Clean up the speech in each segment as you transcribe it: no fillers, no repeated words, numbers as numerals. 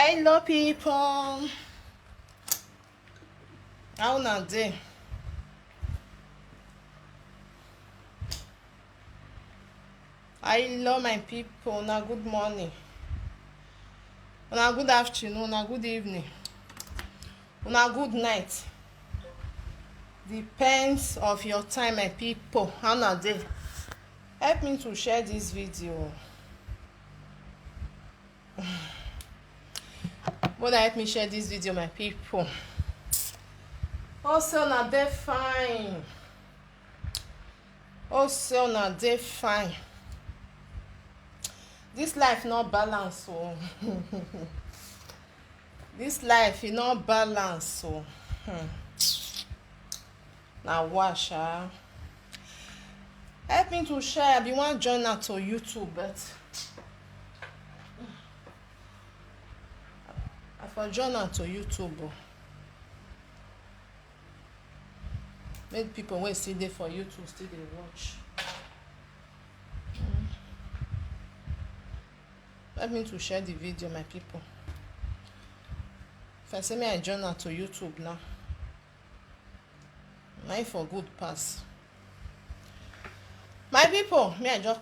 Hello people, how na dey? Hello my people, na good morning, na good afternoon, na good evening, na good night. Depends of your time my people. How na dey? Help me to share this video. More than help me share this video my people. Also na dey fine. Also na dey fine. This life not balance so. This life is not balance so. Now wash help me to share. I be want join her to YouTube, but I for join her to YouTube. Make people wey see there for YouTube still dey watch. Help me to share the video my people. If I say me I join her to YouTube now, na for good pass. My people, me I do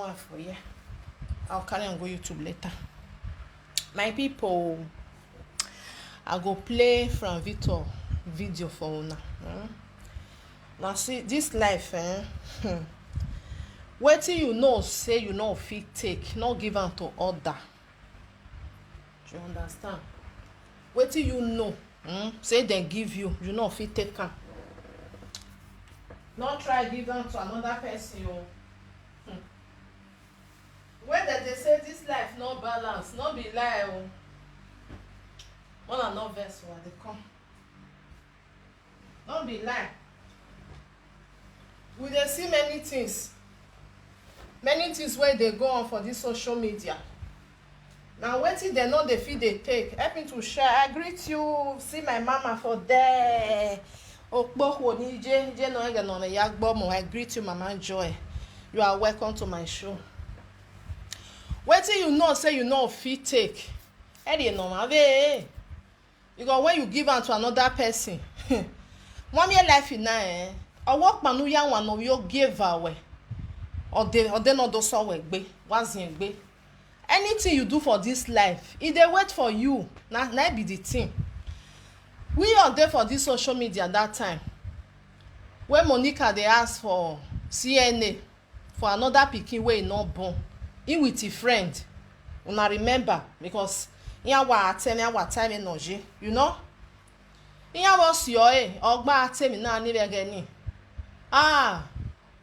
am for here. I'll carry and go YouTube later. My people, I go play from Victor video for una. Now see this life, wetin you know say you no fit take, no give am to other. Do you understand? Wetin you know, say dem give you, you no fit take am. No try give am to another person o. When dem dey say this life no balance, no be lie o. Una no vex o, I dey come. No be lie. We dey see many things wey dey go on for this social media. Now wetin dem no dey fit dey take, help me to share. I greet you. See my mama for there. I greet you, Mama Joy. You are welcome to my show. Wetin you know say you no fit take, because when you give am to another person, mommy life na ọwọ́ panu ya wọn no yo give away. Ode no do so we gbe, wazin gbe. Anything you do for this life, e dey wait for you. Na be the thing. We are there for this social media that time. When Monica they ask for CNA for another pikin wey not born, in with a friend. Una remember because iya wa atemi awa time enoje, you know? Iya was your ogba atemi na ni begeni.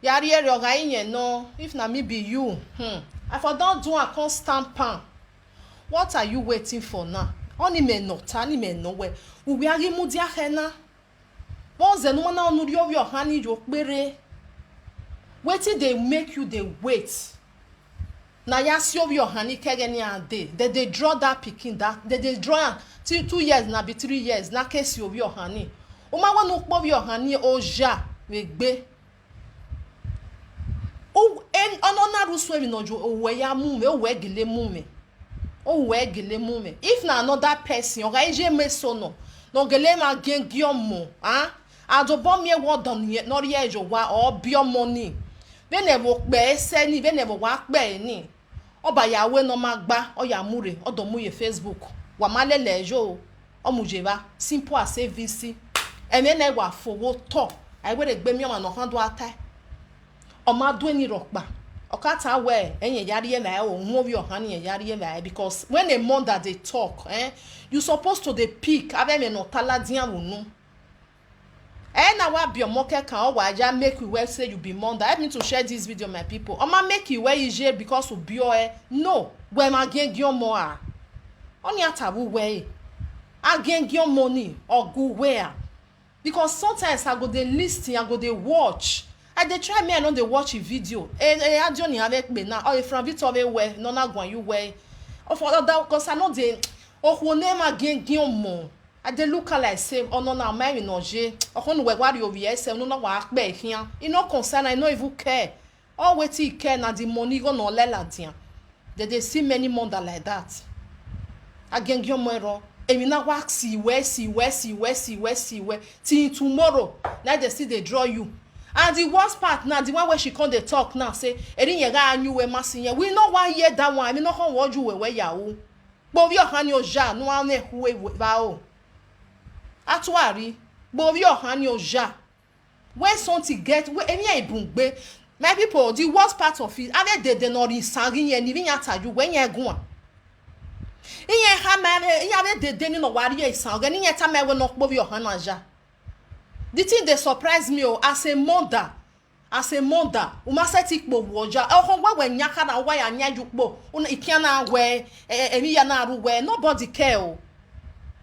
Yari ere oga yin no, if na me be you, I for don't do a constant pan. What are you waiting for now? Oni me no tani me no we. Ubi agi mudia hena. Bonze no na onu rio your hani jo pere. Waiting they make you they wait. Na ya si of your honey kegeni ande. They draw that picking that they draw till 2 years na be 3 years na case of your honey. Uma wa no pov your honey oja we gbe. O en onona ruso mi nojo o we ya mu me o we gele mu me. O we gele mu me. If na another person oga eje mesono no gele ma gengiomo adobo mi wo don ye no ye jo wa o bio money. Be ne wo pe se ni be ne wo wa pe ni. Oba yawe no magba o ya mure odo mu ye Facebook. Wa malele jo o mujeba simple as AVC. Eme na wa fowo to. I we gbe mi o ma no kan do atai. O ma do ni rokpa. Okata we enye yari ye na o hu obi ohan ye yari ye na because when a mother they talk, you supposed to dey pick ave me no taladian wonu. Na wa bi omoke kan o wa ja make we well say you be mother. Help me to share this video my people. O ma make you well ije because of bio no, we ma gen gion mo a. Oni atabu we. Again gion money or go where? Because sometimes I go dey listen, I go dey watch. I dey try me I no dey watch a video. Adio ni avec me na or from Victor we no na gwan you we. Of other cause I no dey ohwo ma gen mo. I dey look like say oh no na my no je. Ohun we wari over here say no na wa pe hian. E no concern, I no even care. All wetin care na the money go no lela dia. They see many mother like that. agengyo moero emi na wax see where till tomorrow na they still dey draw you. And the worst part now, the one where she come dey talk now say eri yen ga anyu we masin we no wan hear that one. I mean no come woju we yawo bovi ohani oja no wan huwe ba o atuari bovi ohani oja when something get we eni ebungbe my people. The worst part of it ave de no ri sangin yen ni yan taju when yen gun iyen ha mare ave de ni no wari e sangin yen ta me we no bovi ohani oja. The thing they surprise me as a mother umaseti kpo woja ohon we nyaka na wa ya nyaju kpo una ikiana we emi ya na aru we nobody care.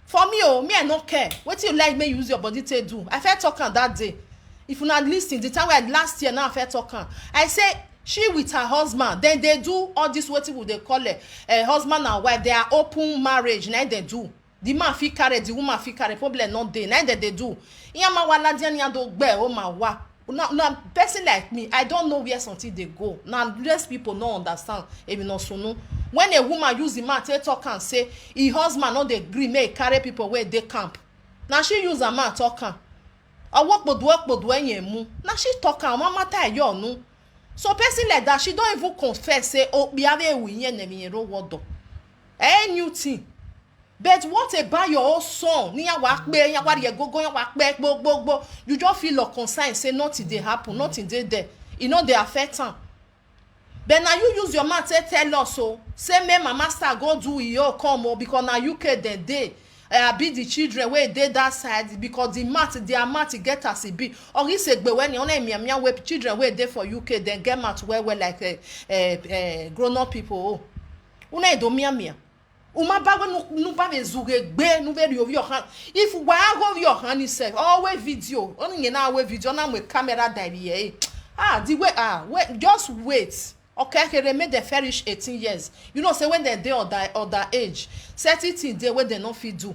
For me me I no care. What you like me use your body to do. I felt talking that day. If you not listen, the time we had last year now I felt talking. I say she with her husband, then they do all this what would they call it husband and wife, they are open marriage, now they do. The man fit carry, the woman fit carry, problem not there. Neither they do. Iyama wala dianya do gbe o ma wa. Now person like me, I don't know where something they go. Now these people don't understand. Even no sunu. When a woman use the man to talk and say, her husband not they agree, may carry people where they camp. Now she use a man talking. I work but when you move. Now she talking, mama tie you no. So person like that, she don't even confess say, oh, be ave we yen nemi ro wodo. New thing. But what about your own son? You just feel like concern, say nothing they happen, nothing they there. You know they affect them. But now you use your mouth to tell us so. Say me mama star go do your come because now UK the day. Be the children where they that side because their math get as it be. Or he said, but when you only where children where they for UK then get math where like grown up people. Una do mia. Uma bago no ba bezuge gbe no be your hand. If why go your hand itself always video only na we video na with camera die here. The way just wait. Okay, they made the fetish 18 years. You know say when they dey or that age certain things dey wey they no fit do.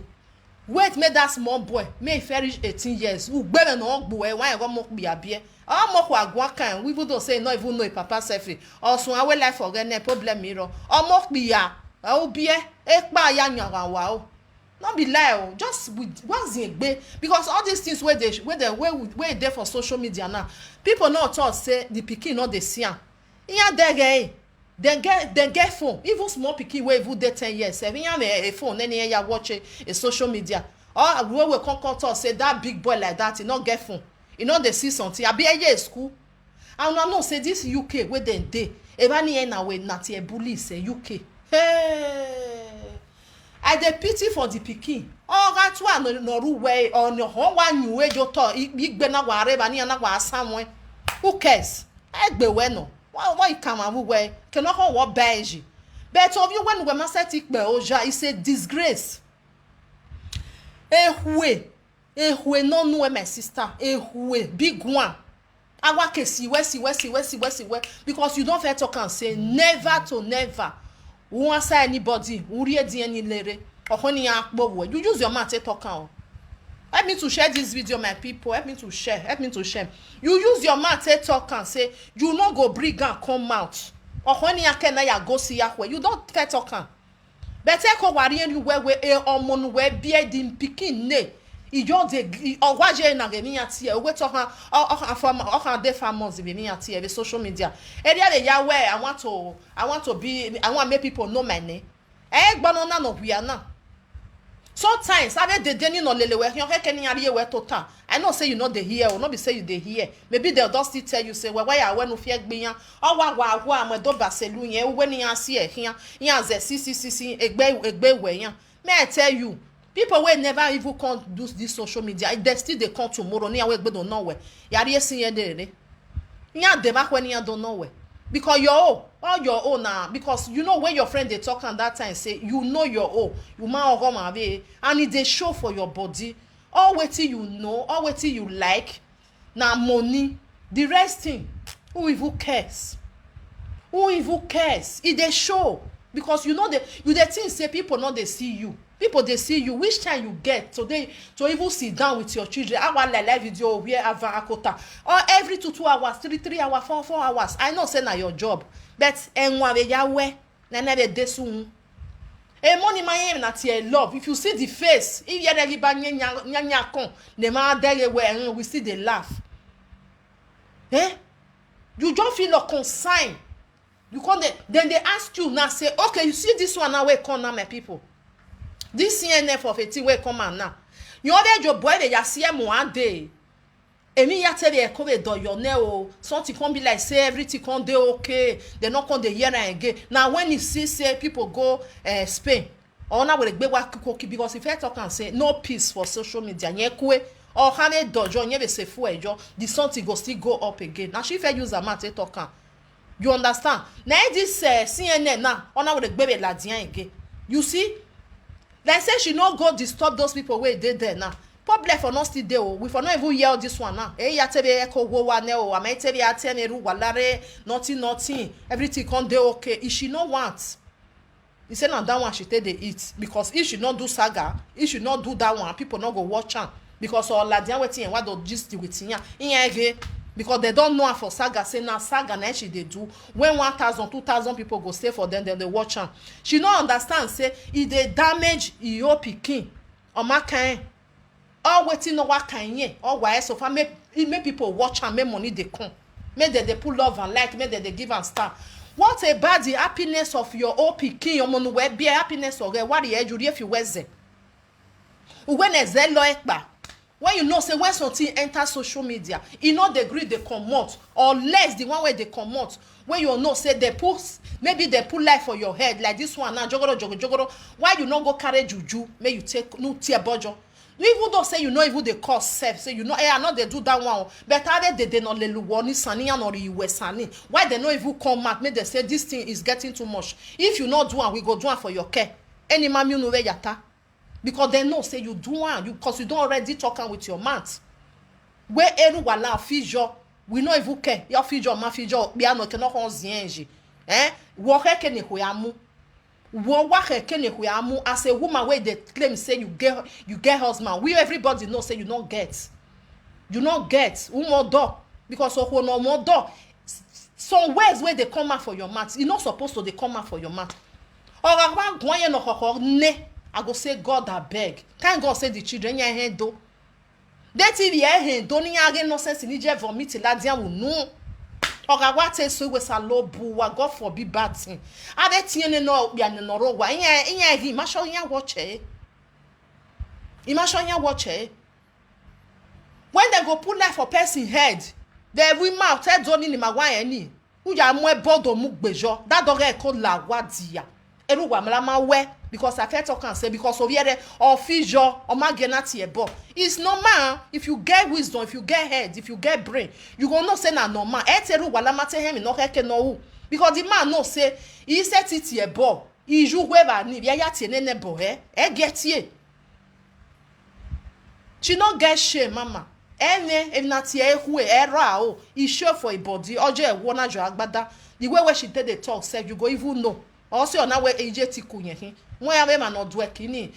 Wait make that small boy make fetish 18 years. Who gbere no ogbo why go mo be abie. Mo kwa agwa kan we even say no even know papa selfie. Also our life forget no problem mirror. Mo be ya oh be ekpa ya nyaga wa o not be lie o just with once egbe because all these things where they there for social media now people not thought say the pikin not dey see am iya they get phone even small pikin wey even dey 10 years even have a phone any ya watch a social media or we come talk say that big boy like that he not get phone he not dey see something abi eye school and una know say this UK where dem dey ebani na we na tie bully say UK. Hey, I dey pity for the pikin. Oh, that one no way on your home one you way you talk. Big be na ware ba ni na wa somewhere. Who cares? Egbe we no. Why come and we cannot hold what beige. But of you when we must take be oja is a disgrace. Ehwe no know my sister. Ehwe big one. Awa kesi we because you don't fair talk and say never to never. Won't say anybody, who read any lere, or honey, you use your mouth to talk out. Help me to share this video, my people. Help me to share. You use your mouth to talk and say, you not go bring and come out. Or honey, I can go see where you don't fair talk. Better go worry you where or mon where beard in Pikin ne. Ijo de or waje na gemi ati e we talk or de famous be ati e social media. Area the ya where I want to make people know my name. Gbono na no we are now. Sometimes I be the no lele we yon keni ari we total. I know say you know they hear or not be say you they hear. Maybe they'll just still tell you say why I when no fear gbiyan or wa am do baselu yen we ni ase e here. Yan ze si egbe we yan. May I tell you people will never even come do this social media. They still they come tomorrow. Near we don't know where. Yari see ye there. Nya dem back when you don't know where. Because all your own now. Because you know when your friend they talk on that time say you know your own. You ma come away and it they show for your body. All waiting you know. All waiting you like. Now money. The rest thing. Who even cares? Who even cares? It they show because you know you the thing say people know they see you. People they see you which time you get today to even sit down with your children. I want live video where ava akota or every 2 hours 3 hours 4 hours. I know say na your job but enwa we yawe na na be desun E money my na tie love. If you see the face, if you dey ba nya kon, the man there we see the laugh. You just feel a consign. You come then they ask you now, say, okay, you see this one now, where come now, my people. This CNF of a thing where come on now. You already your boy, they see him one day. And me, ya tell you, come do your nail. Something can be like, say, everything can do okay. They not come the year and again. Now, when you see, say, people go Spain, or now with a big cookie, because if I talk and say, no peace for social media, or how they dojo, never say, the something go still go up again. Now, she fair use a matter talking. You understand? Now this CNN now, on with the baby ladian again. You see? Like say she not go disturb those people where they there now. Problem for not still there. We for not even hear this one now. Eh, ya tebe eko go wa ne o. Ama tebe ya tene ru walare nothing. Everything can do okay. If she not want, he said now that one she take the eat because if she not do saga, if she not do that one, people not go watch her because all ladian waiting and what do just with ya. In because they don't know her for saga. Say now saga na she they do. When 1,000, 2,000 people go stay for them, then they watch her. She don't understand. Say if they damage your Pikin or my kind, or waiting no what kind ye, or why so far make people watch her, make money they come, make they pull love and like, make they give and stuff. What about the happiness of your own Pikin? Your money will be happiness or what the edge if you wear them. When is that like when you know, say when something enter social media, you know the degree they come out, or less the one where they come out. When you know, say they put maybe they put life for your head like this one now, jogoro. Why you not go carry juju? May you take no tear bojo. You even don't say you know even the cause self. Say you know, I know they do that one. But are they not lelu sani or you sani? Why they not even come out? Make they say this thing is getting too much. If you not do one, we go do one for your care. Any man you know where yata. Because they know say you do one, because you don't already talking with your mouth. Where everyone figure, we know if you care. Your figure, my figure, we are not cannot on the Walk can you as a woman where they claim say you get husband. We everybody know say you not get. You not get more door because of no more door. Some ways where they come out for your mouth. You're not supposed to they come out for your mouth. Or I go say God I beg. Can't God say the children ya hen do? That if ya hen do ni again no sense ni je vomit la dia wu no. Oga what say so we sa low bu wa God forbid bad thing. Ade tie no bia ne no ro wa nya gi ma sho nya watch e. Ima sho nya watch e. When they go put life for person head, they will mouth tell Johnny ni ma wa any. Who ya mo e bodo mu gbejo. That dog e called la wadia. Eru wa mlama we because I can't talk and say because of here or fissure or magenati ebo. It's normal if you get wisdom, if you get head, if you get brain, you go not say na normal. Eteru wala mate him no heke no because the man no say he set it ebo. He joue weba ni ya tiene nebo get ye. She not get shame mama. Ene if na tie hu era o. He sure for a body oje e wona jo agbada. The way where she did the talk said you go even know. Also on our AJ kunye hin won ya be ma no do ekini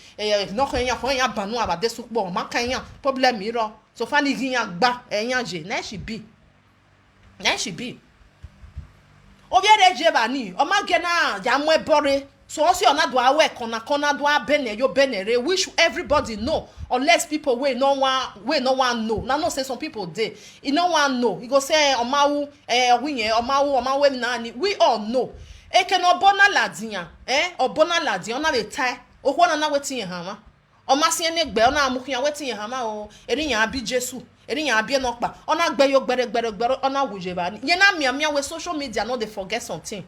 no kan yan fon yan banu abade supo ma kan yan problem iro so fani hin yan gba eyan je na she be obi ere je ba ni o ma ge na ya mo ebore so also on do awe kona do abene yo benere which everybody know unless people we no one know na no say some people dey e no one know you go say omawu winye omawu na ni we all know. Eke no bona ladian obona ladian na le tai ohwo na wetin hama o masie ne gbe ona amukuya wetin hama o eriyan abi Jesu eriyan abi no pa ona gbe yo gbere ona wuje ba ni ye na mia we social media no dey forget something.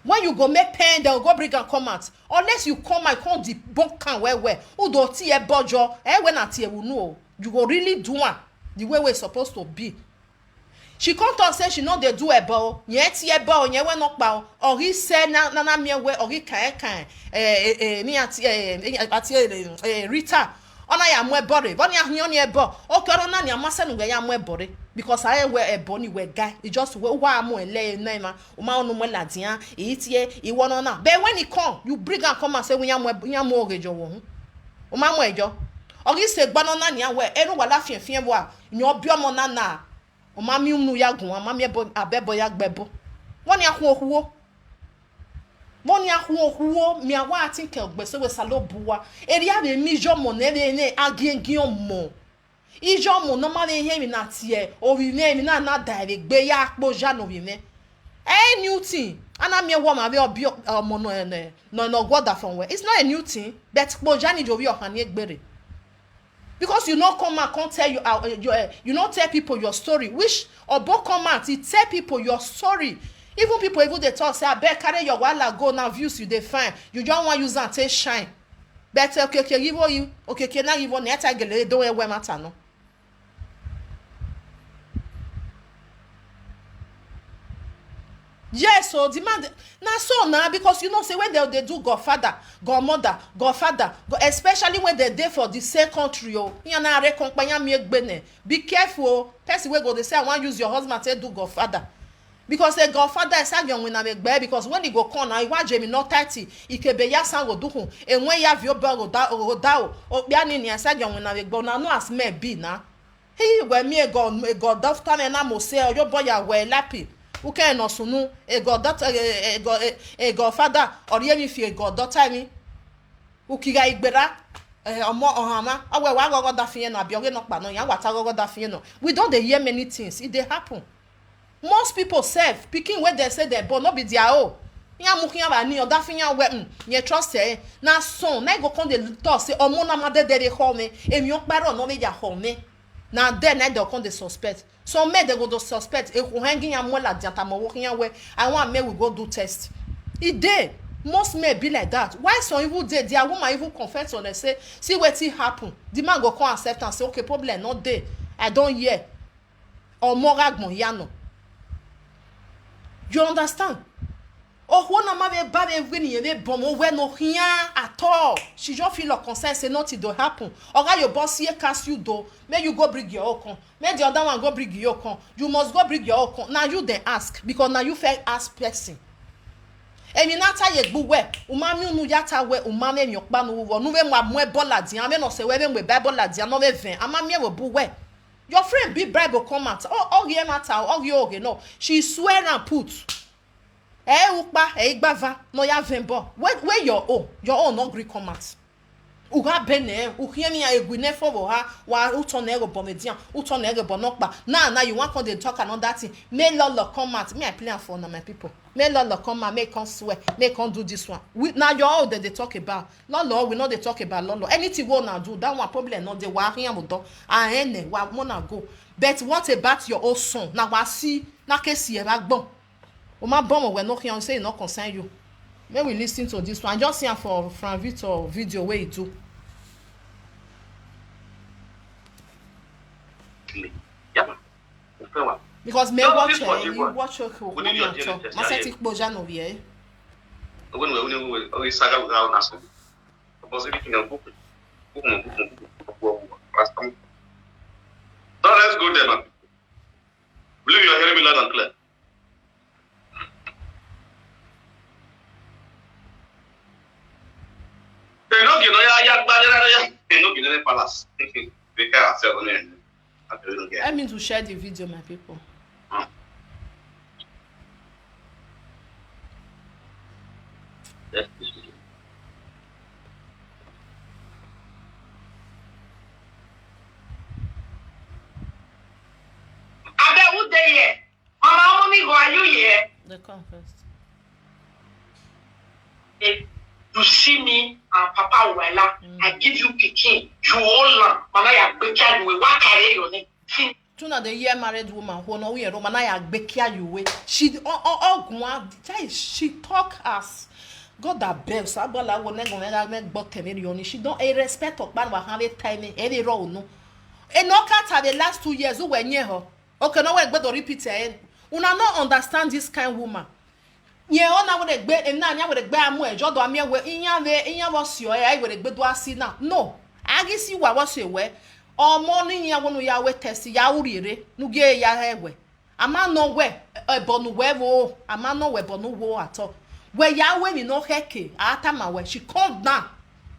When you go make pain they'll go bring and come out unless you come and come the bunk can where who do tie bojo when at you know you go really do one the way we supposed to be. She come to say she know they do a bow, yet ye bow, ye went up bow, or he said na me way, or he can me at Rita. On I am where body, but you only a bow. Oh, Corona, your master where I am where body, because I wear a bonny where guy. It just why more lay name, Umano Meladian, eat ye, he won't on. But when he come, you bring and come and say when you mortgage your womb. Umamo, or he said, Banana, where anyone laughing, fear, your biomona. O mami unu ya gun mami abebo ya gbebo won ya kun okuwo Monia huo mi awa atinke ogbeso we salo buwa. Eria be mi jomo ne agiengion mo. Ijo mo no ma le he mi na tie. O wi me mi na direct gbe ya akpoja no wi me. A new thing. Ana me wo ma be obi mo no goda from where. It's not a new thing. But akpoja ni jo wi ohan egbere. Because you not come out, can't tell you not tell people your story. Which obo come out, he tell people your story. Even people even they talk say, I bet carry your while go now views you they find. You don't want use and take shine. Better okay give you okay now give on net I don't wear matter no. Yes, so demand now so now because you know say when they do godfather, godmother, godfather, especially when they there for the same country oh. Be careful. Person wey go they say I want use your husband to do godfather. Because a godfather is young when I make bear because when he go come now, he want Jamie not 30, he can be ya sang do and when you have your bell or down or bianin ya said young when I make but now no as may be now. He when me a god doctor and I must say your boy are well lappy. Who can also know a god daughter a godfather or even if you god daughter me who kiga igbera or more or hammer or where I got that fiena be not but no ya what I got that fiena. We don't hear many things it they happen. Most people serve picking where they say they but not be their own. Ya mukia ba ni oda finya we ye trust eh na son na go come the talk say omo na mother dey call me e mi okparo no me ya call me. Now then I don't come the suspect. So me they go to suspect e ko hanging am la dianta mo working where I want me we go do test. It dey most may be like that. Why some even dey their woman even confess on they say see wetin happen. The man go come accept and say okay problem not dey. I don't hear. Or more agmon yano. You understand? Oh, one of my bad winning a bomb where no here at all. She just feel like concern say nothing do happen. Or your boss here cast you do. May you go bring your okon. May the other one go bring your okon. You must go bring your okon. Now you then ask because now you fair ask person. Emi nata ye gbu we. Umami unu yata we umami mi okpa no wo. Nu we mwa mwe bola di. Ame no se we mwe Bible la di. No we ven. Amami we bu we. Your friend be Bible come out. Oh, yeah, matter. Oh, you okay? No, she swear and put. Ukpa, igbava, no ya vembo. Where your own not Greek come out. Uga bene, uhiemi a egwine for ha, wa utonero bomedian, utonero bonokba. Now you want to talk another thing. May lolo come out. Me I plan for now, my people. May lolo come out, make on swear, make on do this one. Now you're all that they talk about. Lolo, we know they talk about lolo. Anything we wanna do, that one problem not the warrior mudo. Ene, wa wanna go. But what about your own son? Now I see, na kesi e bagbon. O ma bon we no can say no concern you. May we listen to this one. Just here for from video where it do. Yeah. Because me watch you watch okay. Masetik boja no vie. When we saga without us. Was everything a book. So let's go there, man. Believe you are hearing me loud and clear. Palace. I mean to share the video, my people. Yes. Abe, who they here? Mama, mommy, who are you here? They come first. If you see me and Papa Wella, I give you Pikin. You all land. Mama, ya bekia you. What carry your name? Tuna the year married woman who no we Roman I bekia you way. She she talk as God that bell sabola won make book kemerioni. She don't a respect of man wa have time any role no. E no cat the last 2 years who were near her. Okay, no we go repeat it. Una not understand this kind woman. Ye ona wo de gbe ena anya wo de gbe amu ejo do amia we inya wo sio e wo de gbe do asi na no agisi wa wo so we omo ni nya wo no ya we test ya urire nu ge ya hewe ama no we ebonu we wo ama no we bonu wo ato we ya we mi no heke ata ma we she come down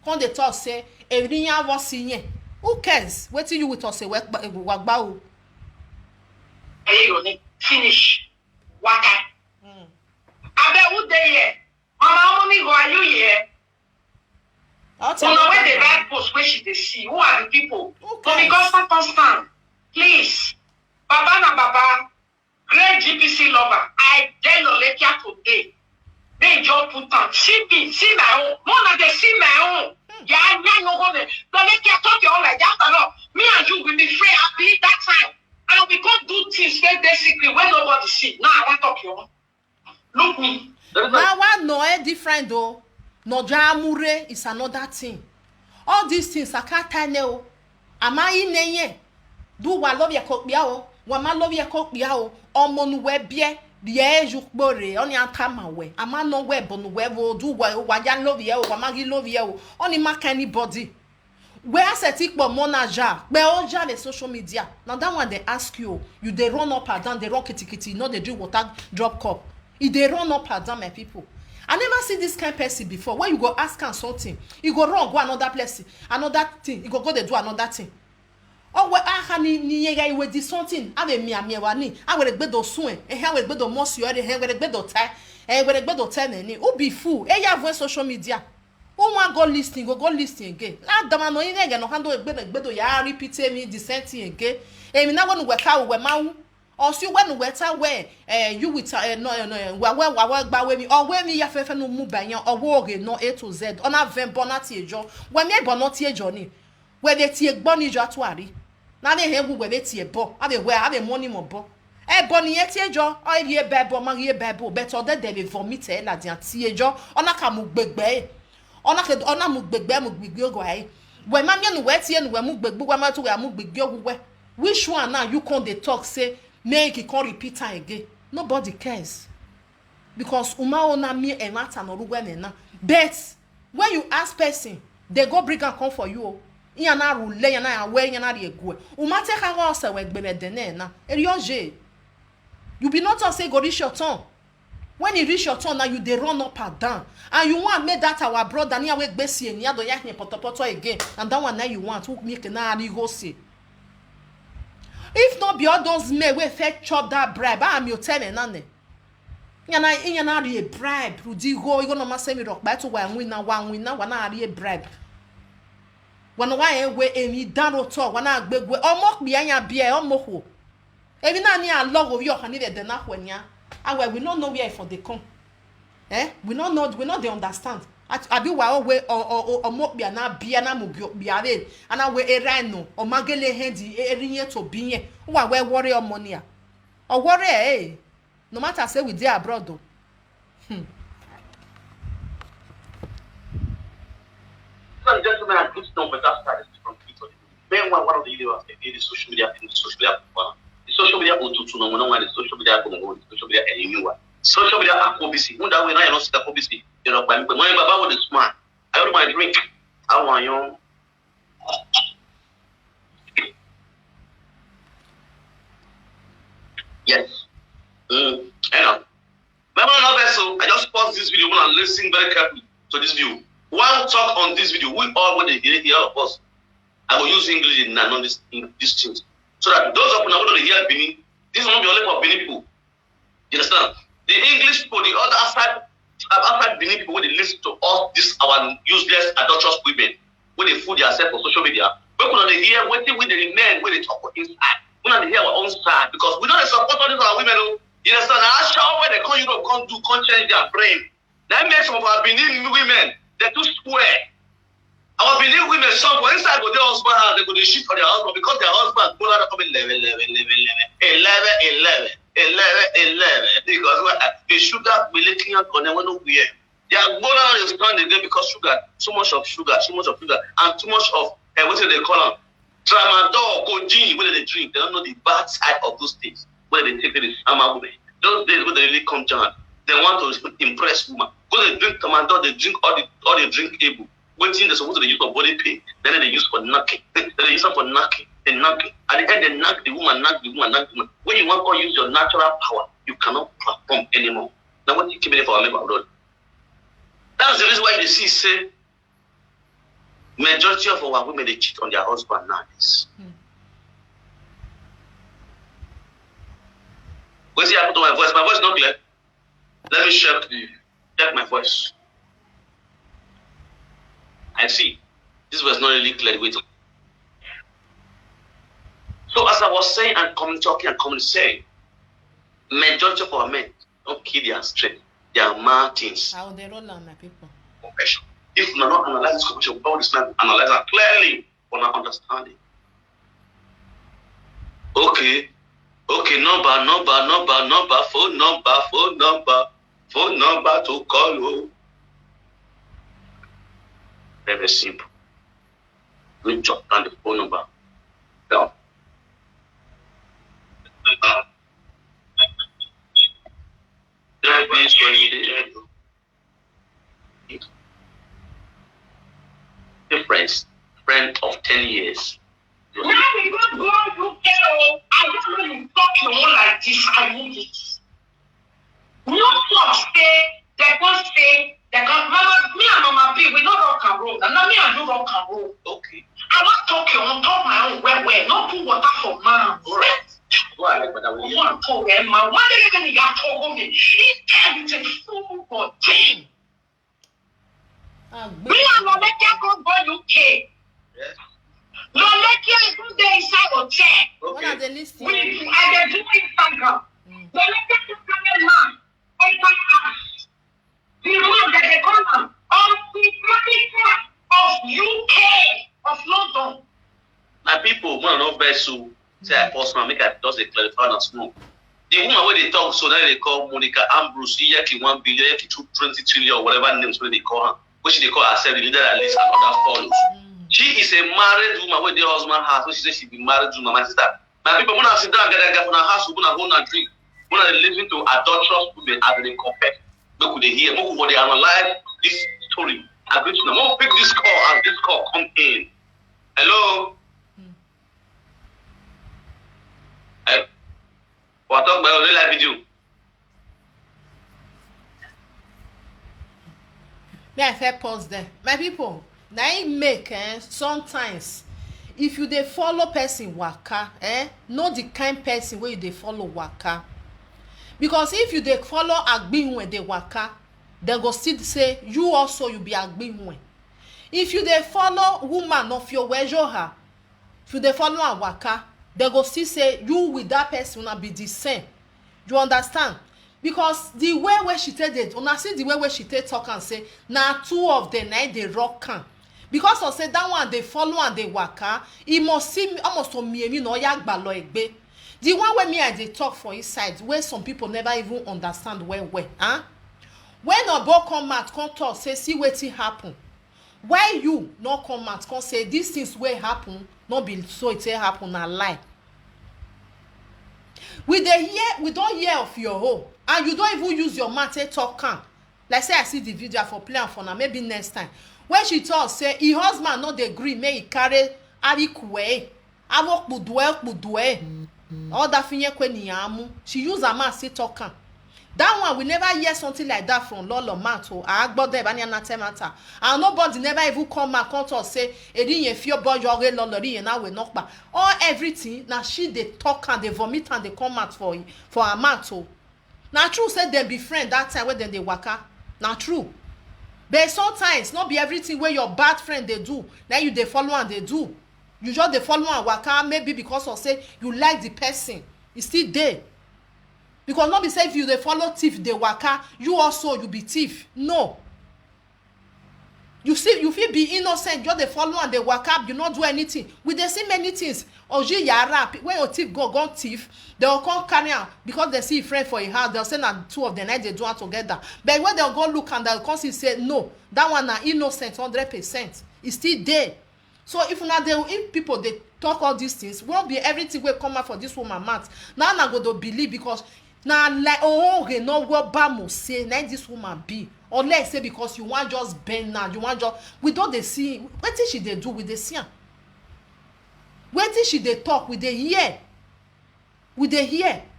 come dey talk say enya wo si yen who cares wetin you with us say we gba o Finish. Waka. Abe, who they here? Mama Harmony, are you here? So now when they write post where she they see, who are the people? Okay. Because constant. Please. Baba na Baba, great GPC lover. I tell Olekia today. They just put on. See me, see my own. More than they see my own. Yeah, no go there. Olekia talk you all like that. No. Me and you will be free happy that time. And we can't do things very basically when nobody see. Now I want to talk you on. Look me. Now one no different though. No jamure is another thing. All these things I can't tell you. Am I in there? Do wa love your cook biao? Wa ma love your cook biao? Omon webie, the age of bore, on your tamawe. Am I no web on the web or do what ya love you, or magi love you, only mark anybody. Where set it but monaja, where all jar the social media. Now that one they ask you, they run up and down, they rock kitty, no, they do water drop cup. If they run up and down, my people. I never see this kind of person before. When you go ask her something, you go wrong, go another place, another thing, you go they do another thing. Oh, where I ni we did something. I will me wani. I will be do soon. I will be do most you are the will be do tie. I will be do ten any. Who be fool? You have social media. Who want go listening? Go listening again. La dama no ine again. No handle be do ya repeat me the same thing again. Me na when work out we ma. Or see when we tell where you with no gba we mi or we mi ya fefe no mu banyan or wo re no A to Z on a ven bonati ejo we mi bonati ejo ni we dey tie gbo ni jo atuari na dey he we dey tie bo ave we ave money mo bo e bo ni ye tie ejo o ye bebo ma ye bebo better dey dey vomit e la dia tie ejo ona ka mu gbegbe ona mu gbegbe go ai we ma mi no we tie no we mu gbegbe we ma to we mu gbegbe we which one now you come dey talk say make it can't repeat her again. Nobody cares. Because ona me and matter no na. But when you ask person, they go bring and come for you. Yana rule yana away yana de go. Uma take her house we gbele dene na. Erioje. You be not to say go reach your turn. When you reach your turn now you they run up and down. And you want make that our brother near we gbesi and ya do yak ne potopoto again. And that one now you want to make na ri go see. If not be all those men we fetch chop that bribe, I'm your telling none. Yana a bribe. Rudy go, you gonna say me rock back to one winner, one a bribe. One why we any down talk, one I beg we or mock me and beer or moho. Every now near a log of your honey the knock when ya. And we don't know where for the come. We don't know, we not they understand. I be wa we or mock be na beer na mu be are and I we a rhino or magele handy erinye to be who are we worry or money or worry no matter say we dey abroad though. Ladies and gentlemen, I put no better statistics from Twitter. Then one of the videos the social media thing, the social media the social media to no one the social media go the social media anyone. Social media akobisi. When that way now you not see akobisi. You know, but when Baba was smart, I don't mind drink. I want you. Yes. I know. Remember another vessel. I just paused this video and listen very carefully to this view. One talk on this video. We all when they hear of us. I will use English in these things. So that those of you who don't hear Benin, this will not be only for Benin people. You understand? The English people, the other outside Benin people, when they listen to all this our useless adulterous women, when they fool themselves for social media, we could not hear waiting with the men when they talk inside. We not hear our own side because we don't support all these our women. You understand? I show where they come Europe, can't change their brain. That makes some of our Benin women, they're too square. Our Benin women, some for inside go their husband house, they go to shit for their husband because their husband go out of 11. Because the sugar will let you on them nowhere. They are going out of the stand again because sugar, so much of sugar, and too much of what do they call them? Tramadol, codeine, when they drink, they don't know the bad side of those things. When they take the summer women, those days when they really come down, they want to impress women. When they drink tramadol, they drink all the drink able. When they're supposed to use for body pain, then they use for knocking. Then they use them for knocking. They knocking. At the end, they knock the woman. When you want to use your natural power, you cannot perform anymore. Now, what you keep it for a member abroad? That's the reason why you see, say, majority of our women, they cheat on their husband nowadays. What's happened to my voice? My voice not clear. Let me check the. Check my voice. I see. This was not really clear. Wait. So as I was saying and coming saying, majority of our men don't kill their strength. They are Martins. How they roll on my people. Compassion. If we are not analyzing this compassion, God is not analyzing clearly for our understanding. Okay, number, phone number to call you. Very simple. We jot down the phone number. Down. Friend of 10 years. Now we don't go UK. I just want to talk to you like this. I need it. No talk stay. They can't stay. They can't. Mama, me and Mama B, we don't rock and roll. Now me and you rock and roll. Okay. I want to talk you on top my own. Where? Not put water for man. Alright. Go ahead, but I will. Want to talk, man? What are you going to get told me? It's everything full for thing. Me and Mama can't go UK. Yes. No, let you go there inside hotel. What are the list? We are doing Instagram. No, let you go there, man. The one that they call them on the capital of UK, of London. My people, one of the best who say I post now, make I just a clarify and small. The woman where they talk so that they call Monica Ambrose, Yaki 1 billion, Yaki 20 trillion, or whatever names where they call her, which they call herself the leader at least and other follows. She is a married woman where the husband has, so she says she be married to my sister. My people, when I sit down and get a house, when I go and drink, when I listen to adulterous women as they compare, look what they hear, look what they analyze this story. I'm going to pick this call and this call come in. Hello? What talk about real life video? May I fair pause there. My people, now it make sometimes if you dey follow person waka, know the kind person wey you dey follow waka. Because if you dey follow agbinwe dey waka, dem go still say you also you be agbinwe. If you dey follow woman of your wejoha, if you dey follow am waka, dem go still say you with that person una be the same. You understand? Because the way where she take it, una see the way where she take talk and say na two of them na dey rock am. Because of say that one dey follow and dey waka, e must see almost to me no ya gbalo egbe. The one where me I dey talk for inside, where some people never even understand well, huh? When obo come out, come talk, say see wetin happen. Why you not come out, come say these things wey happen, not be so it happen na lie. We don't hear of your home, and you don't even use your mouth to talk am. Like say I see the video for plan for now, maybe next time. When she talk say her husband not dey gree make he carry arikwe, awokpudwe, all that finye kwe niyamu. She use her mouth to talk am. That one we never hear something like that from Lolo Mato. Agbode bani anatemata. And nobody never even come and come to say edi ye fear boy your Lolo ri na we knock back. All everything now she they talk and they vomit and they come out for her Mato. Now true said them be friend that time when they waka. Now true. But sometimes not be everything where your bad friend they do. Now you they follow and they do. You just they follow and waka maybe because of say you like the person. It's still there. Because not be say if you dey follow thief dey waka, you also you be thief. No. You see, you feel be innocent, just dey follow and dey waka, you not do anything. We dey see many things. Oji yara, when your thief go thief, they will come carry am because they see a friend for a house. They'll say na two of them night they do it together. But when they'll go look and they'll come see say no, that one na innocent 100%. It's still there. So if people they talk all these things, won't be everything will come out for this woman mouth. Now I go to believe because. Now like no what Bamo say now this woman be or let's say because you want just bend now you want just we don't they see what did she they do with the see what did she they talk with the hear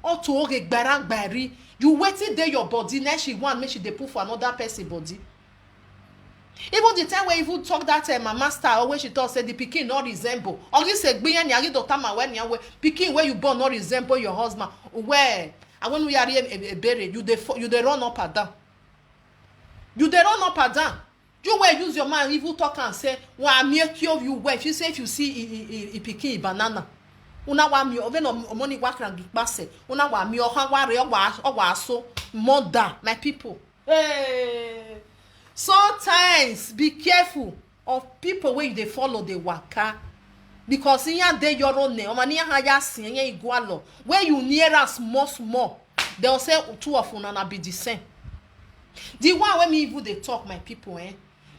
or to okay barang bari you waiting there your body now she want make she they put for another person body. Even the time when you talk that my master or when she talk say the pikin not resemble or you say gbiyan ni agi doctor ma when you pikin where you born not resemble your husband where. And when we are here, you they run up and down. You they run up and down. You will use your mind, evil talk and say, well, I'm here cure you well. If you say if you see a Pikin banana, una wa mi over no money work and pass. Una wa mi oha ware wa so mother, my people. Hey. Sometimes be careful of people where they follow the waka. Because in your day your own name, where you near us more, they'll say two of una be the same. The one when me even they talk, my people,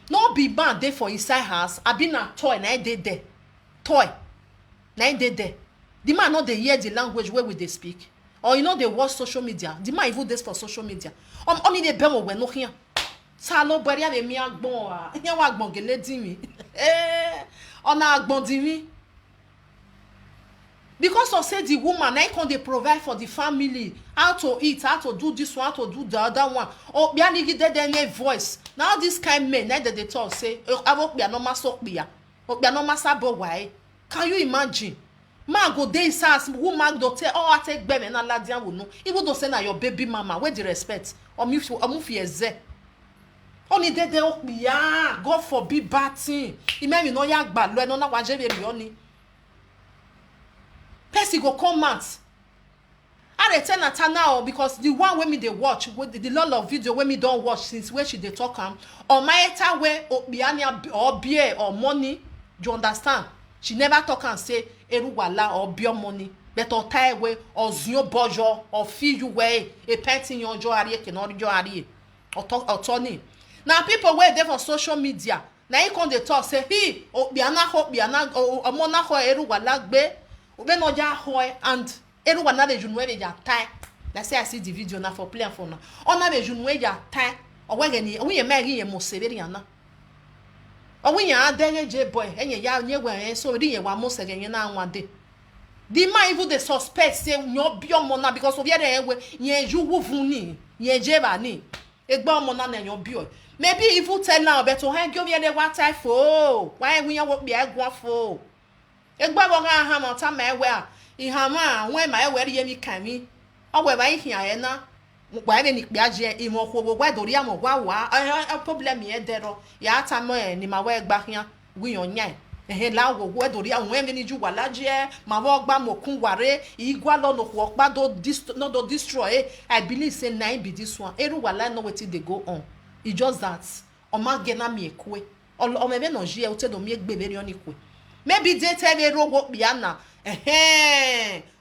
no be bad there for inside house. I been a toy, na dey there. Toy. Na dey there. The man not they hear the language where we they speak. Or you know they watch social media. The man even this for social media. Only the bemo we no here. Salo bari ave mi agbon a. Yan wa agbon gele di mi. Ona agbon di mi. Because of say the woman, I can they provide for the family, how to eat, how to do this one, how to do the other one. Oh, be any give them voice. Now this kind men, now that they talk say, I won't be a normal sock beer, or be a normal sabo why? Can you imagine? Man go day sass, woman go tell, oh I take baby and Allah dia will know. Even though say na your baby mama, where the respect? Or move here ze. Only they yeah, God forbid bad thing. He may be no yak bad, no na waje very only. Person go come out. I tell Nata now because the one when me they watch, the lot of video when me don't watch since where she they talk or my eta where or beer or money, do you understand? She never talk and say eruwala or beer money, but or tie way or zio bojo or feel you way a painting your jaw ari cannot your ari or talk or Tony. Now people were there for social media. Now you come they talk say he or biana hope biana or mona ho eruwala be. When no ja hoy and everyone na be junwe ja tie. Let's say I see the video na for play for na. On na be junwe ja tie. O we gani, we ye magi ye mo severi ana. O we ya adere je boy, enye ya nye we so ri ye wa mo severi na anwa de. The man even the suspect say nyo bio mo na because of here we ye ju wuvun ni, ye je ba ni. Egba mo na nyo bio. Maybe if you tell now beto ha gyo ye de wa tie fo. Why we ya wo bi egwa fo. Egba bo ga ha mo ta me we a ihama wen ma e we ye mi kan mi o we ba ihia ye na gba be ni pe aje imo ko gba dori amo gwa wa problem ye dero ya ta mo ni ma we gba hia wi yon nya la wo we dori amo we ni ju wa laje ma wo gba mo kun ware igwa lo no ko pa do destroy. I believe say na be this one eru wala no wetin dey go on. E just that o ma ge na mi ekwe o me be no je o te do mi egbe be ri oni kwe. Maybe they tell me rogo biana.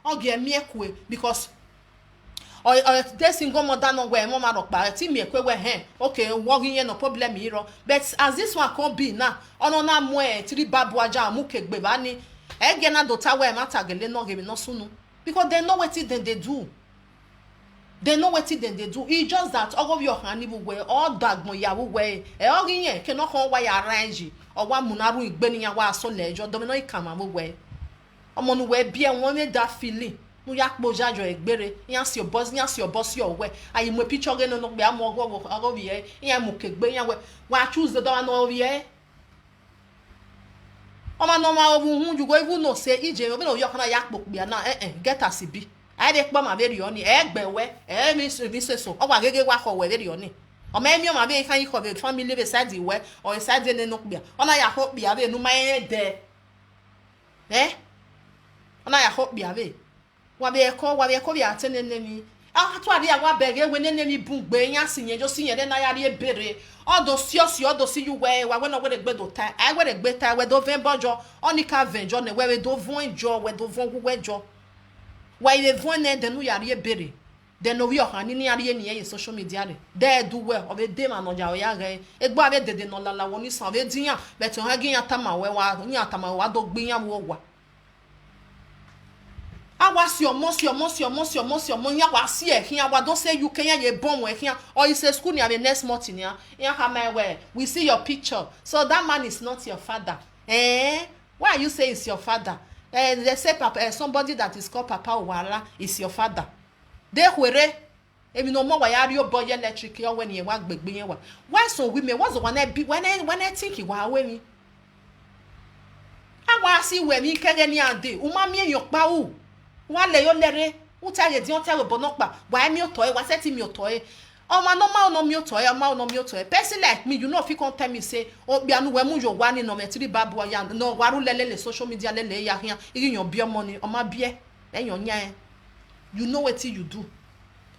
Oge me ekwe because or they single mother no where mama rock ba ti me ekwe we okay working here no problem here but as this one come be now ono na mo three babu aja mu kegbe ba ni ege na dota we matagele no ge no sunu because they know what they do. They know what they do. It's just that all of your hand we all dog mo ya we ogi yen ke no kon wa ya arrange or wa munaru igbeni ya wa so lejo do me no ikama we omo nu we bia won me that feeling mu ya poja jo egbere yan si your boss your we ayi mo picture ge no gbe amo go bi e yan mu kegbe yan we wa choose the door no bi e omo no ma obu ju go even no say ije obi no yo kana ya pok bia na get as e be I dey pa ma very oni egbewe mi so o wa gege wa ko we very oni o ma mi o ma be kan yi ko be family be side we or side ne no bia ona ya ho bia be no ma de ona ya ho bia be wa be ko bia tene ne mi to ade ya wa be ge we ne mi bu gbe yan sinye jo sinye de na ya re bere odo si you we wa we no we de gbe do time I we de gbe time we do ven bojo oni ka venjo ne we do von jo we do von we jo. Why they vote then no yare bere then no we ohan ni yare ni e social media re there do well of a day man oja o ya re egba be dede no lala woni san be diyan but on hagin atama we wa ni atama wa do gbiyan wo wa awa si omo ya wa si e hian wa don say you can ye born we hian or you say school ni ave next month ni ya ha my we we see your picture so that man is not your father why you say it's your father? They say papa, somebody that is called Papa Wala is your father. They were emi no more why your boy electric or when you work big. Why some women was the one I be when I think you were when me. I want see where me can any day. Umami your pau. One lay your lere. Who tell you don't tell a bonokba. Why me your toy? Was setting your toy? Oh man, no mute or ma no mute. Person like me, you know, if you can't tell me say, oh, be anu wemu your one in no metri babu ya no waru lele social media lele ya here, your beer money or my beer, then your nya. You know what you do.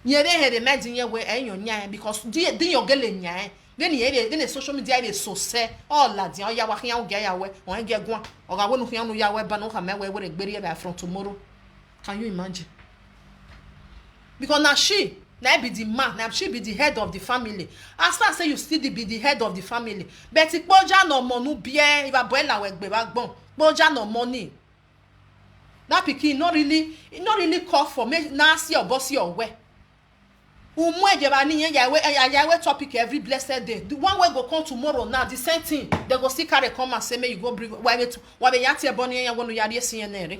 You had imagine your way and your nya because then your girl in nya. Then the social media is so say all lads, ya walking out gay away, or get one, or I won't know ya web, but no come away with a barrier from tomorrow. Can you imagine? Because now now be the man, now she be the head of the family. As far as say you still be the head of the family, but it boja no money bien, if a boy la work be back bon, boja no money. That Pikin not really call for me nasty or bossy or where. Umwe jebani yawe topic every blessed day. The one way go come tomorrow now, the same thing. They go still carry come and say me you go bring why be yati eboni ya wonu yari CNN.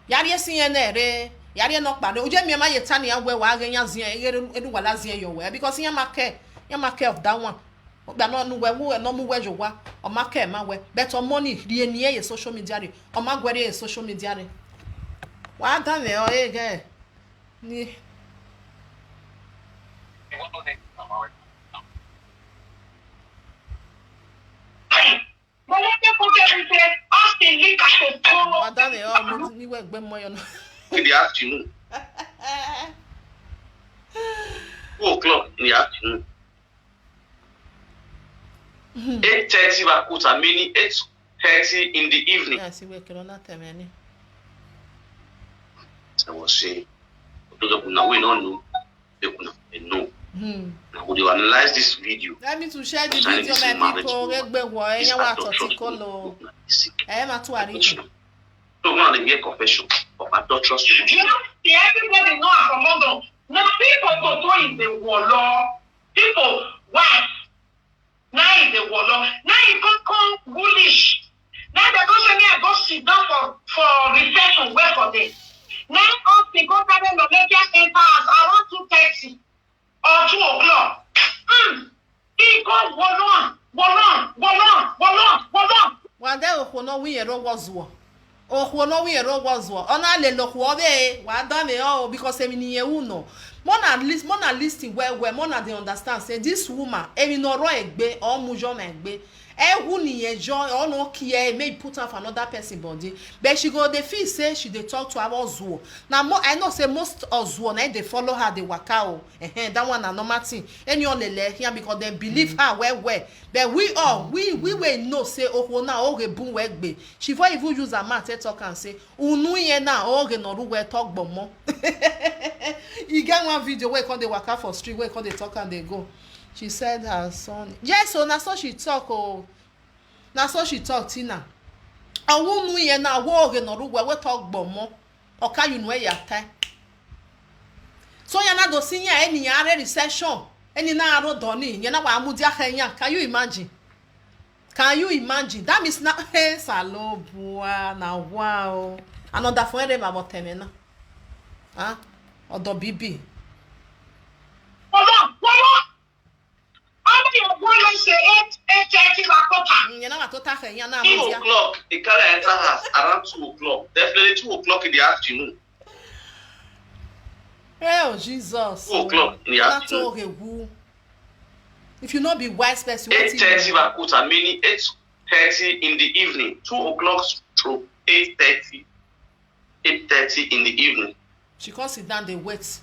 Yari CNN. Yari no pa. Uje me ma yetani ya we wa aganya zia enu wala zia yo we because ya make of that one. Gba no nu we wo no mu we jowa. O make ma we. But on money rie ni ye social media re. O ma gwere ye social media re. Wa da me o ge. Ni Madame, oh, me work be more, you know. In the afternoon. 2 o'clock in the afternoon. 8:30 Bakuta, meaning 8:30 in the evening. Yeah, see, we can not tell me. I was saying, we don't know. They could know. Now, would you analyze this video? Let me to share the video, my people. So now they get confession of adulterous. You know, see, everybody know from them. Now people go to in the war. People wife. Now in the war. Now you come bullish. Now they go say me I go sit down for reflection. Where for them? Now us they go carry no let us enter around 2:30 or 2 o'clock. He go bolon. One day we no we ero wazo. Oh, no, we are was on a little way. Why done it all because I mean, you know, Mona listing where Mona they understand. Say this woman, every no right be or mujon and be. Who enjoy or no care may put her for another person body, but she go the feel say she they talk to our zoo. Now I know say most of zoo they follow her the wakao. That one a normal thing. Any on the here because they believe her where. But we will know say oh na oge boom work be. She for even use a mouth talk and say unu ye na oge no we talk bomo. You get one video where come they waka for street where come they talk and they go. She said her son. Yes, so na so she talk. Oh, na so she talk, Tina. I won't know ye na walk in or we talk bomo. Or can you know ya time? So you're not seeing any other recession. Any narrow donny. You know what I'm doing. Can you imagine? Can you imagine? That means not hey, salo boa now. Wow. Another for them about 10 now. Huh? Or the BB. Hold on. You know what to talk 2 o'clock, it can enter us around 2 o'clock. Definitely 2 o'clock in the afternoon. Oh Jesus! 2 o'clock in the afternoon. If you not be wise person, 8:30 Bakuta, meaning 8:30 in the evening. 2 o'clock to 8:30. 8:30 in the evening. She can't sit down. They wait.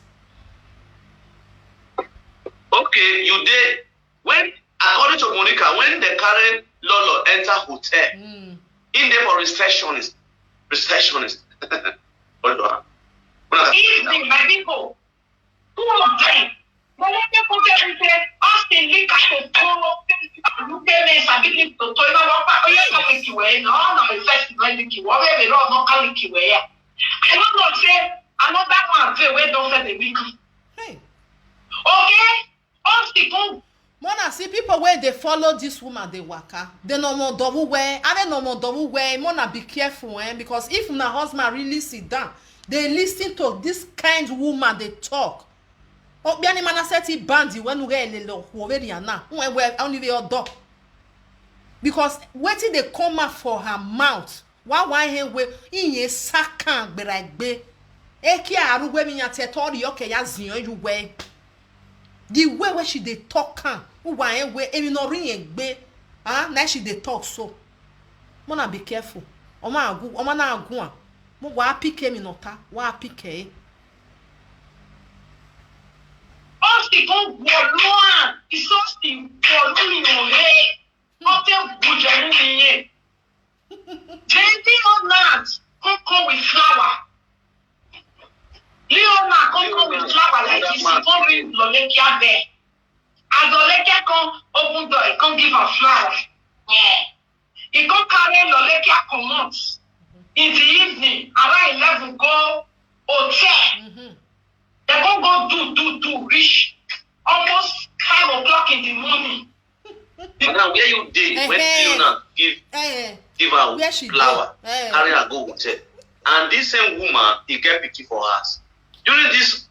Okay, you did. When according to Monica, when the current Lolo enter hotel, in there for receptionist. Hold on. Evening, my people. 2 of them. But when they put everything, ask the link at the phone, look at me, I believe to toilet. Oh, yes, I'm with you. No, first, I'm with you. Whatever, no, I'm with you. I don't know, say, another one, say, wait, don't say the week. Hey. Okay? Ask the phone. Mona see people where they follow this woman they waka. They no more double way. I don't no more double way. Mona be careful, because if my husband really sit down, they listen to this kind of woman they talk. Oh, biani mana seti bandi when we get lo already na. We only the other. Because waiting they come out for her mouth. Why he we inye sakan beragbe. Eki arugwe mi ya tetori okay ya zion you way. The way where she dey talk am, who wan way emi no ring egbe, na she dey talk so. Mona be careful. Oma na agu an. Mo wa pike mi nota, wa pike. Osti kon gbolwan, isosti gbolun yore. Ote bujanu niye. Jenny Leonard come with flower. Leonard come with flower like this. He come bring Lolekia there. As Lolekia come open door, he come give her flower. Yeah. He come carry Lolekia comot. In the evening, around 11 go hotel. They go do reach almost 5 o'clock in the morning. Now where you did when Leonard give her flower, carry her go hotel. And this same woman, he get Pikin for us. During this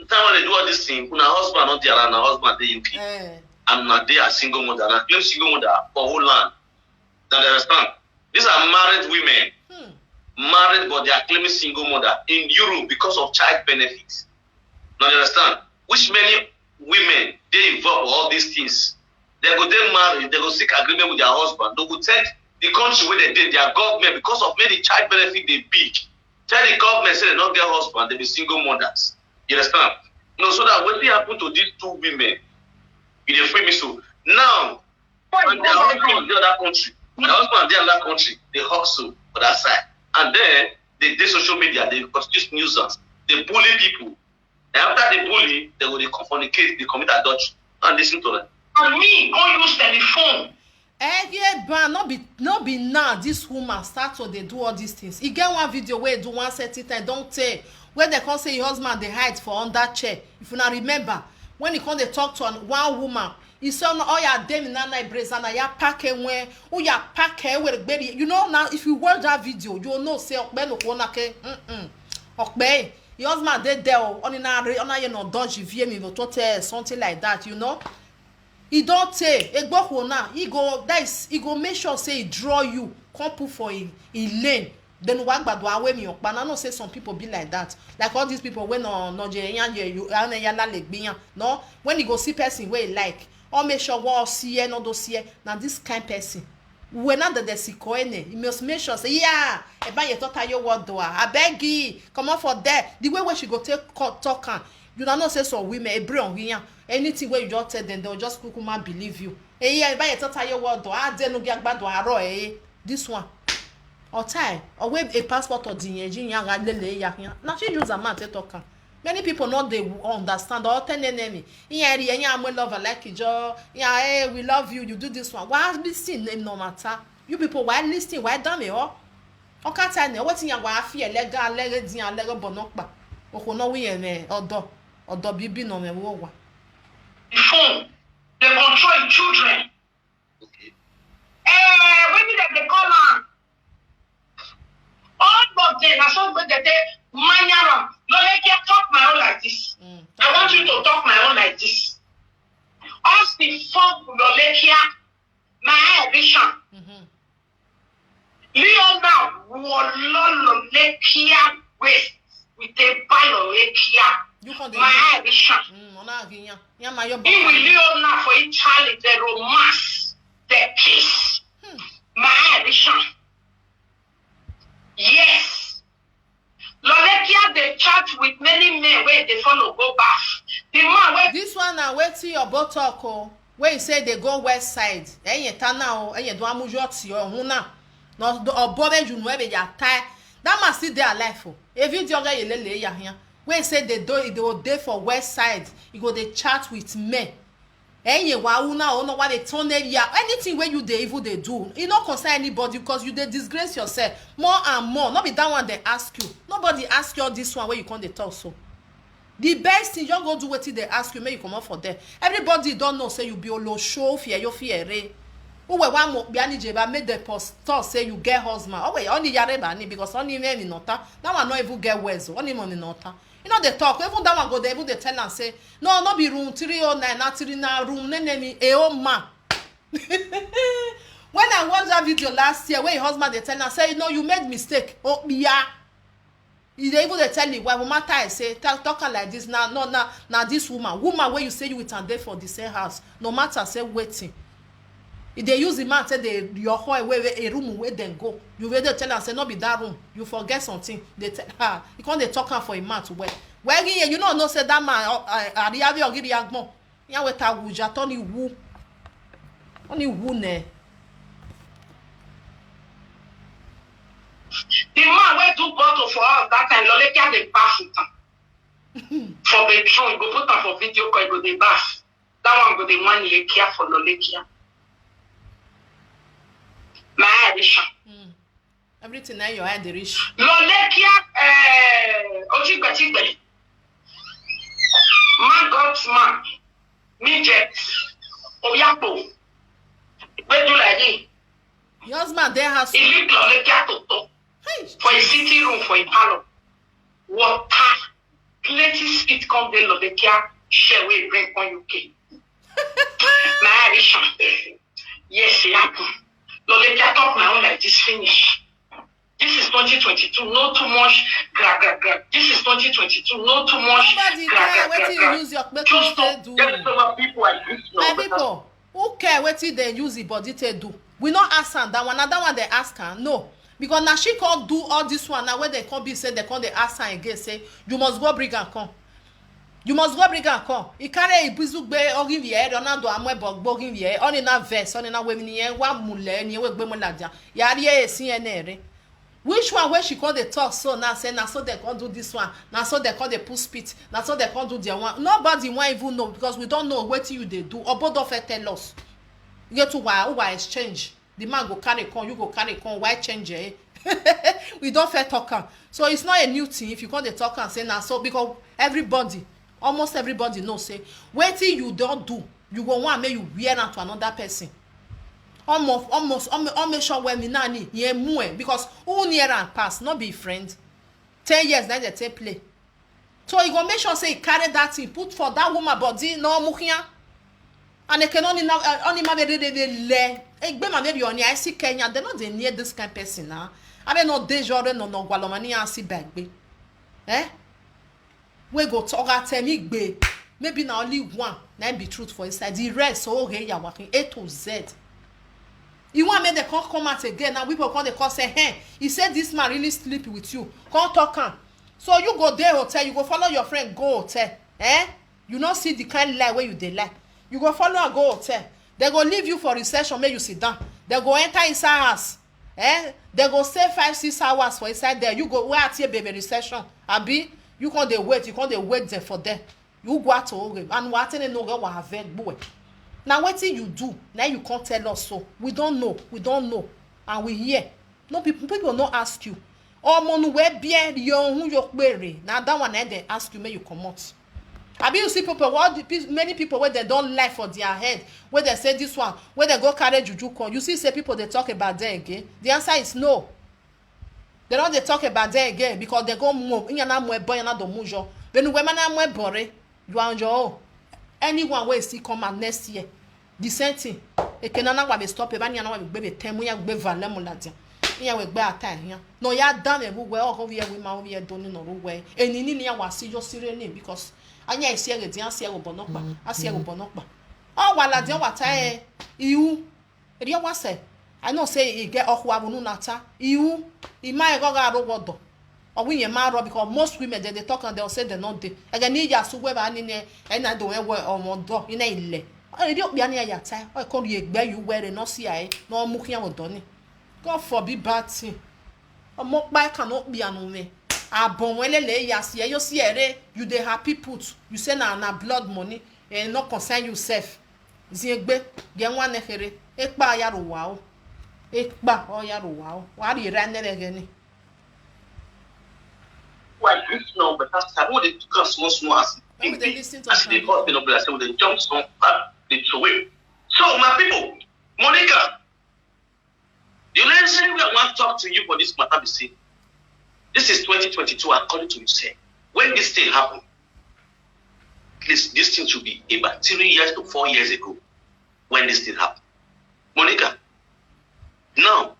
time when they do all this thing, when her husband not there, and her husband they UK, and now they are single mother, and I claim single mother for whole land. Now they understand? These are married women, married but they are claiming single mother in Europe because of child benefits. Now they understand? Which many women they involve all these things. They go then marry, they go seek agreement with their husband. They go take the country where they did their government because of many child benefit they big. Tell the government say they don't get husband, they be single mothers. You understand? So that when they happen to these two women, in the free me so now when their husband in the other country, the husband in the other country, they hustle for that side. And then they social media, they produce nuisance, they bully people. And after they bully, they go they communicate, they commit adultery and listen to them. And me, go use telephone. Yeah, but not be now. This woman start to they do all these things. He get one video where do one set it and don't tell where they can say your husband they hide for under chair. If you not remember, when he come they talk to one woman, he said, "Oh yeah, dem na brace and ya pack when oh yeah pack with baby." You know now if you watch that video, you know say okbe no ko na ke okbe. Your husband they there on you know dodge vie me to tell something like that, you know. He don't say egbo na he go make sure say he draw you come put for a lane then wagbado awe mi okpa na no say some people be like that like all these people when no je yan you la legbiyan no when he go see person wey he like or make sure what see no do see na this kind person we na the sikoene he must make sure say yeah e ba ye talk your word do abeg you come on for there the way she go take talk am you don't know say some women a brain here anything where you just tell them they'll just kukuma believe you yeah buy a total word do get bad aro this one or tie or wave a passport or now she use a man to talk. Many people not they understand or tell enemy yeah I'm lover like you yeah hey we love you you do this one why listen name no matter you people why listening why damn it okay tell what in your fear legal legal bonokba oko no we odo bibi no me wo wa the phone they control children. Okay. When they call am all of them na so go get manyaram no let you talk my own like this. I want you to talk my own like this. Ask the phone Lolekia my vision. Leona Lolekia waste with a Lolekia my vision. He will Leona for each child the romance the peace my vision. Yes. Lolekia they chat with many men where they follow go back. The man where this one now wait till your bottle where you say they go west side. Enye tana o enye do amujo ti o huna. No obobe you know be ya tie. That must still their life o. A video ga yelele ya here. Where you say they go there for west side. You go they chat with men. Enye wa una o no what they turn ya anything where you they evil they do. It not concern anybody because you they disgrace yourself more and more. Not be that one they ask you. Nobody ask you all this one where you can't they talk so. The best thing you go do what they ask you, may you come out for there. Everybody don't know say you be olo show fear you fear re. Who we want mo biani jeba made the post say you get husband. Oh wait, only yare bani because only men in nota. That one not even get words. Only money nota. You know they talk. Even that one go there. Even they tell and say no be room 309 not 3 na room nenemi oh man. When I watched that video last year where your husband they tell and say no you made mistake. Oh yeah. They even they tell you why matter I say talking like this now this woman where you say you with and there for the same house no matter say waiting. If they use the man say they your hall where a room where then go you rather tell her say not be that room you forget something they tell her you can't they talk her for a man to wear where you know say that man ariavi or giri agmo ya we ta wuja toni wu ne. The man wey do bottle for us that time Lolekia dey baff with am for bedroom you go put am for video call you go dey baff that one go dey man Lekia for Lolekia. My addition. Everything now your hand reach. Lolekia Ojigbẹtigbe man got man midget Oyapo gbedu like this. Your husband there has he live Lolekia toto. For a sitting room, for a parlor, water, plenty sweet come there, Lolekia, share we bring on UK. My addition. Yes, it happened. Lolekia talk my own like this finish. This is 2022, no too much gra. This is 2022, no too much gra. Wait till you use your just don't get over people and this. My people, who care wait till they use the body to do? We not ask her that one, another one they ask her, no. Because now she can't do all this one now where they can't be said they can't they ask her again say you must go bring and come. You must go bring and come. He carry a bizu be or give ye or not do amwe bog give ye on in a verse on in a women ye one mule ni we be mulaja. Yari ye CNR. Which one where she can't they talk so now say now so they can't do this one. Now so they can't they put spit. Now so they can't do their one. Nobody want even know because we don't know what you they do or both of it tell us. You get to why exchange. The man go carry con, you go carry con. Why change it? We don't fair talk. So it's not a new thing if you call the talk and say now. So because everybody, almost everybody knows say, wait till you don't do, you go want make you wear out to another person. Almost sure when me nani ye mue because who near and pass not be friend. 10 years now they take play. So you go make sure say carry that thing, put for that woman body no mukia. And they can only le. I see Kenya, they're not near this kind of person now. I mean, no deja no gualomani and see back be. We go talk at me be. Maybe now only one. Now be truth for inside. The rest, so okay, you're working A to Z. You want me to come out again now? People come they call say, hey, he said this man really sleepy with you. Come talk him. So you go there hotel, you go follow your friend go hotel. You not see the kind of lie where you dey lie. You go follow and go hotel. They go leave you for recession, make you sit down. They go enter inside house. They go stay 5-6 hours for inside there. You go where at here baby recession. Abi, you can't they wait. You can't they wait there for them. You go out to Oregon and what any no go have boy. Now what you do? Now you can't tell us so. We don't know. We don't know. And we hear. No people not ask you. Oh mon where bien young who you query. Now that one they ask you may you come out. Abi you see people many people where they don't lie for their head, where they say this one, where they go carry juju con. You see say people they talk about them again. The answer is no. They don't they talk about them again because they go move. Inyana mwe boy na do mujo. Benu we mana mwe bore. You anjo. Anyone where see come out next year. The same thing. E kenana wa be stop e ba nyana wa be be temu ya be vale mu ladia. Iya we gbe ata ya. No ya dan e bu we o ko we ma we doni no ro we. Enini ni ya wa si jo sire ni because anya isi ege dia si ego bonokpa asi ego bonokpa o wala dia wata iwu eri wa say I know say e get okwa bunu nata iwu e ma ego ga ro godo o winye ma ro because most women they talk and they say they not dey ege ni ya so we ba ni ne e na do we omodo ina ile eri opi ani ya ta o ko ri egbe you wear no see ai no mu kian odo ni God forbid bad thing omo pa cannot be anu me abon welele yasi yo si ere you dey happy put you say na blood money and not concern yourself ziegbe ge nwa nekere ekpa ya ro wa o ekpa o ya ro wa o wa ri ra nere ge ni well this no but that's how they took small as they got you know but I say they jump some they throw away. So my people, Monica, the reason we want to talk to you for this matter be say this is 2022 according to you say. When this thing happened, at least this thing should be about 3 years to 4 years ago when this thing happened. Monica, now,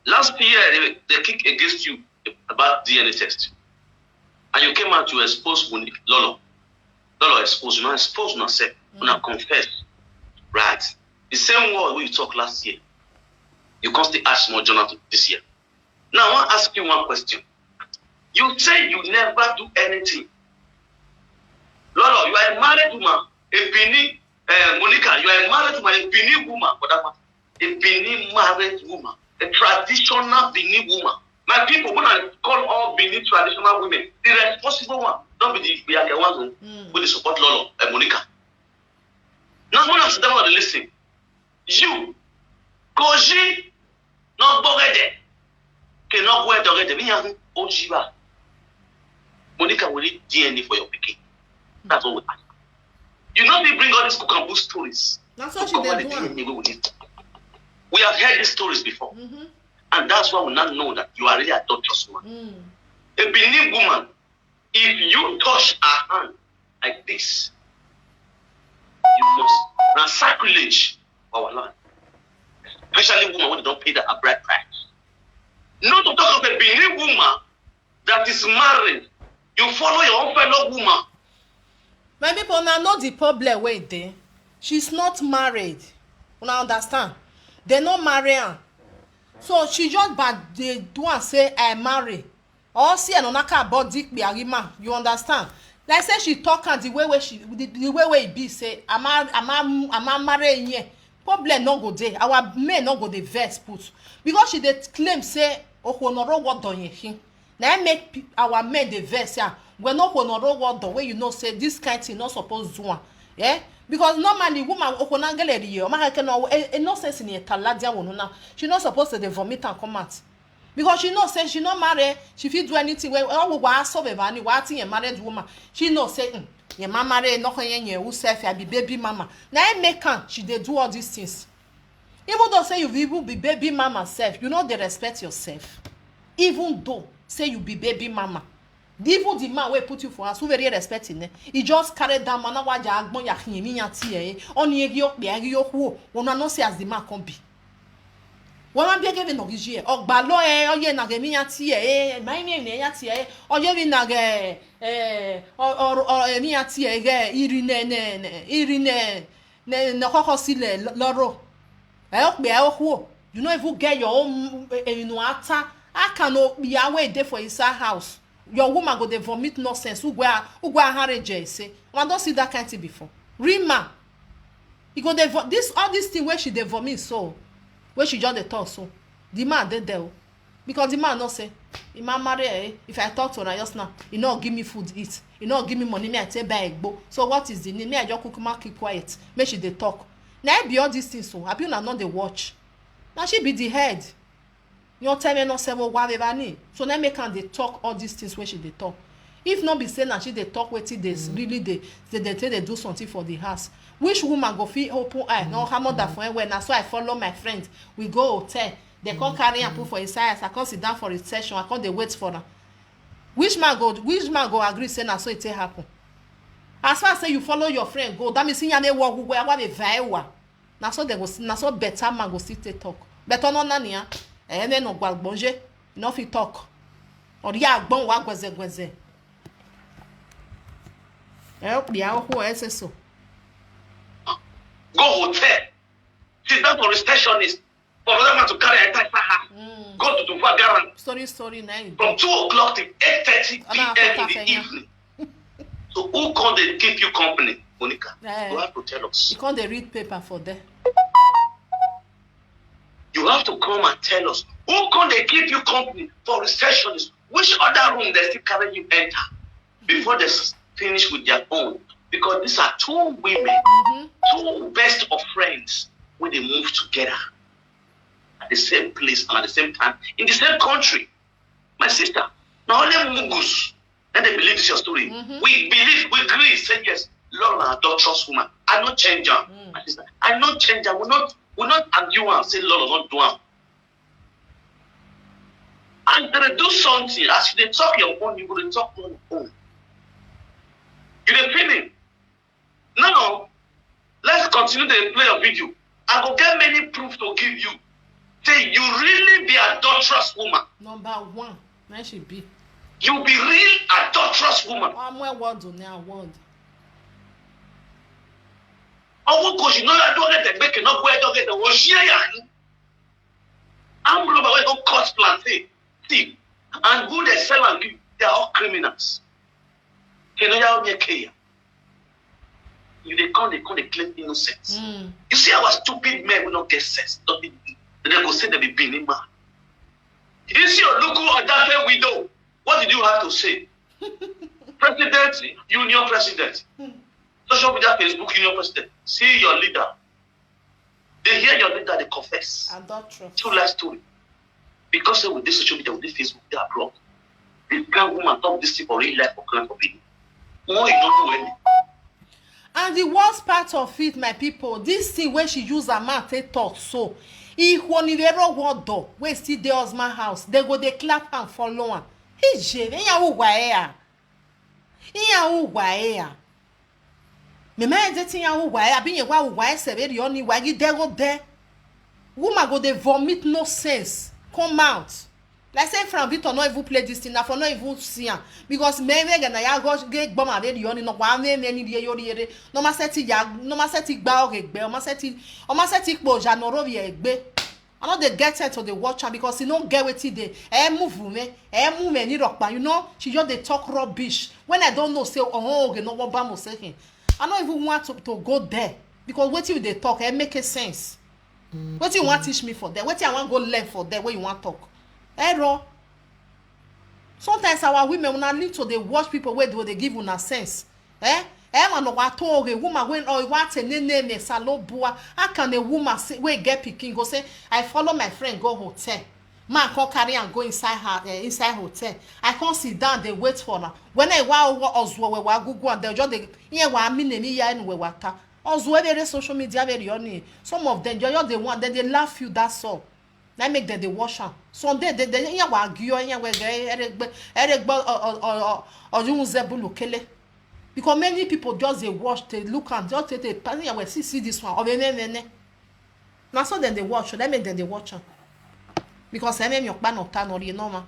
last year they kicked against you about DNA test. and you came out to expose Lolo. Lolo expose, you not expose yourself, you not confess. Right? The same word we talked last year. You constantly ask more Jonathan this year. Now I want to ask you one question. You say you never do anything. Lolo, you are a married woman, a Benin, Monica, you are a married woman, a Benin woman, for that matter. A Benin married woman, a traditional Benin woman. My people, when I call all Benin traditional women, the responsible one, don't be the ones with the support Lolo and Monica. Now, when I sit down and listen, you, Koji, not Bogede, cannot wear the Ojiba. Monica will need DNA for your picking. That's all we ask. You know they bring all these cook and boo stories. That's what she did. We have heard these stories before. And that's why we now know that you are really a adulterous woman. A Benin woman, if you touch her hand like this, you must run sacrilege for our land. Especially women when they don't pay a bride price. Not to talk of a Benin woman that is married. You follow your own fellow woman. My people now know the problem where they. She's not married. You understand? They not marry her. So she just but they do and say I marry. Or see an onaka body biarima. You understand? Like say she talk and the way it be say I'm marrying here. Problem no go there. Our men no go the verse put because she dey claim say okonoro what done him. Now make our men the verse yeah. We no honoro what the way you know say this kind thing not supposed to do. Yeah? Because normally woman okonangele riyo ma can no no sense in taladia wono now. She not supposed to vomit and come out. Because she know say she not marry, she fit do anything where we wa so be bani wa tin married woman. She know say your mama marry no kan yen who self ya be baby mama. Now make can she dey do all these things. Even though say you will be baby mama self, you know they respect yourself. Even though say you be baby mama. Even the man wey put you for house who very respecting eh, he just carry that man na waja agbon ya yin yan ti eh oni egi ope egi yoku una no see as the man come be. Wọ́n máa ń bí ẹgẹ́ bí nàgíjì ẹ̀ ọgbà lọ ẹ ọyẹ nàgẹ̀ mi yàn ti ẹ̀ ẹ̀ máa ń ní ẹ̀yà ti ẹ̀ ọyẹ bí nàgẹ̀ ọ̀rọ̀ ẹ̀mí yàn ti ẹ̀ gẹ̀ ìrìnẹ̀ kọ́kọ́ sílẹ̀ lọ́rọ̀ ẹ̀ ọ̀pẹ̀ ẹ̀ ọ̀hún you no even get your own ẹ̀yìnú ata how can ìyàwó èdè for inside house your woman go dey vomit nonsense ugwe ahareje say I don see that kind thing before rima e go dey all this thing wey she dey vomit so. When she just dey talk so the man dey there because the man no say the man marry if I talk to her just now he no give me food eat he no give me money me I take buy egbo so what is the need me I just kukuma keep quiet make she dey talk na be all these things so abi una no dey watch na she be the head you tell me no say wo wa beba ni so na make am dey talk all these things wey she dey talk if no be say na she dey talk wetin dey really dey do something for the house. Which woman go fit open eye no her mother for anywhere na so I follow my friend we go hotel they come carry am put for inside house I come sit down for reception I come dey wait for am which man go agree say na so it take happen as far as say you follow your friend go that means yam work we wa be vai na so they go na so better man go still take talk better no na nia me no gbagbonje no fit talk or ya agbon wa gweze ya ho ese so go hotel, sit down for receptionist, for another man to carry a entire her. Go to Vagaran. Story 9. From 2 o'clock to 8:30 p.m. in the evening. So who can they keep you company, Monica? You have to tell us. You can't read paper for them. You have to come and tell us. Who can they keep you company for receptionist? Which other room they still carry you enter before they finish with their own? Because these are 2 women, 2 best of friends, when they move together at the same place and at the same time in the same country. My sister, now only Mugus, and they believe this your story. We believe, we agree, say yes, Lord, an adulterous woman. I not change her, my sister. I not change her. We not argue and say Lord, not do her. And they do something as they talk your own, you will talk your own. You dey feel it? Now, let's continue to play a video. I go get many proof to give you. Say you really be adulterous woman. Number 1, where she be? You be real adulterous woman. I'm a word on now word. Oh, because you know that don't get the bacon, not where don't get the wash here. I'm global where don't cost plantain. See, and who they sell and give, they are all criminals. You know how they care. You they claim innocence. You see our stupid men will not get sense. They go say they be being man. You see your local or that widow. What did you have to say? President, union president. Social media, Facebook, union president. See your leader. They hear your leader, they confess. True life story. Because with this social media, with this Facebook, they are blocked. This kind woman talk this thing for real life for client opinion. No, you don't do anything. And the worst part of it, my people, this thing where she use her mouth, they talk so. If one in the word door, where see the husband house, they go they clap and follow on. He jere, iya uwaea. Me ma eze ya uwaea, bi ye wa uwaea severi oni wagi dego de. Woman go they vomit no sense. Come out. Like say from Victor no even play this thing, na for no even see am. Because me gana ya go get bomb ade yoni no wa me ni die yori ere. No ma seti gba ogegbe, o ma seti po ja no ro bi egbe. I know they get her to the watcher because you don't get what it dey. Move me ni rock you know. She just they talk rubbish. When I don't know, say okay, no what bam saying. I don't even want to go there because what you they talk, make a sense. What you want teach me for there? What you want go learn for there? Where you want talk? Error. Sometimes our women when I need to they watch people where do they give una sense? Man wa to a woman when or what a name salobua. How can a woman say we get Pikin go say I follow my friend go hotel. Man can carry and go inside her inside hotel. I can't sit down, they wait for her. When I Oswo we Google and they just they here wa me ya in we wata. Oswo very social media very only. Some of them just they want then they laugh you that's all. That make them they wash am. Sunday they here wa gyo here we eregba or you zebulu kele. Because many people just they watch, they look and just they see this one. Or now so then they watch, that make them they watch them. Because I mean your plan of time or you know man.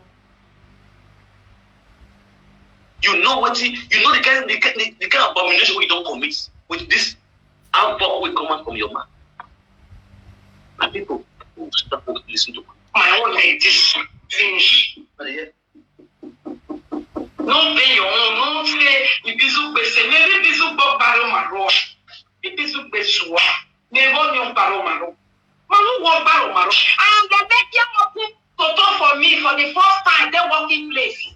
You know what the kind of abomination we don't commit with this outburst will come out from your mouth. My people who stop to listen to my own like this finish. No pay your own, no say ibizu gbese, maybe ibizu bo baro maro. Ibizu gbesua, never new baro maro. Manu wo baro maro. And the make you open toto for me for the first time the working place.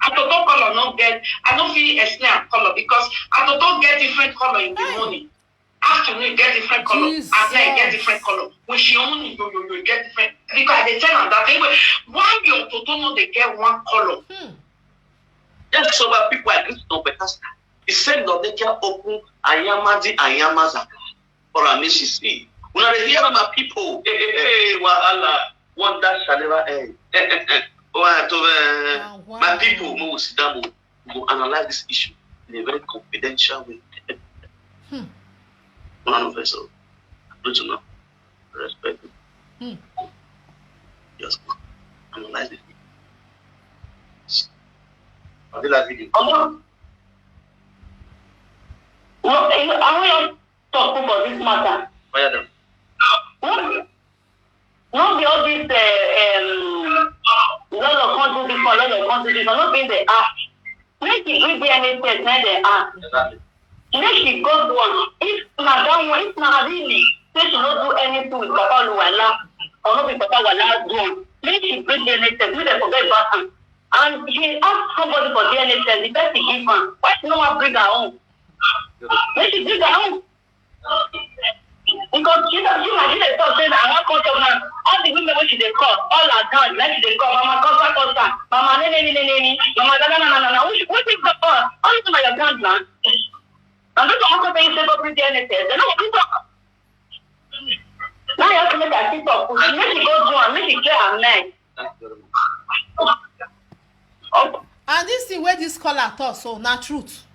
I don't color no get. I don't feel a snap color because I don't get different color in the morning. Afternoon get different color. At night get different color. When she only you get different because they tell them that anyway. Why your toto no they get one color? Just so that people agree to know better. He said no they can open ayamaza or a see. When I hear my people, hey, wahala, one that shall never end. My people will sit down, will analyze this issue in a very confidential way. One of us, don't you know? Respect it. Just analyze it. I did that video. No, I want to talk about this matter. Why are them? Not be all this lot of countries, not being the act. Make it read DNA test, not the act. Exactly. Make it go do one. If Madam, if not really, say she not do anything with Papa Luwala, or not with Papa Wala do. Make she bring DNA test, make them forget about him. And she asked somebody for DNA test, the best she give her. Why she no one bring her own? Make she bring her own. Because she thought say that I want to come now. All the women when she they call, all are done. Like she they call, Mama Costa, Mama Nene, Mama na. What is the call? All of them are your grand man. And this one also saying say go bring DNA test. They don't want to talk. Now you have to make her sit up. Make she go do and make she clear her mind. And this thing where this caller thought so not truth.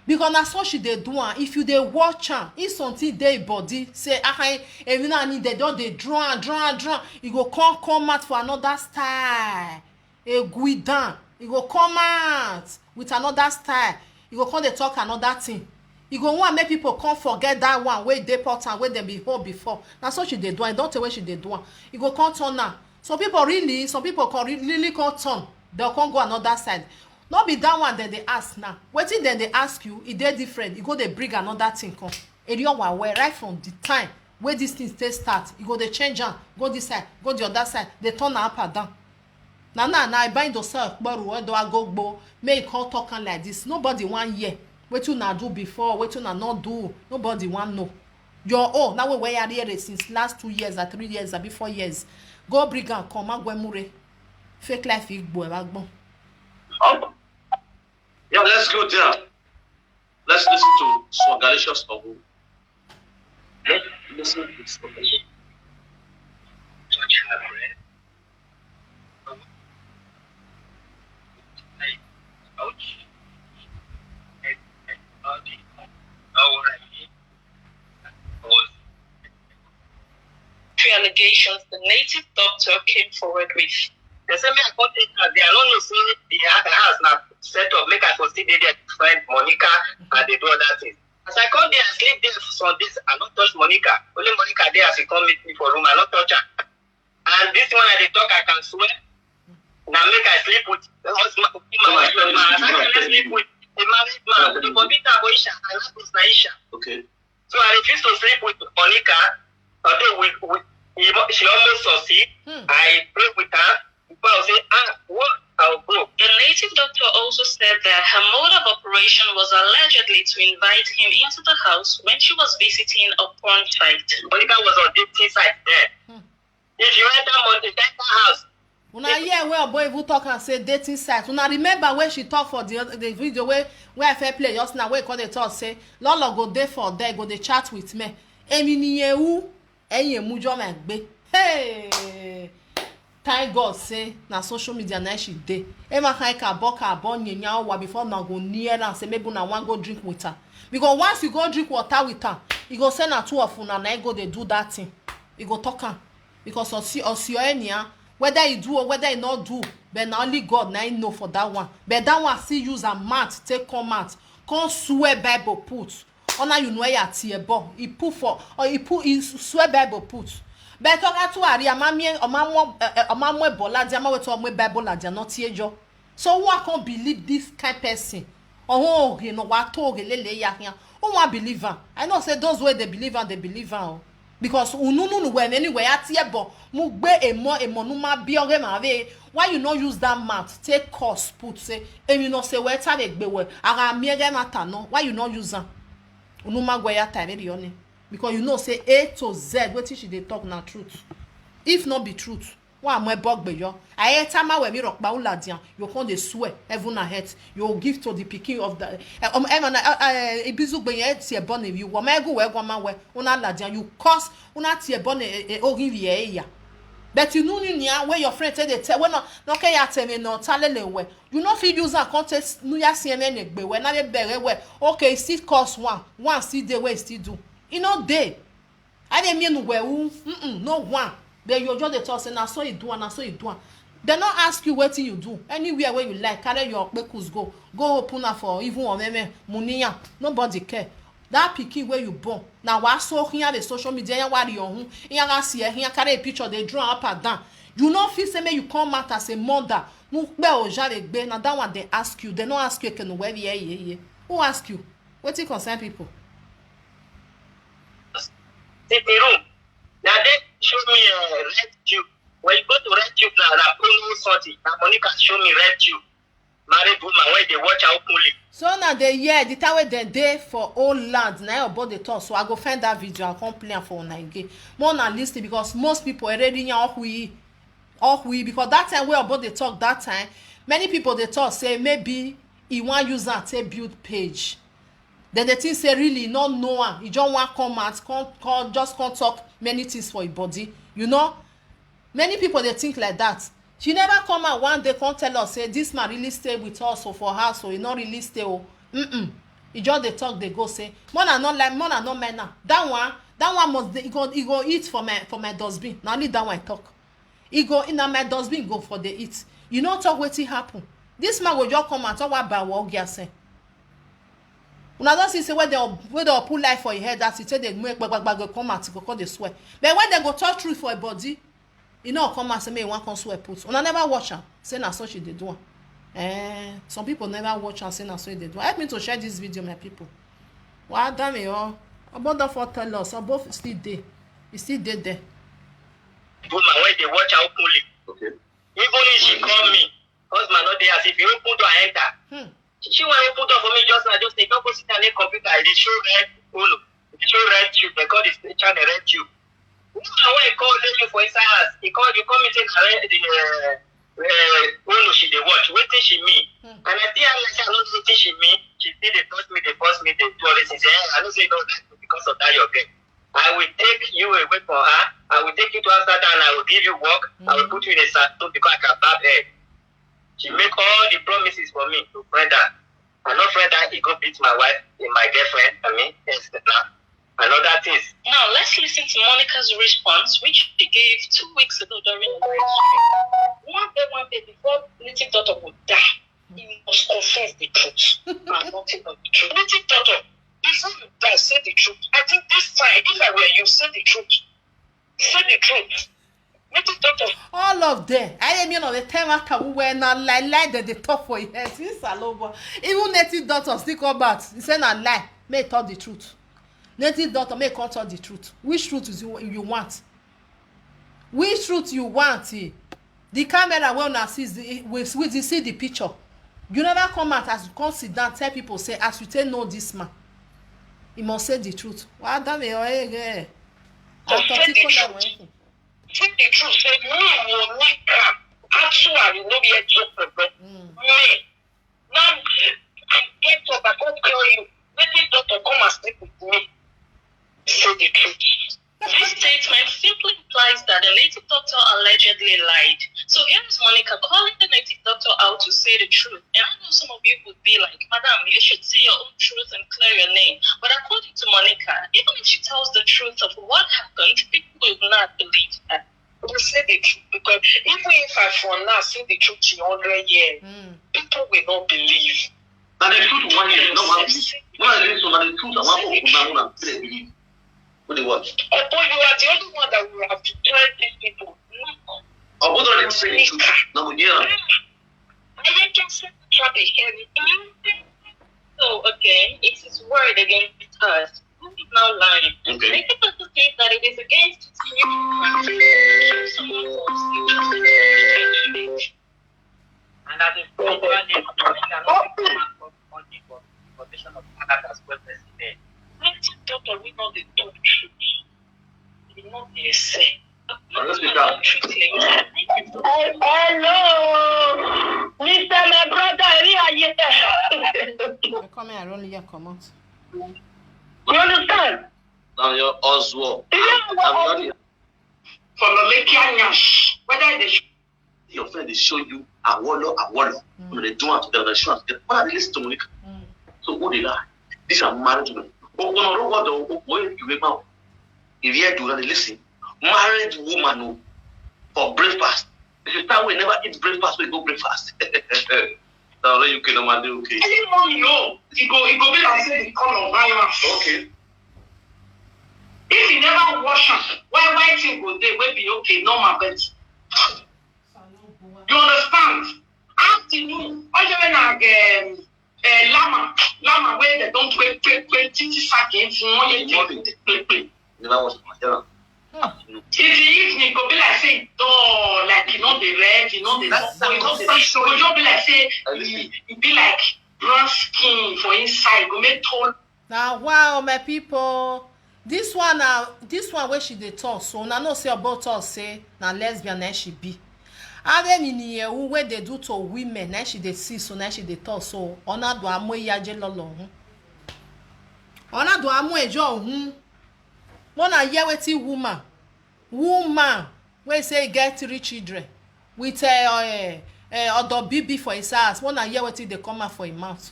because na so she dey do am. If you dey watch am, if something dey body say every now and then they don dey draw, e go come out for another style, down. E go come out with another style. E go come dey talk another thing. E go want make people come forget that one wey dey important wey dem be hold before. Na so she dey do am. Don't tell where she dey do am. E go come turn am. Some people come really come turn. They'll come go another side. No be that one that they ask now. Wetin then they ask you, e dey different. You go dey bring another thing come. Right from the time where this thing stay start, you go dey change am, go this side, go the other side. They turn am up and down. Now I bind yourself, but do I go make you come talk like this? Nobody wan hear. Wetin una do before, wetin una not do. Nobody wan know. Your own now we were here since last 2 years or 3 years or 4 years. Go bring am come agwemure. Fake life igbo ebagbon. Oh. Yeah, let's go there. Let's listen to Swagalicious of who. Let's listen to Swagalicious. Touch her bread. Ouch. Allegations the native doctor came forward with. They say me I got it as they don't know say the house now set up make I for still there to find Monica and they do other things. As I come there and sleep there for this, I don't touch Monica. Only Monica there as she come meet me for room, I don't touch her. And this one I dey talk I can swear. Now make I sleep with the husband of my sleep with a married man. The Bobita Boisha and that is Naisha. Okay. So I refuse to sleep with Monica. Although she almost succeed. I pray with her. People will say, what? I'll go. The native doctor also said that her mode of operation was allegedly to invite him into the house when she was visiting a porn site. Monica was on dating site there. If you enter Monica house, Una hear where boy even talk and say dating site. Una remember when she talk for the video where I fair play just now where call the talk say Lolo go there for there go dey chat with me. Emi ni yewu enye mujo ma gbe. Hey. Thank God say na social media na she dey. Ema ka bo nyenya wa before na go near and say maybe na wan go drink with her. Because once you go drink water with her, you go send her two of una na go dey do that thing. You go talk am because osi enya whether you do or whether you not do, but na only God na know for that one. But that one still use a mat take come out. Come swear Bible put. Ona you know ya tiebo. He put for or he swear Bible put. But talk to ari amamie omamwe bola dia ma we to omwe Bible la dia not tiejo. So who can believe this kind person? Oh, you know what talk lele ya here. Who want believer? I know say those way they believe and because ununu when anyway atiebo mu gbe emo numa bi ore ma ve why you not use that mat take course put say you know say where ta dey gbe we ara mi ege matter no why you not use am unuma gwe ya time be only because you know say A to Z wetin she dey talk na truth if not be truth wa am ebog gbe yo aye tama we mi rock pa uladian you come dey swear heaven and earth you give to the pikin of the ibizu gbe yen tie born you wo ma egu we gwa ma we una ladian you cause una tie born ogivi ya but you know where your friend say they tell when no ke ya tell me no talele we you no fit use am contest nu ya cnn egbe we na be bere we okay still cause one still dey we still do e no dey I dey mean we no one. Then you just dey talk say na so you do and so you do. They not ask you wetin you do. Anywhere where you like, carry your kpekus go open am for even omeme muniya. Nobody care. That pikin where you born. Now wa so here the social media yan wari ohun. Yan ga see here carry a picture they draw up and down. You no fit say make you come out as a mother. Mu pe o jare gbe na that one they ask you. They no ask you can where ye. Who ask you? Wetin concern people? sit the room. Now they show me red tube. When you go to red tube now, promo something. Now Monica show me red tube. Married woman where they watch out openly. So now they the time where they dey for old land now about the talk. So I go find that video and come play for una again. More than listening because most people already know we because that time where about the talk that time many people they talk say maybe he want use that take build page. Then the thing say really not know am. He just want come out, just can't talk many things for his body. You know, many people they think like that. She never come out one day can't tell us say this man really stay with us or for her so he not really stay. He e just dey talk dey go say mona no men now that one must dey e go eat for my dustbin na only that one I talk e go na my dustbin go for the eat you no talk wetin happen this man go just come and talk about ogiase una don see say wey dem put life for your head as e take dey make gbagba go come out go come dey swear but when dem go talk truth for your body e no come out say make e wan come swear put una never watch am say na so she dey do am some people never watch am say na so e dey do am help me to share this video my people wa dami o obodo for tell us obo still dey e still dey there. Woman when they watch her openly. Okay. Even if she call me, husband not there as if you open door enter. She want to open door for me just now. Just say don't go sit on the computer. They show red polo. They show red tube. They call this channel red tube. Woman when he call you for inside house, he call you come and say the polo she dey watch. Wait till she me. And I see her like I don't think she me. She see they force me, they do all this. She say I don't say no because of that your game. I will take you away from her. I will take you to Amsterdam and I will give you work. I will put you in a salon because I can barb hair. She make all the promises for me to friend her. And not friend her, he go beat my wife, my girlfriend, yes, now. And other things. Now, let's listen to Monica's response, which she gave 2 weeks ago during the live stream. One day before little daughter would die, he must confess the truth. And nothing but the truth. Little daughter, before you die, say the truth. I think this time, if I were you, say the truth. Say the truth. Little daughter. All of them. I mean, the time after we were not lie that they talk for years. This alone, even native daughter still come back. He said, "I lie. May talk the truth." Native daughter may come talk the truth. Which truth is you want? Which truth you want? The camera will not see. We see the picture. You never come out as you come sit down. Tell people say as you tell know this man. He must say the truth. What damn it? Say the truth. Say the truth. Say me will make her. Actually, no be a joke, but me. Now I get up. I can't tell you. Let the doctor come and sleep with me. Say the truth. This statement simply implies that the native doctor allegedly lied. So here's Monica calling the native doctor out to say the truth. And I know some of you would be like, Madam, you should say your own truth and clear your name. But according to Monica, even if she tells the truth of what happened, people will not believe her. We say the truth because even if I for now say the truth in 100 years, people will not believe. Now the truth one year, no one believe. One of the truth, I want to believe. What do you want? Oh, you are the only one that will have to tell these people. I would not say the truth. No, yeah. I just try to hear it. So again, it's his word against us. Who is now lying? Okay. Make it to say that it is against you. Someone false. And that is probably position of as well president. Doctor, we know the truth. We know the say. Hello. Mr. My brother, I come here, I only here come out. You understand? Now you're Oswald. From the Mekianyash, whether they your friend is showing you a wallow. When they do it to the restaurant, they want to listen to Monica. So who they lie? These are married women. But when I don't know what you make out, if you do not listen, married woman for breakfast. If you start with never eat breakfast, we go breakfast. Now you can do okay. Anyone know, it go be like say the color virus. Okay. If you never wash them, why thing go there? Will be okay, normal, but you understand? Afternoon, lama where they don't play titi seconds. Never wash my in the evening, go be like say, oh, like the red, the go be like say, it be like brown skin for inside. Go make tall. Now, wow, my people. This one where she dey talk so na no say about us say na lesbian na she be. Ade ni here where they do to women na she dey see so na she dey talk so ona do amo yaje lolo hun. Ona do amo ejo hun. Mona hear wetin woman wey say get 3 children with odo bibi for his house. Mona hear wetin dey come out for him mouth.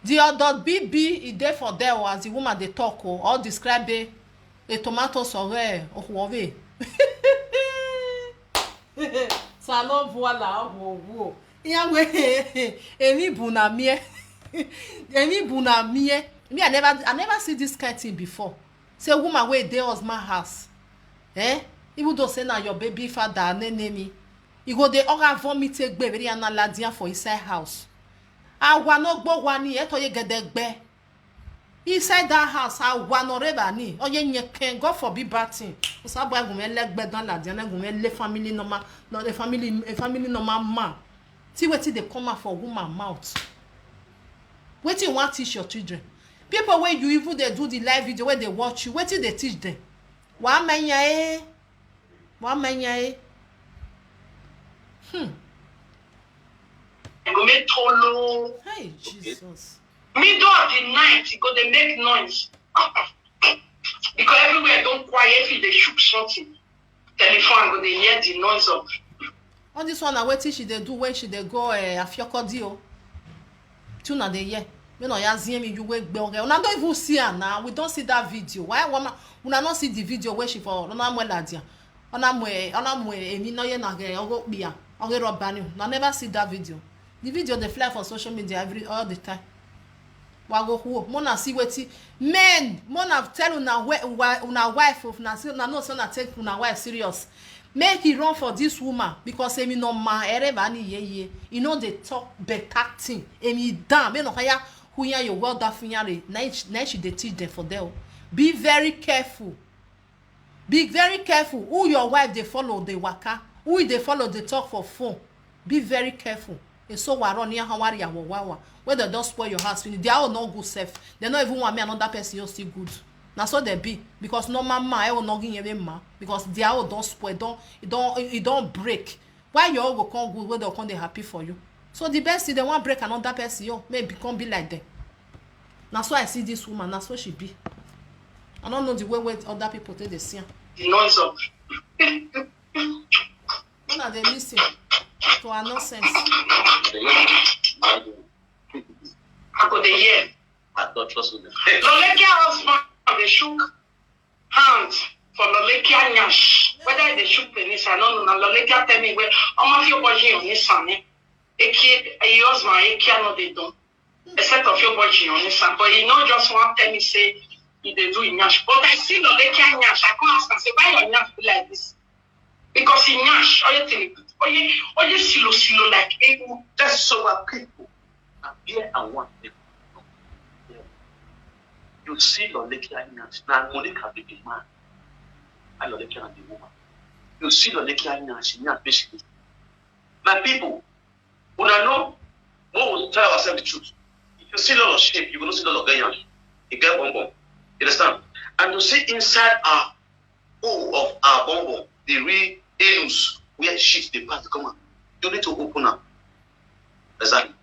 The other BB is there for there as the woman they talk or describe a tomato sorry or whatever. Salon voilà wo. Yawe emi buna mie. Emi buna mie. Me I never see this kind of thing before. Say woman wey dey husband house. Even though say na your baby father name you go dey oga vomit gbe very analadian for inside house. Awa no gbo wa ni e to ye gedegbe. Inside that house awa no reba ni oye nyeken God forbid bad thing. So boy go me legbe dan ladian go me le family normal no the family normal man. See wetin dey come out for woman mouth. Wetin you want teach your children? People wey you even dey do the live video wey dey watch you, wetin dey teach them? Wa manya Go make tolo. Hey, Jesus. Middle of the night, go they make noise. Because everywhere don't quiet if they shoot something. Telephone go they hear the noise of. All this one na wetin she dey do when she dey go afiokodi o. Tuna dey hear. Me no ya zien me you wey gbe oge. Una don't even see her now. We don't see that video. Why woman una not see the video where she for ona mo ladia. Ona mo emi no ye na ge ogo pia. Oge robani. Una never see that video. The video dey fly for social media all the time. Wago who mona see wetin men mona tell una wife of na no say na take una wife serious. Make he run for this woman because emi no ma ereba ni yeye. You know they talk better thing. Emi damn me no haya who ya your world that finyare na she dey teach them for there. Be very careful. Be very careful who your wife dey follow dey waka, who dey follow dey talk for phone. Be very careful. And so we run near Hawari and Wawa. Where they don't spoil your house, they are all not good self. They don't even want me another person you still good. Now so they be because no man I will not give you man because they all don't spoil, it don't break. Why you all go come good where they come they happy for you? So the best is they want break another person you maybe come be like them. Now so I see this woman, that's what she be. I don't know the way other people take the see. The noise of. When are they listen to our nonsense? I go dey hear. I don't trust with them. Lolekia husband they shook hands for Lolekia nyash. Whether they shook penis, I don't know. Now Lolekia tell me where I'm of your body on this son. Eki husband Eki no they don't. Except of your body on this son, but he not just want tell me say he they do nyash. But I see Lolekia nyash. I come ask and say why your nyash be like this? Because he nyash. Or you silo like able. That's so our people are here and want people. You see your lecture now Monica be the man. And your lecture and the woman. You see your lecture now, she not basically. My people, when I know, we will tell ourselves the truth. If you see a lot of shape, you will not see a lot of ganyan. You get bonbon. You understand? And you see inside our hole of our bonbon, the real anus, where shit they pass come out. You need to open up. Exactly.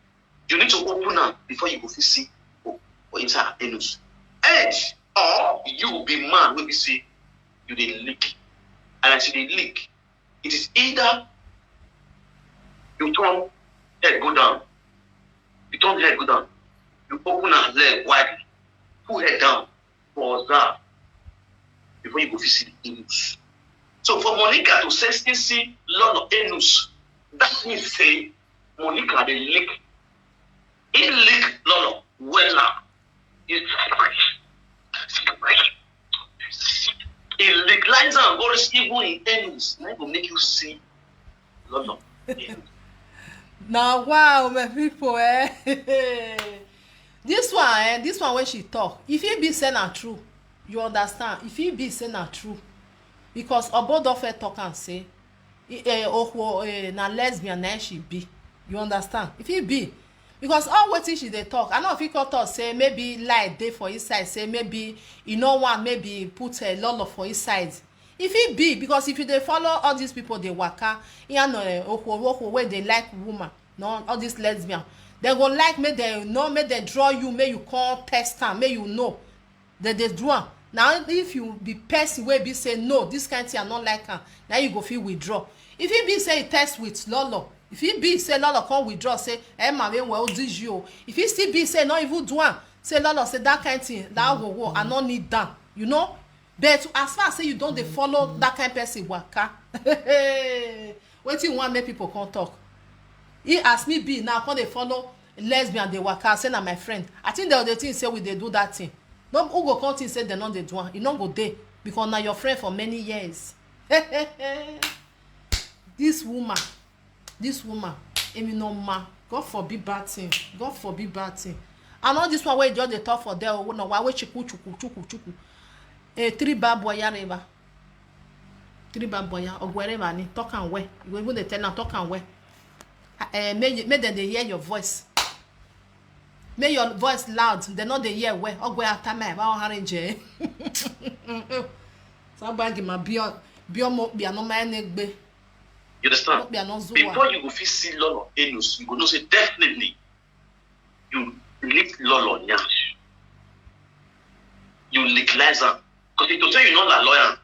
You need to open up before you go see or inside anus. Edge or you be man when you see you dey leak. And I see they leak. It is either you turn head go down. You turn head go down. You open her leg wide. Pull head down. For that. Before you go see the anus. So for Monica to say see lot of anus, that means say Monica dey leak. It leak lot of well. It legalize and always even in anus. Now it will make you see lot of anus. Now wow, my people, this one when she talk, if it be saying na true, you understand. If it be saying na true, because both of her talk and say, na lesbian na she be, you understand. If it be, because all wetin she dey talk, I know if he come talk say maybe lie dey for his side, say maybe you know one maybe put a lot for his side. If it be, because if you dey follow all these people dey waka, you know wey dey like woman, no all these lesbian, they go like make they know, make they draw you, make you come test am, make you know that they draw am. Now if you be person wey be say no, this kind thing I not like am, now you go fit withdraw. If it be say test with lolo, if he be say lolo come withdraw say ma we well this you, if he still be say no even do am say lolo say that kind thing that go I no need that, you know. But as far as say you don't dey follow that kind person waka, wetin you want make people come talk. He ask me be now come dey follow lesbian dey waka say na my friend. I think the thing say we dey do that thing. No who go come think say dem no dey do am, e no go dey because na your friend for many years. This woman emi no ma, God forbid bad thing, God forbid bad thing. And all this one wey just dey talk for there no why wey chuku 3 bad boy yareba, 3 bad boy ogwereba ni talk am well. You even dey tell am talk am well. Make them dey hear your voice. Make your voice loud. They know they hear well. Ogwe after me ba orange. So bag ma bio mo bia no ma negbe. You understand? Before you go fit see Lolo Enus, you go know say definitely you lick Lolo Nyash. You legalize am. Because if you tell you not a lawyer,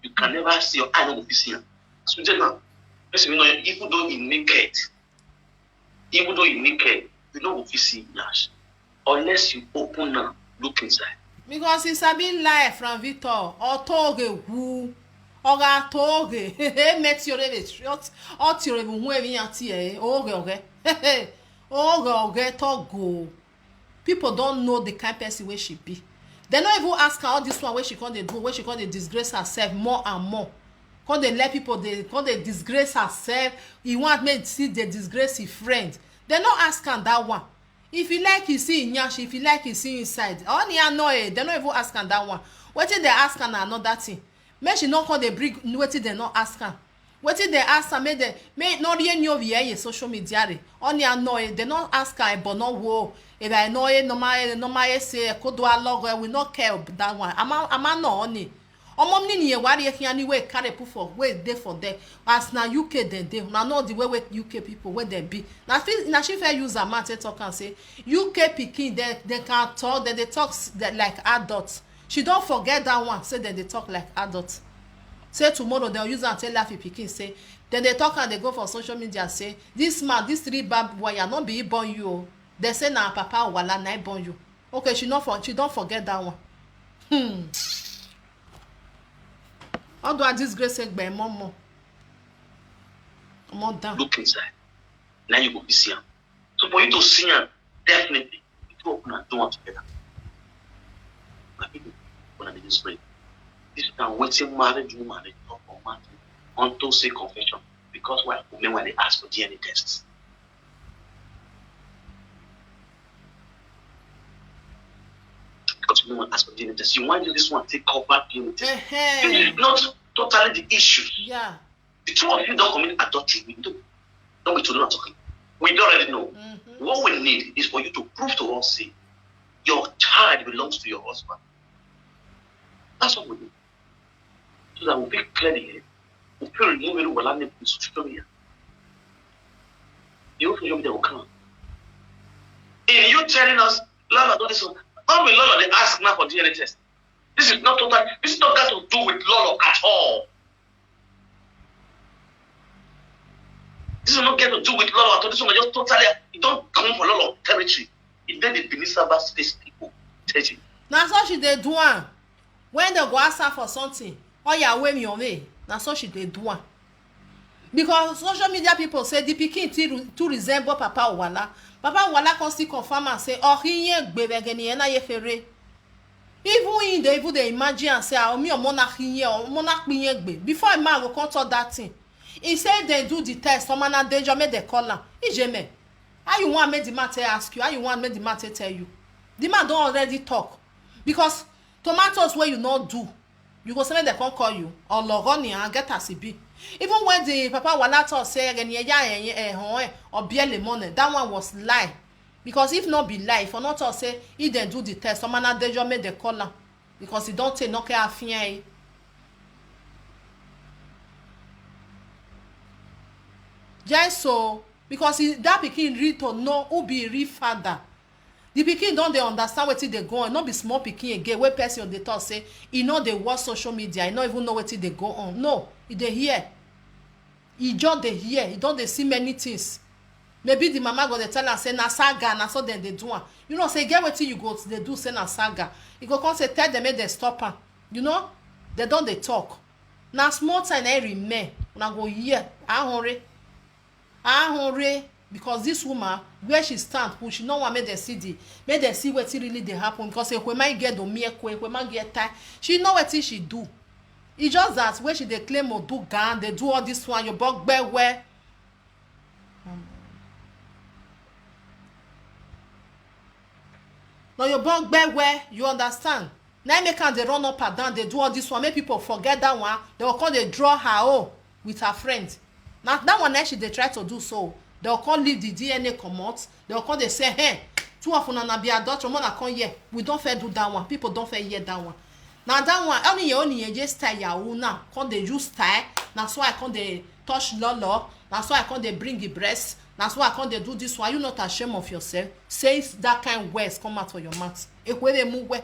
you can never see your eye no go fit see am. So now, person know even though he naked, you no go fit see Nyash unless you open am, look inside. Because he sabi lie from Victor or toge who oga toge met your shot or to even who even anti oge togo. People don't know the kind of person where she be. They not even ask her all this one where she can't do, where she can't disgrace herself more and more. Can't they let people can't they disgrace herself? He want me to see the disgrace his friend. They not ask her that one. If you like you see Nyash, if you like you see inside. Only I know it. They not even ask her that one. What did they ask her now? Another thing. Make she not call they bring. What did they not ask her? What did they ask her? May not really know via social media. Only I know it. They not ask her, but no wo. If I know it, no my say could do a log. I will not care that one. I'm not only. Mom ni wari anyway carry put for wait there for there as na UK then dey na know the way UK people where they be na she fair use a man talk and say UK Pikin they can talk, then they talk like adults. She don't forget that one, say then they talk like adults. Say tomorrow they'll use and tell Laffy Pikin say then they talk and they go for social media say this man, this 3 bad boy are not be born you. They say na papa wala na born you. Okay, she don't forget that one. How do I disgrace it by mom? More down. Look inside. Now you go be see him. So for you to see him, definitely you to open and do one together. But people wanna be this way. This is now waiting marriage woman they talk for matter until say confession. Because why women when they ask for DNA tests. Because women ask for DNA tests. You want to do this one, take cover DNA tests. This is not totally the issue. Yeah. The 2 of you don't commit adultery. We do. Don't be children talking. We don't already know. Mm-hmm. What we need is for you to prove to us, say, your child belongs to your husband. That's what we need. So that we'll be clear here. We'll be removing the land in social media. The social media will come. In you telling us, Lala, do this one. How will Lolo they ask now for DNA test? This is not total. This is not got to do with Lolo at all. This is not get to do with Lolo at all. This one is just totally. It don't come for Lolo territory. It then the Benisaba State people territory. Now so she they do one. When they go ask her for something, oh yeah, wait me away. Now so she they do one. Because social media people say the Pikin to resemble Papa Wala. Papa Wala can still confirm and say, oh, he ain't gbebegeni na ye fere. Even they imagine and say, oh, me or monarch here or monarch me gbe. Before a man will control that thing. He said they do the test. Some man danger make the call now. Ijeme. How you want me the man to ask you? How you want me the man to tell you? The man don't already talk. Because tomatoes where you not do, you go say they can't call you or logoni and get as it be. Even when the Papa Walato say or bear le money, that one was lie. Because if not be lie, for not to say he then do the test, some man deja made the collar. Because he don't take no care of fear. Just so because that Pikin read to know who be real father. The Pikin don't they understand what they go on. Not be small Pikin again. Where person they talk say he know they watch social media. He not even know what they go on. No, they hear. he just dey hear, he don dey see many things. Maybe the mama go dey tell am say na saga, na so dem dey do am. You know, say get wetin you go dey do, say na saga. You go come say tell them make dem stop am. You know, they don dey talk. Na small time na remain. Una go hear ahunre, because this woman where she stand, push, she no want make dem see wetin really dey happen. Because ekwema get domiekwe, ekwema get tie. She know wetin she do. E just that when she dey claim do gan, they do all this one. You bug where. Now your bug where you understand. Now make am dey run up and down, they do all this one, make people forget that one. They will come dey draw her with her friend. Now that one she dey try to do so. They will come leave the DNA comot. They will come dey say, hey, two of una na be adultery, una come here. We don't fair do that one. People don't fair hear that one. Now that one only just style yahoo now. Come dey use style. That's why I come dey touch lolo. That's why I come dey bring the breast. That's why I come dey do this one. Are you not ashamed of yourself? Say that kind of words come out of your mouth. Ekwere mu we.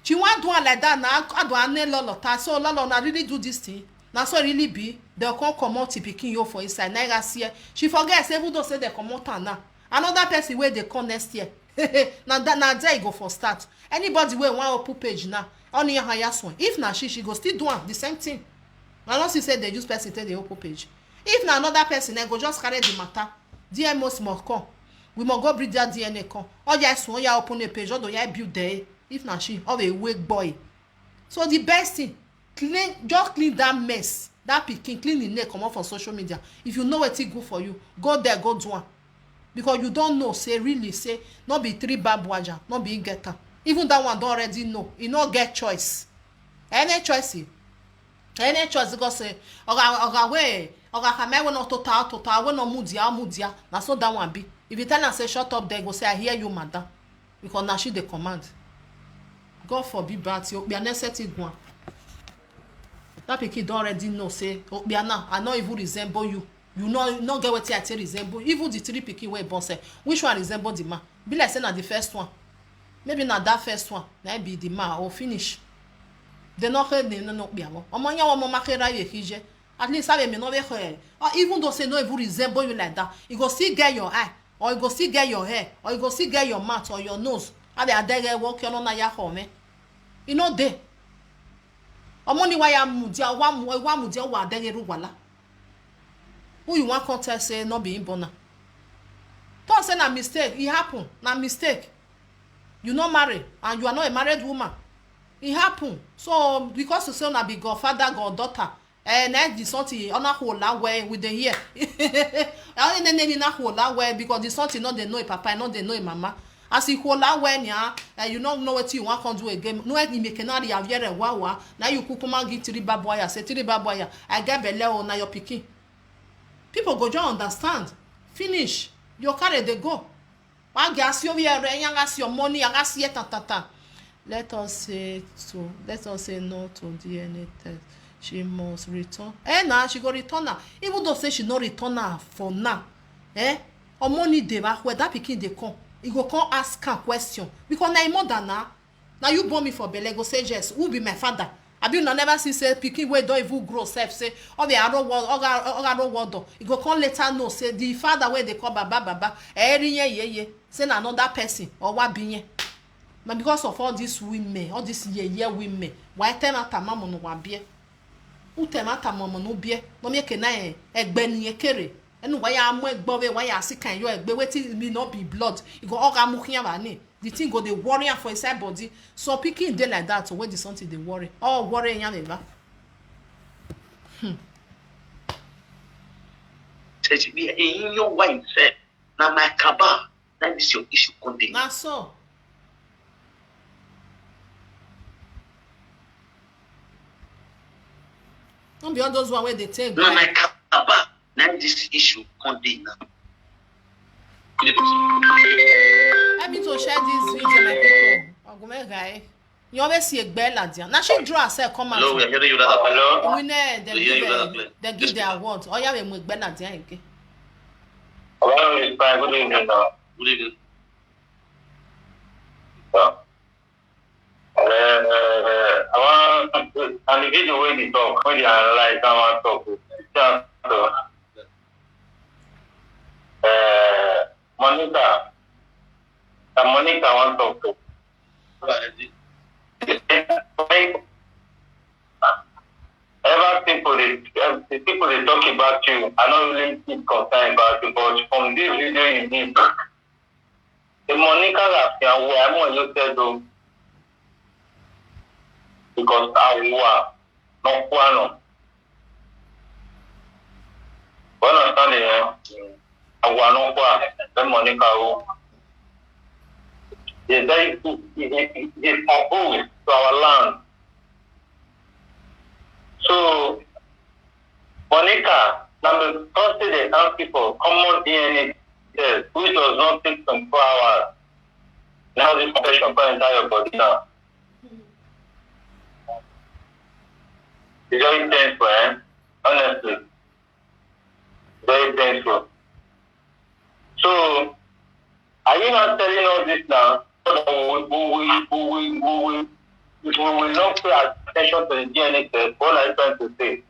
She want do like that now. I do ane lolo ta. So lolo na really do this thing. Na so really be. They'll come out to Pikin yo for inside. Now she forgets even though say they come out now. Another person where they come next year. Now there you go for start. Anybody where one open page now. Only a higher one. If na she go still do the same thing. Now not she said they use person take the open page. If na another person, then go just carry the matter. DMO must come. We must go bring that DNA come. Or yes, one ya open a page. Or do ya build there. If na she, or a wake boy. So the best thing, just clean that mess. That Pikin, clean the neck, come off on social media. If you know what's good for you, go there, go do one. Because you don't know, say really, say, not be 3 babwaja, not be getter. Even that one don't already know. You no get choice. Any choice. Because say, oga kame we no total, we no mudia. Na so that one be. If you tell her say shut up, they go say I hear you, madam. Because now she the command. God forbid bad you be an necessity one. That Pikin don't already know say Obiana, I not even resemble you. You no get what I tell resemble. Even the 3 Pikin wey born say which one resemble the man? Be like say na the first one. Maybe na that first one. Na be the man or finish. They not heard no Obiamo. Omonya wa mama kera ye hije. At least I me no be heard. Or even though say no even resemble you like that, you go still get your eye, or you go still get your hair, or you go still get your mouth or your nose. Ade adege work you no na ya home. You know there. Omoni wa ya mudia wa mudia wa adege ru wala. Who you want contest say no be born. Don't say na mistake. It happen. Na mistake. You not marry and you are not a married woman. It happen. So because you say na be godfather, goddaughter, and then the something on a whole lot way with the year. I only name in a whole lot way because the something not they know papa, not they know mama. As he whole lot way yeah, you don't know what you want to do again. No, you make an area of yere wawa. Now you cook man give 3 baboya. Say 3 baboya. I get beleo na your Pikin. People go just understand. Finish. Your carry they go. One gas you here, gas your money, gas yet tata. Let us say no to DNA test. She must return. Now she go return her. Even though say she no return her for now. Or money dey back where that Pikin dey come. He go come ask her question. Because na more than now. Now you born me for belle, go say yes. Who be my father? I be no never see say Pikin wey don even grow self say the arrow word. He go come later know say the father wey they call baba. Ye. Say na another person or what be. But because of all these women, all these women, why tell my mama no wabie? Who tell my mama no bie? No me kena egbeni ekere. And why am I bobe? Why I sick and you egbe? Waiting me not be blood. You go all mukia bani. The thing go the warrior for inside body. So Pikin dey like that. So when the something they worry, all worry yan never. Says me in your wife said, now my kaba, that is your issue continue. Na so. Don't be all those one where they take. Now my kaba, now this issue continue. Let me to share this video, my people. Ogume guy. You always see a bell at there. Now she draw herself come out. Hello, we are hearing you that. Hello. They give their award. Oh yeah, we make bell at there again. Hello, it's fine. Good evening. Good evening. I want to, and the video when you talk, when you analyze, I want to talk. talk to. Ever people they talk about you, I don't really keep concerned about you, but from this video you did, the Monica Lafian, where I'm on you said though, because I was not one. When I started here, I was not one. Then Monica, it's opposed to our land. So, Monica, number first they ask people common DNA test, which does not take 24 hours. Now this patient can enter your body now. It's very painful, honestly. Very painful. So, are you not telling all this now? So that we will not pay attention to the DNA test. What are you trying to say?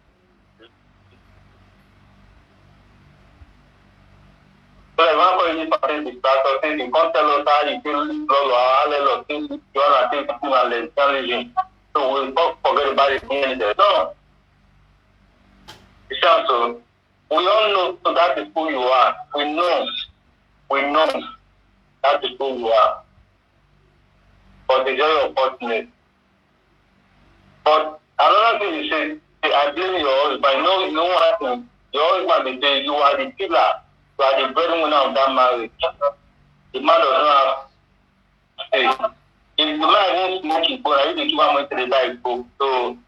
So, example, you pattern the starter saying you can't tell us how you feel blood or how things you want to take people and challenging. So, we'll not forget about the DNA test. No. So, we all know so that is who you are. We know that is who you are. But it's very unfortunate. But another thing you say, I blame your husband. You know what happened? Your husband, they say you are the pillar, you are the breadwinner of that marriage. The man does not have say. If the man won't smoke his phone, I usually give him to the diet book. So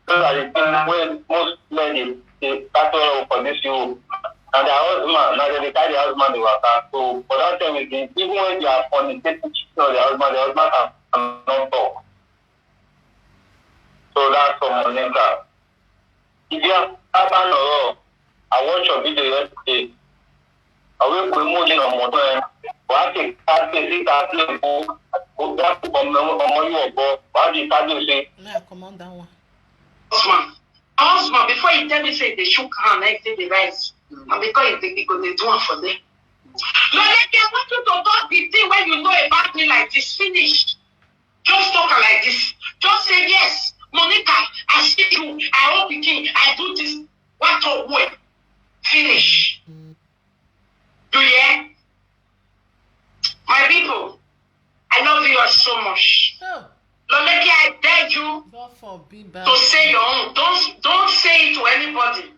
those are the things where most men they start all for this you. And the husband, now they carry the husband to work. So for that time, even when they are fornicating the husband cannot talk. So that's for Monica. If you have happened or I watched your video yesterday. I will promote on motor. What the cat is come on that one. Husband, before you tell me say they shook hand, I say the rice. And because they do one for them. No, they want you to talk the thing when you know about me like this. Finish. Just talk like this. Just say yes. Monica, I see you. I hope Pikin. I do this. What a way. Finish. Do you hear? My people, I love you all so much. Oh. Loleki, I beg you to say your own. Don't say it to anybody.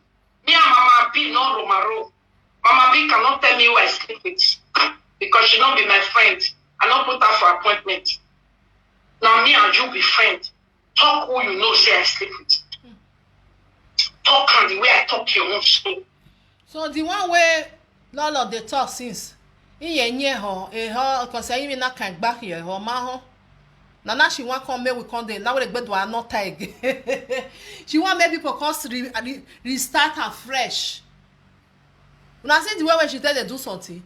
Me and Mama B, no Romaro. Mama B cannot tell me who I sleep with because she not be my friend. I not put her for appointment. Now me and you be friends. Talk who you know say I sleep with. Talk and the way I talk your own soul. So the one way Lolo they talk since because I even not can back here her ma Now she want come make we come there. Now we do not tag. She want make people come restart her fresh. When I say the way when she tell they do something,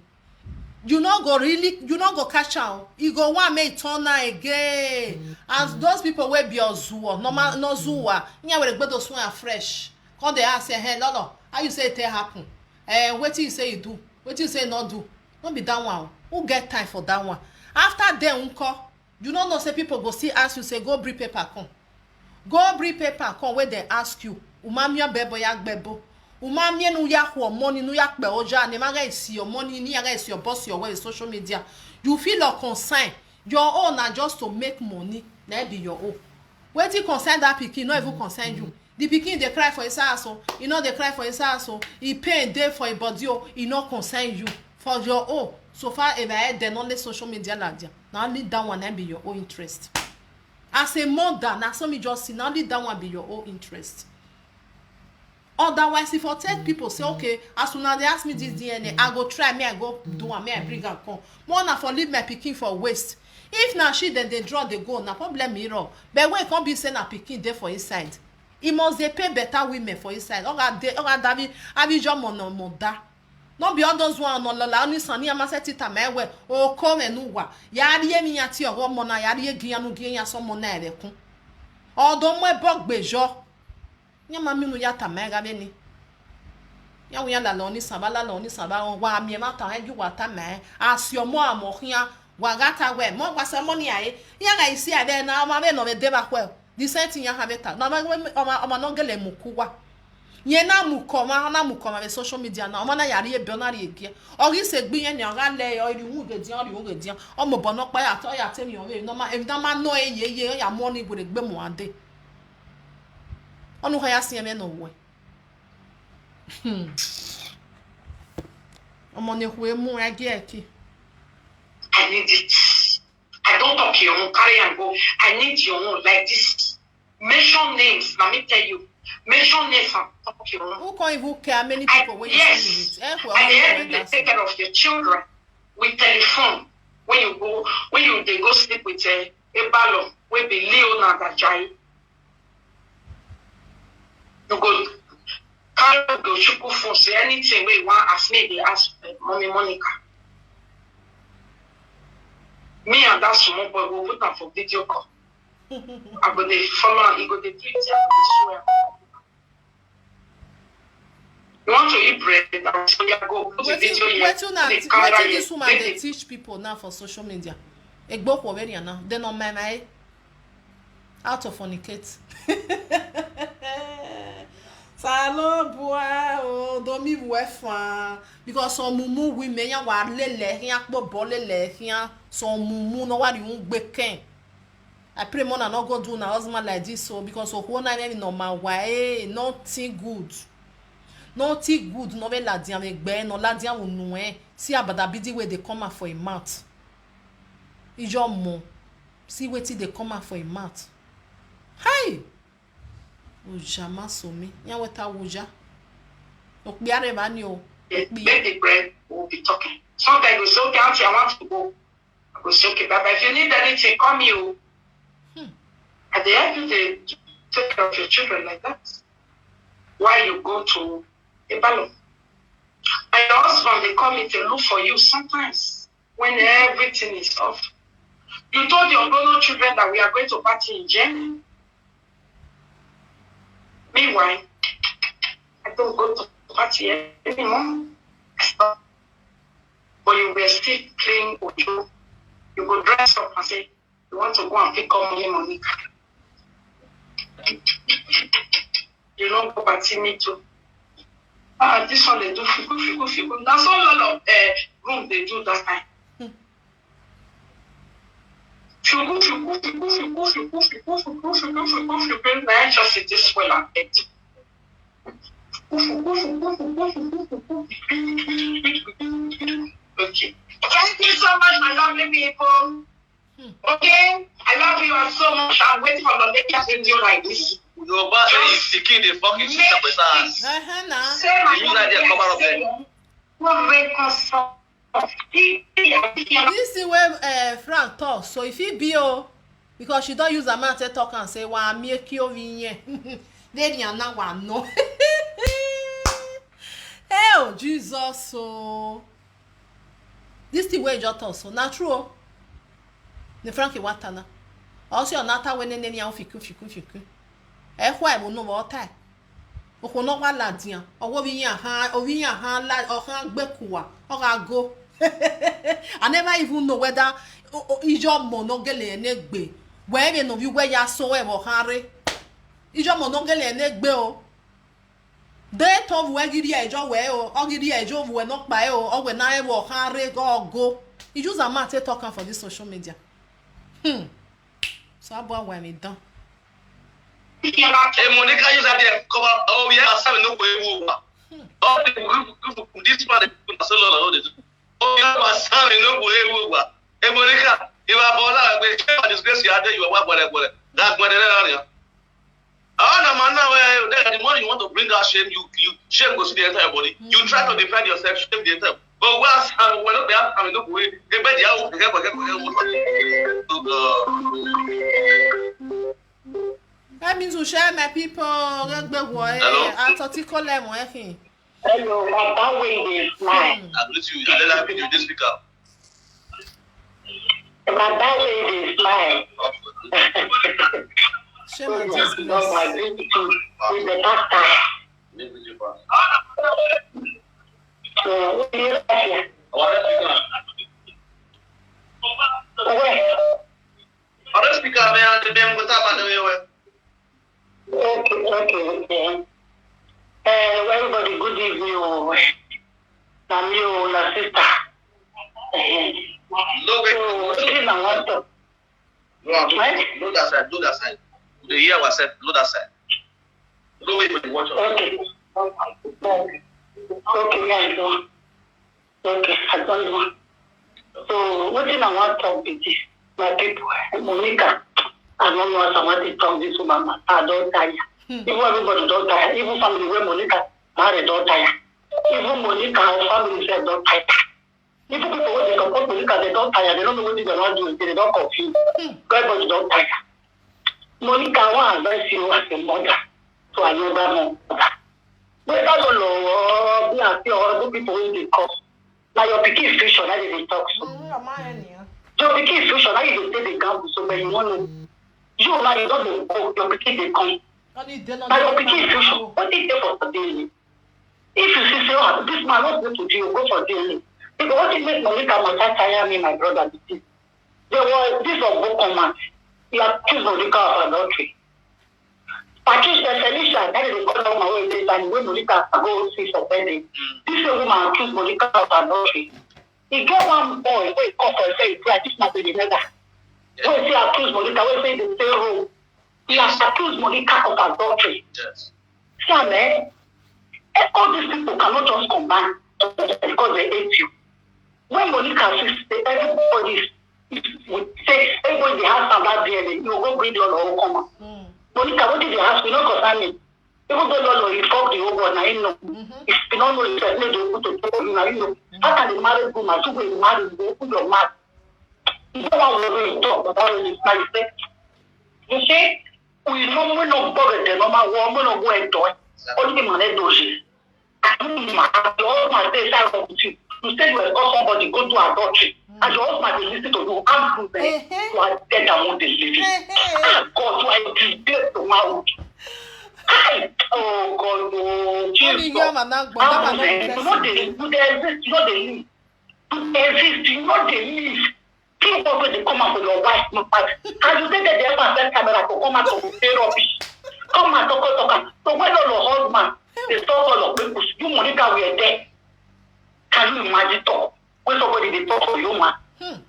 you not go catch out. You go want make turn again. And those people will be on zoo, no zoo. Yeah, we do swim fresh. Come they ask say, hey, Lolo, how you say it happen? What do you say you do? What do you say not do? Don't be that one. Who get time for that one? After them, you don't know say people go see ask you say go bring paper come. Go bring paper come where they ask you. Umamia bebo yak bebo. Umamia no yak money no yak be oja. Ne maga is your money ni aga is your boss your way social media. You feel a concern. Your own are just to make money. Na be your own. Wait till concern that Pikin, not even concern you. The Pikin they cry for his ass, you know they cry for his ass, he pay a day for a body, he not concern you for your own. So far, if I had then only social media like that, now only that one and be your own interest. As a mother, now some me just see now only that one be your own interest. Otherwise, if I tell people say, okay, as soon as they ask me this DNA, I go try me, I go do one, me I bring and come. More na for leave my Pikin for waste. If now she then they draw they go, na problem me wrong. But when it can't be send a Pikin there for his side. He must they pay better women for his side. David, Abidjan moda. Not be all those one no la only sani amaseti tamewe o come nuwa. Yari ye mi ati o mona yari ye gianu giya so mona erekun. Odo mo ebog bejo. Nya mami nu ya tamega beni. Ya la loni saba wa mi ma ta eju wa ta me. Asio mo amohia wagata we mo wasa money aye ya ga isi ade na ma be no be deba kwa the same thing ya have it na ma no gele mukuwa nye na mukoma be social media na ma na yare e bionari egie ori se gbiyan ni ora le ori wu gedian o mo bono pa ya to ya temi o we no ma if na ma no ye ya money go gbe mo ade onu ha ya si eme no we omo ne hwe mu age eki I need it. I don't talk your own, carry and go. I need your own like this. Mention names. Let me tell you. Mention names and talk your own. Who can't even care many people when you yes. At the end, they take care of your children with telephone. When they go sleep with a ballon, will be Leonard Ajayi. You go carry go chuku phone, say anything where you want ask me, they ask Mommy Monica. Me and that small boy will put up for video call. I go they follow, he go they treat you, swear. You want to eat bread, so you go put the video here. What this woman they teach people now for social media? Egbo ko very now. They no my how to fornicate. Salon boy o domi wefa because some mumu women ya wa lele yan po bolele yan some mumu no wa ri un gbe ken. I pray more na not go do na husband like this so because of one na normal way nothing good. Nothing good no be ladian egbe no ladian wo nu see abada bidi wey dey come out for a mouth. Ijo mo see wetin dey come out for a mouth. Hey! Uja masomi. Ya weta uja. Okbiare bani o. Baby bread will be talking. Sometimes you say, okay, auntie, I want to go. I go say, okay, Baba, if you need anything, call me. At the end of the day, take care of your children like that. Why you go to a ballon? And your husband, they come in to look for you sometimes when everything is off. You told your grown children that we are going to party in Germany. Meanwhile, I don't go to party anymore. But you were still playing Ojo. You go dress up and say, you want to go and pick up money. You don't go party me too. This one they do figu. That's all lot of room they do that time. Figu. I just sit this well and eat. Okay. Thank you so much, my lovely people. Okay? I love you so much. I'm waiting for the next video like this. Your bad is Pikin, the fucking sister person. Say this is where Frank talk. So if he be because she don't use a man to talk and say, "Wa make you vinye." Then you na wa no. Oh Jesus! So this the way you talk. So not true. The Frankie watana. Also, nata when any of fiku. Why will no more time? O no wa ladian. O wo bi yan han la o han gbekuwa. O ga go. I never even know whether ijo mo no gele enegbe. Where we no bi we ya so e wo han re. Ijo mo no gele enegbe o. De to we gidi ejo we o. O gidi ejo we no pa e o. O we na e wo han re go. You just a man talking for this social media. So about when we done. Hey, Monica, you have to cover. Oh, yeah, I'm saying no way. All the group, this part of the solo. Oh, yeah, I'm saying no way. Hey, Monica, you have all that. Disgrace you are there, you are whatever. That's what they are. Oh, no, man, now, the more you want to bring out shame, you shame goes to the entire body. You try to defend yourself, shame the entire. But once I'm well, I'm no way. They bet you out. That means we share my people. Hello. Hello, that way is mine. I believe you. I let you this speaker. That way is mine. Share my disgrace. My beautiful is the doctor. So, what do you boy. Na me o na sister. No way. So na want to. Load that side. Load that side. The hear ourselves. Load that side. No way to watch us. Okay. Okay, yeah, I do. Okay, I don't know. So what I want to talk with this, my people, Monica, I don't know what I want to talk this woman. I don't tire. Even everybody don't tire. Even family where Monica married don't tire. Even Monica and family said don't tire. Even people when they support Monica, they don't tire. They don't know what they want to do. They don't confuse. Everybody don't tire. Monica, I want to advise you as a mother to another mother. Whether you know be happy or other people when they come. Now your Pikin is future, now they talk so. Your Pikin is future, now you take the gamble so but you want to. You now you don't go, your Pikin they come. Now your Pikin is future, what is there for today? If you see say, oh, this man not going to do, you go for daily. Because what it make Monica must tire me, my brother, this. There was this of book command. He accused Monica of adultery. Patricia Felicia, that is the call my way this time when Monica go see for wedding. This woman accused Monica of adultery. He get one boy who come for say this not the mother. When he accused Monica, when say the same room, he has accused Monica of adultery. Yes. See, man, all these people cannot just combine because they hate you. When Monica says everybody would say everybody has some bad DNA, you go bring your own come. Monica, what did they ask? We don't concern me. Even though Lord, you fuck the whole world, now you know. If you don't know, you said, no, they put to tell you, now you know. How can the married woman, two ways married, they put your mouth? You don't want to talk about it, now you say. You see, we not bother the normal war, we don't go and do it. Only the man that does it. Your husband says, I want you. You said you will call somebody, go to adultery. And your husband will listen to you, I'm proof you are dead among the living. God, why you did to my oh God, oh Jesus. You know they exist, you know they live. They exist, you know they live. People when they come out for your wife, no part. And you think that they have a camera to come out to say rubbish. Come and talk. So when your husband, they talk all of people, you Monica, we are dead. Can you imagine talk? When somebody they talk to you, man,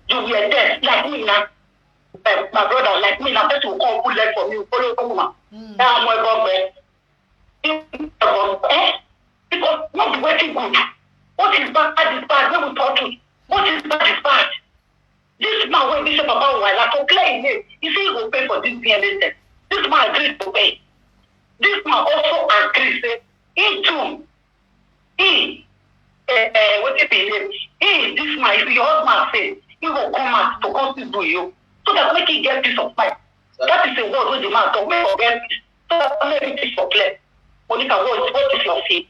you will be dead like me now. My brother, like me now, person will come put leg for me, follow the woman. Now I'm my because not waiting good. What is bad is bad. When we talk to what is bad is bad. This man when Bishop about while I complain, he say he will pay for this DNA test. This man agreed to pay. This man also agrees. He too. What is his name? This man, if your husband says he will come out to come to you, so that make he get peace of mind. That is a word with the man to make forget peace. So that make it for clear. Monica, what is your faith?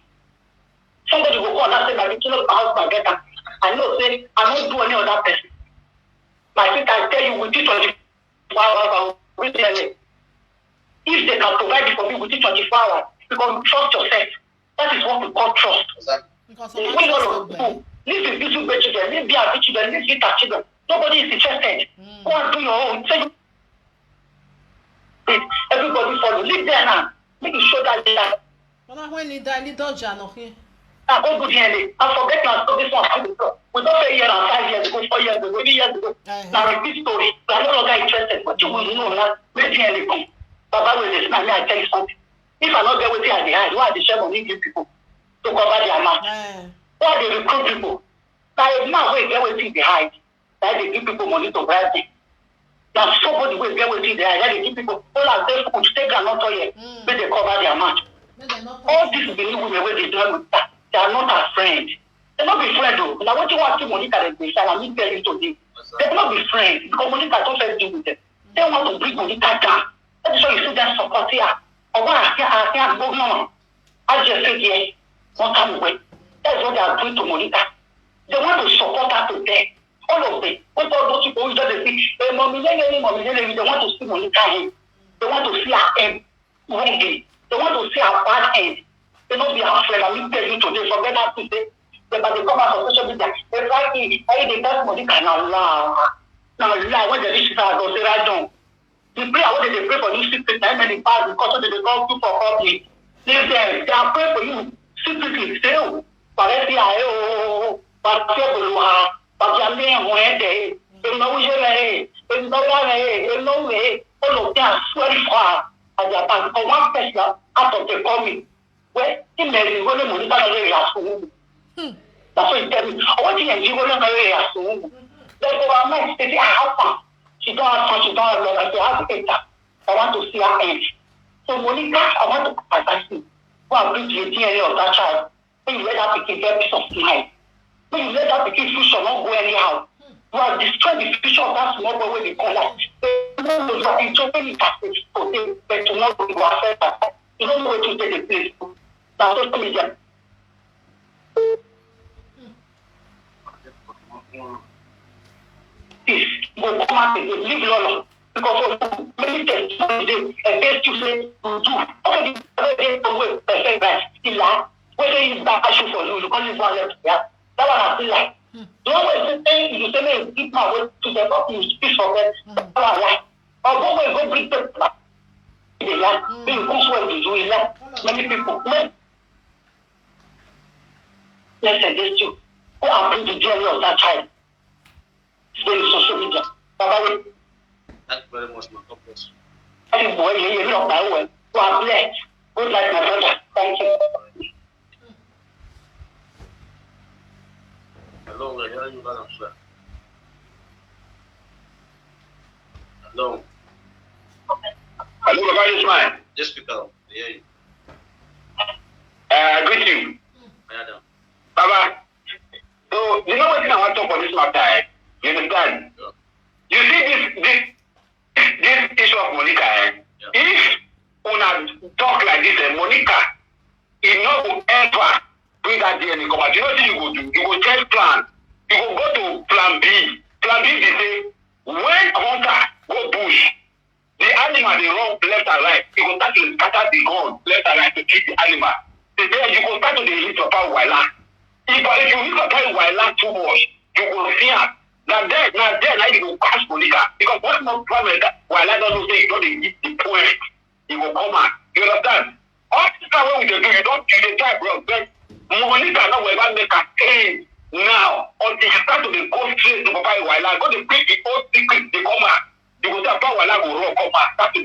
Somebody will call and say, my husband get that. I know, say, I won't do any other person. My sister, I tell you, within 24 hours, I will tell you. If they can provide it for me within 24 hours, because you trust yourself. That is what we call trust. Exactly. Leave the beautiful children, leave their children, leave their children. Nobody is interested. Go and do your own. Say, everybody follow. Leave there now. Make it show that they are. When he died, he don't know. I go to the end. I forget now. So this one, we don't say year and 5 years ago, 4 years ago, 3 years ago. Now repeat story. We are no longer interested, but you will know now. Where the end come? Baba will listen. Now I tell you something. If I not get with you at the hide, why they share money give people to cover their mouth? Why they recruit people? Now if now we get with you the hide, now they give people money to bribe them. Now somebody will get with you the hide, now they give people all of them to take and not here, but they cover their mouth. All these believe women where they do with that. They are not our friends. They not be friends though. Now what you want to Monica they say, I mean tell you today. They not be friends because Monica don't say deal with them. They want to bring Monica down. That is why you see them support here. Or what I can't go on. I just say yeah, one time away. That's what they are doing to Monica. They want to support her to death. All of them. What all those people who just say, mommy, they want to see Monica head. They want to see her end wrongly. They want to see her bad end. They not be our friend. I mean, tell you today, forget that today. But they come out on social media. They like it. They tell Monica now lie. Now lie. When they reach her, they'll say right down. The prayer, what they pray for you secretly, how many parts because they don't do for public. Leave them. They are praying for you secretly. Say, oh, parece a eu bater beluha bater bem moede eu não gelei eu não ganhei eu não vi eu não tenho suor a já tá com uma pessoa a toque come ué que mesmo quando eu não tá ver assunto tá foi interno onde é que eu não ver assunto depois a mãe se a she don't like to have it. I want to see her age. So Monica, I want to advise you. Go and bring the DNA of that child. When you let that pikin get peace of mind. When you let that pikin future not go anyhow. You are destroying the future of that small boy when they come out. You don't know you are enjoying it today, but tomorrow you are afraid that you don't know where to take the place. Now social media. This will come out again, leave it alone. Because of many things against you say do. Already away the same guy still like whether he's back issue for you because he's one left yeah. That one I feel like. You always say you say me keep my way to the top you speak for them. That one like. Or go bring them back. They like you come swear to do it like many people. Let's suggest you go and bring the journey of that child. It's social media. Bye-bye. Thank you very much, my God bless you. Hey boy, you're not my way. You are blessed. Good night, my brother. Thank you. Hello, we're hearing you loud and clear. Hello. Hello, Baba Ismail. Just speak out. I hear you. Greet you. Madam. Baba, so you know what I want to talk about this matter? You understand? Yeah. You see this issue of Monica, Yeah. if una talk like this, Monica, it not will ever bring that DNA come out. You know what you go do? You go change plan. You go to plan B. Plan B, they say, when hunter go bush, the animal, they run left and right. You go start to scatter the gun left and right to treat the animal. Then you go start to hit Papa Waila. If you hit Papa Waila too much, you go fear. Now there, you go pass Monica. Because what's not problem that Waila doesn't say you don't hit the point, you go come out. You understand? All this time when we do, you don't try, bro. But Monica not will ever make a change now until you start to go straight to Papa Waila. Go to break the old secret, they come out. You go to Papa Waila go run, come out, start to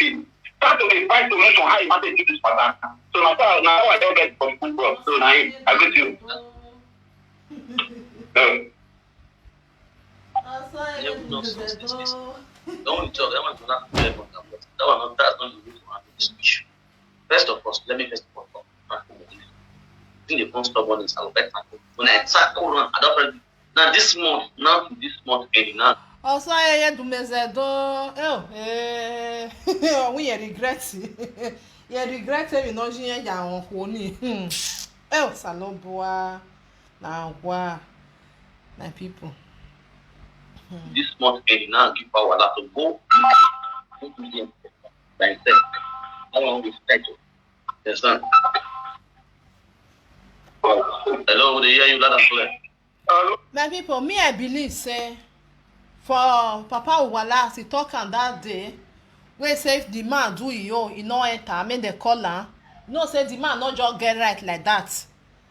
find solution how you want to do this pattern. So now I don't get from food, bro. So now I get you. Don't talk. That one do not play about that. That one not that's not the reason why this issue. First of all, let me first of all talk. I think the most stubborn is Albert. When I tackle run, I don't now this month ending now. Also, I do mezedo. We regret. You regret we no jiyan ya won ko ni. Saloboa na wa na people. This month ending now give power that to go to them by itself. How long we schedule? Understand? Hello, they hear you loud and clear. My people, me I believe say for Papa Uwala he talk am that day wey say if the man do e no enter make dem call am. You know say the man no just get right like that.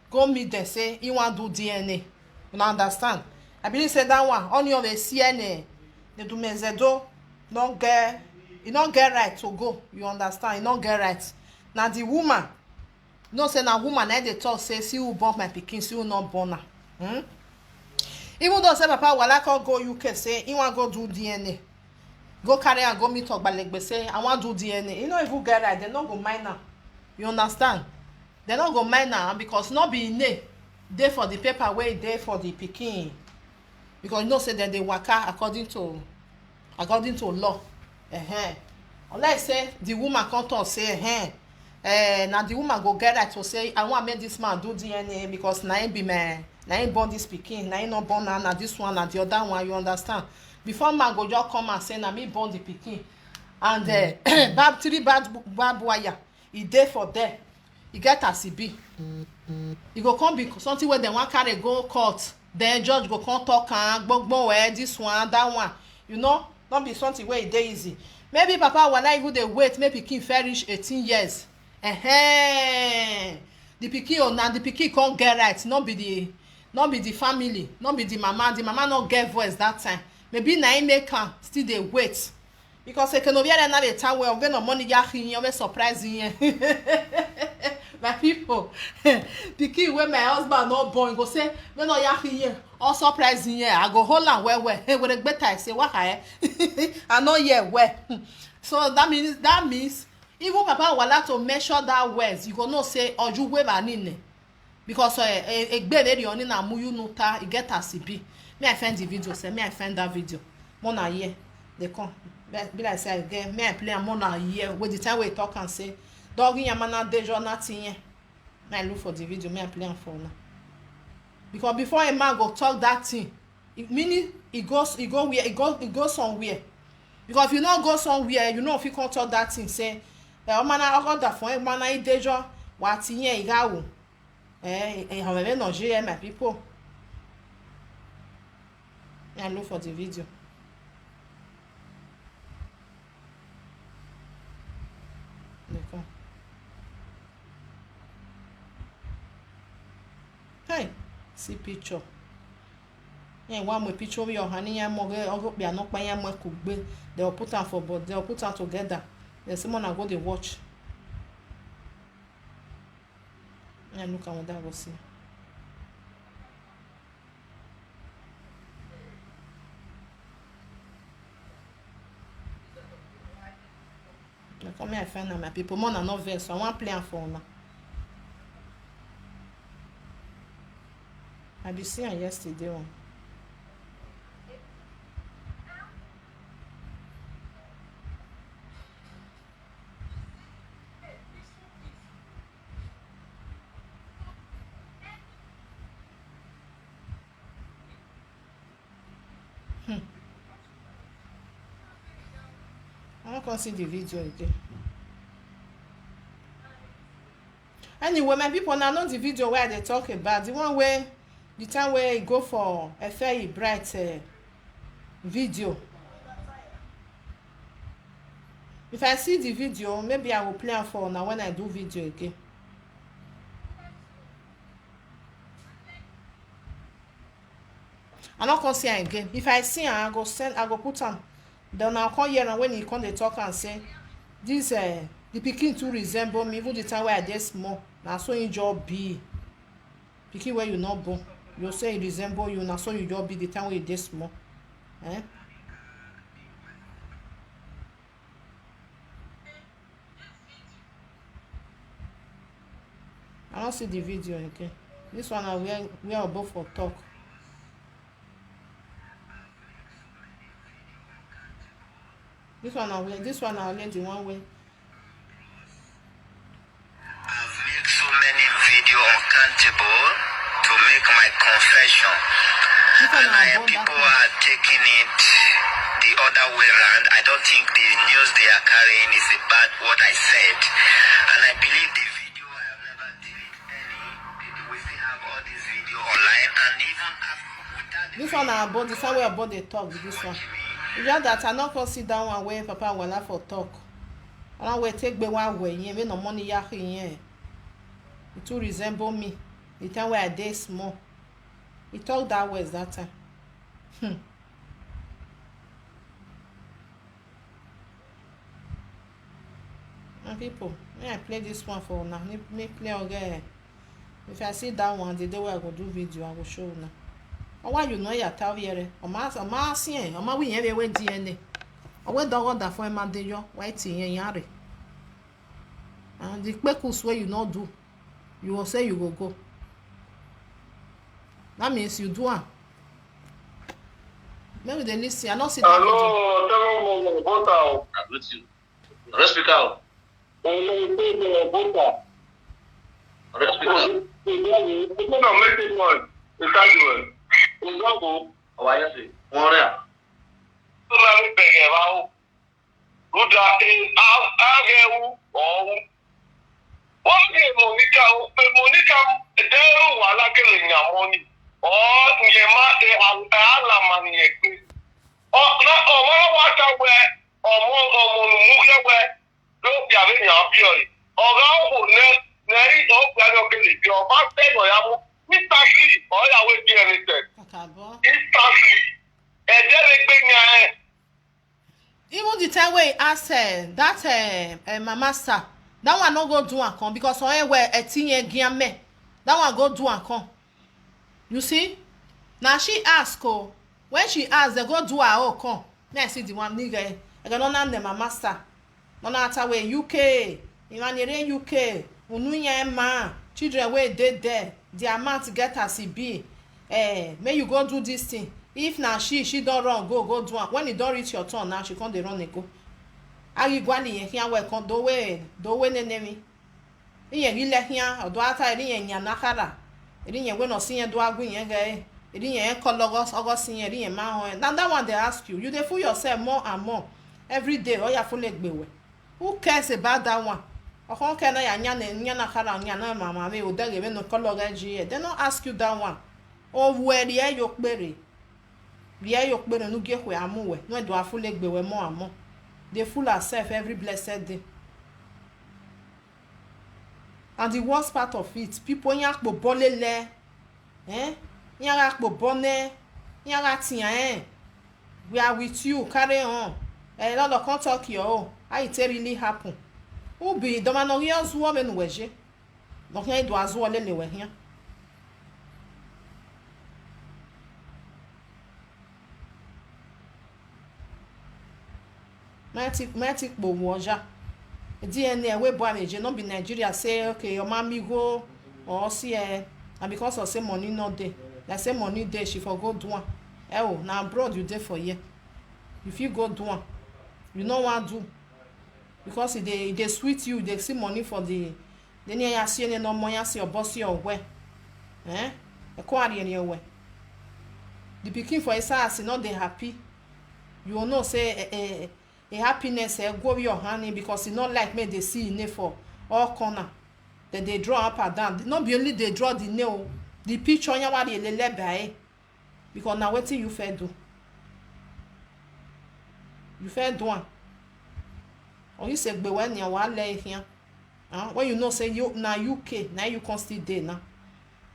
Go meet dem say he wan do DNA. You no understand? I believe say that one only of the CNA they do mezedo no get right to go. You understand? He no get right. Now the woman, you know say na woman na dey talk say see who born my pikin, see who not born am. Even though say Papa Wala can go UK say he want go do DNA, go carry and go meet Ogbalegbe say I want do DNA. You know if you get right, they not go mind am. You understand? They not go mind am because not be name dey for the paper wey dey for the pikin. Because you know say that they waka according to law. Unless say the woman come talk say now the woman go get right to say I want make this man do DNA because na him be my na him born this pikin, na him not born na this one and the other one. You understand? Before man go just come and say na me born the pikin and three bad wire e dey for there. E get as e be. E go come be something where dem wan carry go court. Then judge go come talk am gbogbo this one that one. You know, not be something where e dey easy. Maybe Papa Wala even dey wait make pikin fair reach 18 years. the pikin na the pikin can't get right, not be the family, not be the mama not get voice that time. Maybe na him make am still dey wait because ekenovia na dey time well no money yahin you surprise yin. My people, pikin wey my husband not born go say me no yahin or surprise yin I go hold am well hey we dey better say what I no hear well. So that means even papa wala to measure that words you go know say oju we ba nine because egbe lady oni na muyu nuta e get as e be. Me I find the video say me I find that video more na here they come be like say again me I play am more na here with the time we talk and say doggy yamana dejo nothing here. Me I look for the video me I play am for now because before a man go talk that thing meaning he go where he go somewhere because if you not go somewhere you know if you can't talk that thing say omana order for mana idejo wa ti yen igawo however no je my people. I look for the video. D'accord. Hey, see picture. Yeah, one more picture of your honey and more be not by a more cook be. They will put her for both. They will put her together. There's someone I go to watch. Yeah, look at what that was see. Come here, I find my people. More than not verse, so I want to play am for now. I be seeing yesterday one. I don't see the video again. Anyway, my people, now know the video where they talk about the one where the time where you go for a very bright video. If I see the video, maybe I will play it for now when I do video again. I'm not gonna see it again. If I see I go put on. Then I'll come here and when he come they talk and say this the pikin too resemble me even the time where I dey small. Na so you just be. Pikin where you not born. You say it resemble you, na so you just be the time where you dey small. I don't see the video again. This one I we are both for talk. This one I'll let the one way. I've made so many videos uncountable to make my confession. And people are taking it the other way around. I don't think the news they are carrying is about what I said. And I believe the video I have never deleted any. We still have all these videos online and even without this one I bought this one where I bought the talk with this one. It's just that I not sit down and wait papa will have for talk. I don't wait take be one way here, no money here. It too resemble me. The time where I dey small. He talk that way that time. And people, when I play this one for now, me play again. If I see that one, the day where I go do video, I will show now. Why you know ya tell here? Oma sien, oma we here we DNA. Owe dogo da for man dey yo, why ti yen yare. And the pekus where you not do, you will say you will go. That means you do one. Maybe they listen. I not see that. Hello, tell me about I'm with you. Let's speak out. Hello, Let's speak out. Oh, I see. One there. Neri don't plan okay. Your master or yamu. Instantly, all your way generated. Instantly. And then they bring even the time where he asked that my master, that one no go do and come because I were a teen game me. That one go do and come. You see? Now she ask when she ask, they go do her oh come. Now I see the one nigga. I don't know my master. No matter where UK, in UK, ununya man, children where they there, the amount get as it be. May you go do this thing. If now she don't run, go do it. When it don't reach your turn, now she can't run and go. Are you going here? Welcome, do way enemy. Iye gile here, or do ata iri nya nakara. Iri nya we no see do agu yen guy. Iri nya cologos August iri ma ho. Now that one they ask you, you dey fool yourself more and more every day. Oh ya full egbewe. Who cares about that one? Okon ke na ya nya nakara nya na mama me o dege we no cologa ji. They don't ask you that one. Oh where the yok bere. Bia yok bere no ge hwe amuwe. No do afule egbewe more and more. They fool herself every blessed day. And the worst part of it, people yakpo bolele, yakpo bone, yakatia, we are with you, carry on. A lot of contact your how it really happen. Who be the man of yours woman weje? No here do as well anyway here. Matic bo waja. DNA we boy me not be Nigeria say okay your mommy go or see and because of say money not there. Like say money there she for go do one. Oh now abroad you there for year. If you go do one, you know what do because they sweet you, they see money for the then you see any no money see your boss your way. Acquire your way. The Pikin for his ass not they happy. You will not say a happiness go your honey because it's not like me they see in for all corner that they draw up and down. Not be only they draw the nail, the picture on your body by because now what you fair do? You fair do one. Or you say but when you want lay here, when you know say you now UK now you can still there now.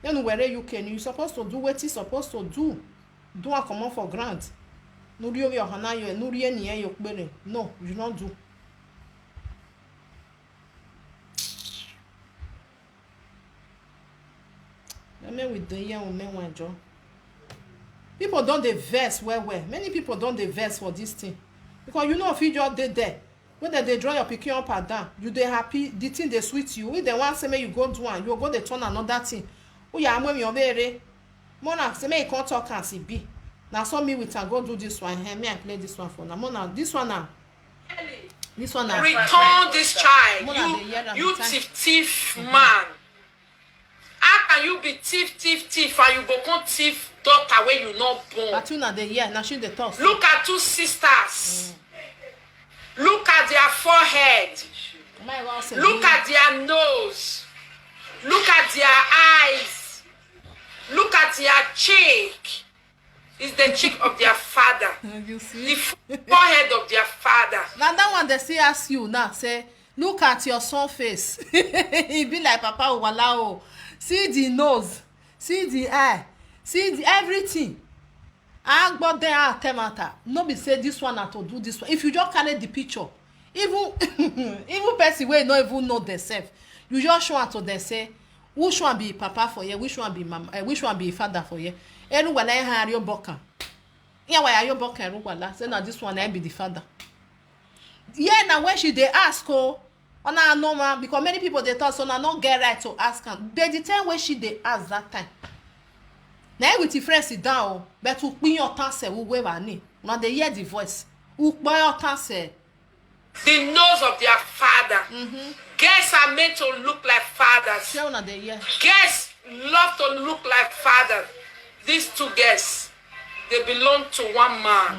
Then where you can you supposed to do what you supposed to do. Do a come on for grant. No, you hana you no any your bere. No, you not do. I mean with the young men one job. People don't they verse where. Many people don't they verse for this thing. Because you know if you just did there. Whether they draw your Pikin up and down, you they happy, the thing they sweet you. If they want say me you go do one, you go they turn another thing. Oh yeah, I'm when you're very Mona say me you can't talk and see be. Now so me with go do this one here. Me I play this one for now. Mona, this one now. This one now. Return this child. You thief man. How can you be thief and you go come thief daughter when you not born? But you na the year, now she the toss. Look at two sisters. Look at their forehead. Look at their nose. Look at their eyes. Look at their cheek. It's the cheek of their father. You see? The forehead of their father. Now that one they say ask you now, say, look at your son face. It be like Papa Walao. See the nose, see the eye, see the everything. I got there temata. No be say this one to do this one. If you just carry the picture, even person wey no even know themselves, you just show am to them say, which one be Papa for you, which one be mama, which one be father for you. Eruwala ha ayo boka. Yeah, why ayo boka eruwala? Say now this one I be the father. Yeah, now when she they ask ona normal because many people they thought so now not get right to ask her. They the time when she they ask that time. Now with the friends sit down, but who pin your tasse who wave ani. Now they hear the voice. Who buy your tasse? The nose of their father. Girls are meant to look like fathers. Girls love to look like fathers. These two girls, they belong to one man.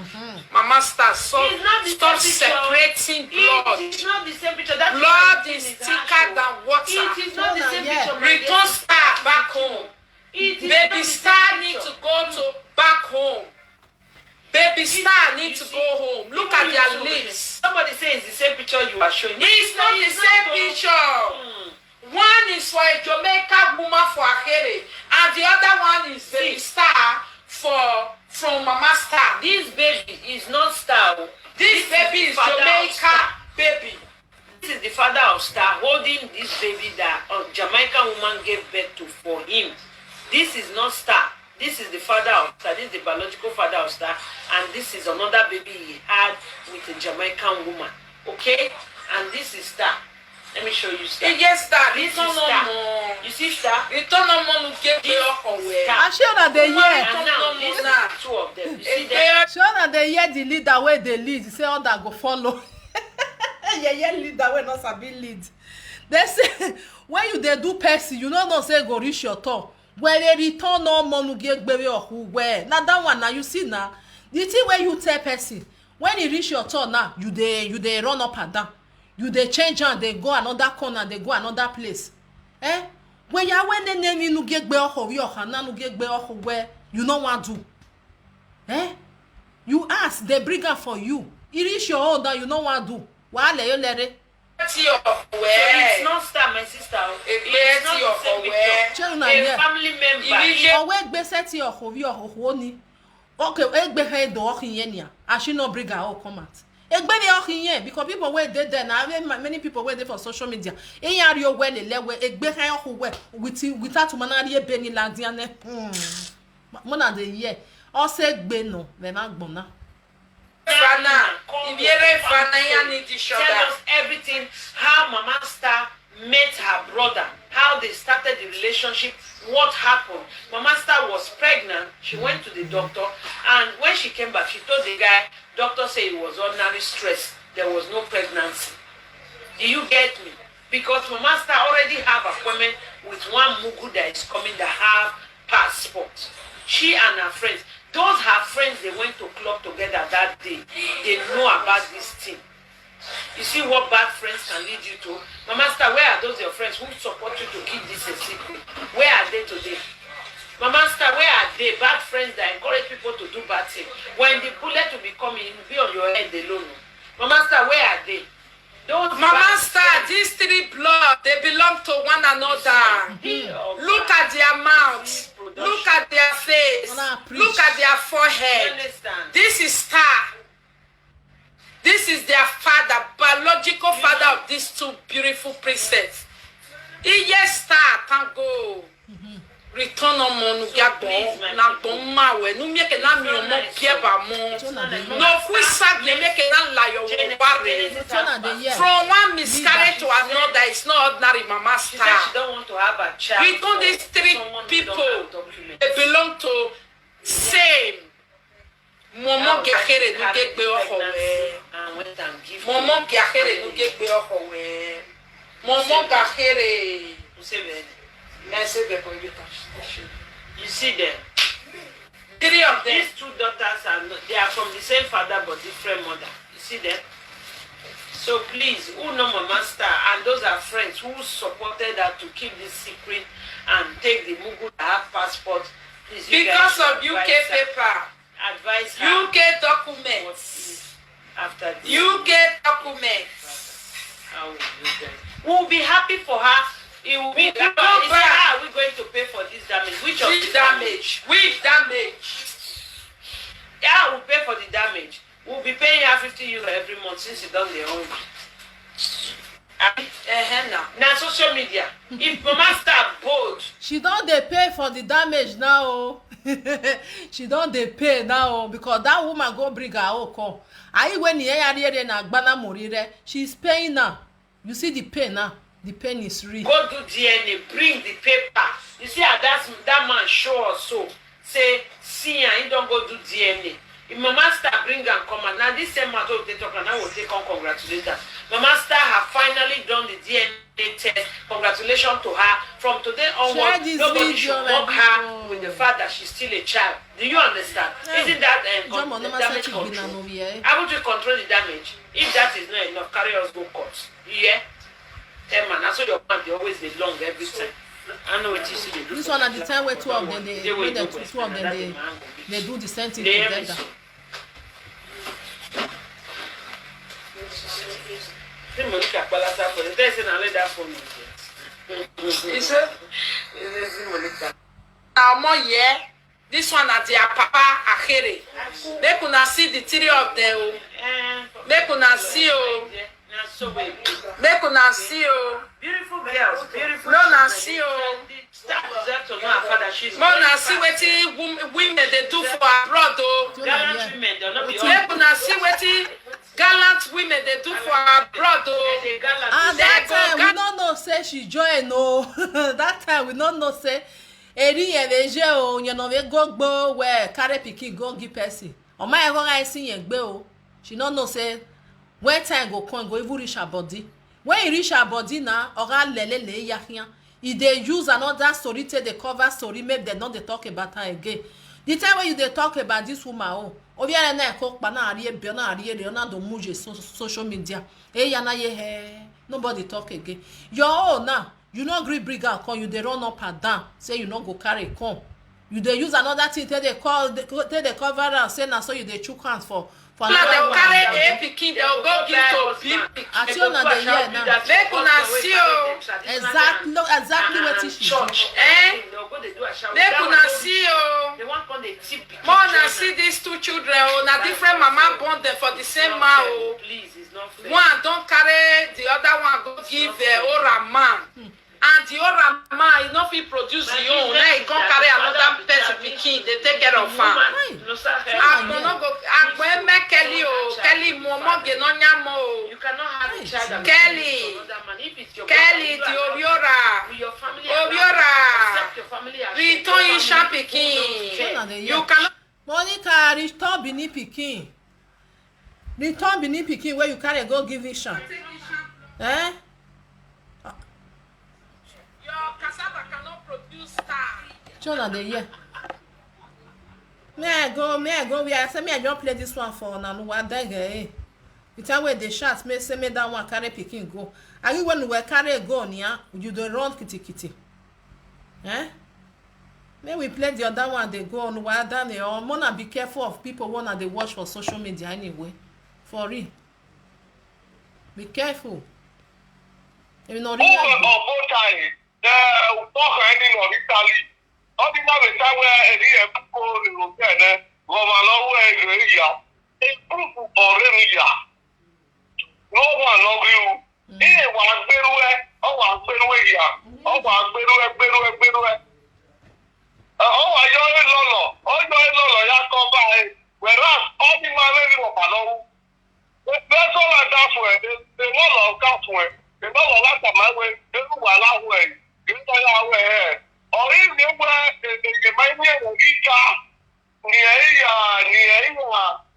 Mama stop separating blood. It is not the same picture. That blood is thicker than water. It is not the same picture. Return Star back home. Baby Star need to go to back home. Baby Star need to go home. Look at their lips. Somebody says it's the same picture you are showing. It's not the same picture. One is for a Jamaican woman for Akere, and the other one is baby star from Mama Star. This baby is not Star. This baby is Jamaica baby. This is the father of Star holding this baby that a Jamaican woman gave birth to for him. This is not Star. This is the father of Star. This is the biological father of Star. And this is another baby he had with a Jamaican woman. Okay? And this is Star. Let me show you Star. Yes, Star. This is Star. You see Star? Return on money get me off away. I show that they hear. And now this is the two of them. You see them? Show that they hear the leader where they lead. Say all that go follow. Yeah, leader where not sabi lead. They say when you they do person, you know say go reach your top. Where they return no money get baby or who where. Now that one now you see now. The thing where you tell person when you reach your turn now, you they run up and down. You they change and they go another corner, they go another place. Eh? When you when they name you get baby or you can no get baby or where you know what do. Eh? You ask, they bring up for you. You reach your order, you know what do. Why let you let it? It's not Star, my sister. It's not the same picture. A family member. Always be set your home. Okay, egbe head the okinyenia. I should not bring her all come out. Egbe the okinye because people were dead then. Many people were there for social media. Eyario well lewe egbe head who were without manari beni landiane. Mona the year. All said beno, then I'm gonna. Tell us everything, how Mama Star met her brother, how they started the relationship, what happened. Mama Star was pregnant, she went to the doctor, and when she came back, she told the guy, doctor said it was ordinary stress, there was no pregnancy. Do you get me? Because Mama Star already have appointment with one Mugu that is coming that have passport. She and her friends. Those her friends, they went to club together that day. They know about this thing. You see what bad friends can lead you to? Mama Star, where are those your friends who support you to keep this a secret? Where are they today? Mama Star, where are they? Bad friends that encourage people to do bad things. When the bullet will be coming, it will be on your head alone. Mama Star, where are they? Mama Star, these three blood, they belong to one another. Look at their mouth. Look at their face. Look at their forehead. This is Star. This is their father, biological father of these two beautiful princesses. Yes, Star, can go. Return on mon gabon, na bon mawe. Nu mieke na mi omo pieba mo. No kuisa de mieke na layo bare. From one miscarriage to another, it's not ordinary Mama Star. She don't want to have a child. We know these three people, they belong to same. Momo kiakere nu gegbe okowe. Momo kiakere nu gegbe okowe. Momo kiakere. You see them. Three of them. These two daughters they are from the same father but different mother. You see them? So please, who know Mama Star and those are friends who supported her to keep this secret and take the Mugu to have passport. Please, because of UK paper. Advise her. UK documents. After this. UK documents. How will you guys? We'll be happy for her. It will be how are we going to pay for this damage? Which damage? Which damage? Yeah, we'll pay for the damage. We'll be paying her 50 euro every month since she done their own. Now social media. If Mama Star bold. She don't they pay for the damage now. She don't they pay now because that woman go bring her own call. I when na gbana morire, she's paying now. You see the pain now. The pain is real. Go do DNA, bring the paper. You see how that man show us so. Say, see, and he don't go do DNA. If Mama Star bring and come, and now this same matter they talk, and now will take on congratulations. Mama Star have finally done the DNA test. Congratulations to her. From today onward, nobody should mock her with the fact that she's still a child. Do you understand? Yeah. Isn't that damage control? How would you control the damage? If that is not enough, carry us go court. Yeah? Man, I saw your man, they always be long every time. I know what you see. This one at the time where two of them, they do the same thing together. This one at their papa Akere. They could not see the three of them. They could not see. They could not see. Beautiful girls, beautiful. No, not see. No, not see what women they do for abroad. gallant women, they're not They could not see what gallant women they do for abroad. And that time we don't know say she join no. That time we don't know say eri eveje o you know we go gbo where carry pikin go give person. O ma e go I see yen gbe o. She don't know say when time go come go even reach her body. When he reach her body now, oga lelele yahian. If they use another story take the cover story, maybe they not they talk about her again. The time when you they talk about this woman, oh, obiara na ekok pa na ariye be na ariye na do muje social media. Eh ya na ye he. Nobody talk again. Your own now, you no gree bring out come, you they run up and down, say you no go carry come. You they use another thing take they cover and say na so you they chook hands for now they carry a Pikin, they'll go give to people. At you na the year now. They could not see exactly what she do. They could not see more than see these two children. Na different mama born them for the same man. One don't carry, the other one go give the older man. And the older man is not fit produce the own. Now he can't carry another person Pikin. They take care of him. Kelly, Momo, Genonyamo. You cannot have a child. Kelly, the Obiora. Return in Pikin. You cannot. Monica, return Bini Pikin. Return Bini Pikin where you carry go give Isha. Eh? Your cassava cannot produce star. Children the year. May I go, we are say me I don't play this one for now. What that guy? The time where they shots me say me that one carry Pikin go. Are you when we carry go near you don't run kitty? Eh? May we play the other one they go on while down there or wanna be careful of people wanna they watch for social media anyway. For real. Be careful. You know, both times, the talk ending of Italy. All the time where a year people will get there, Romano, a proof or Remia. No one of you. Here was Berué, oh, was Berué, oh, was Berué. Oh, I don't know. Oh, Yakob, whereas all the money of Palo. That's all I got for it. The one of Catway, the one of my way, the one our way, the our way. Or if you were the Mania of Ika, near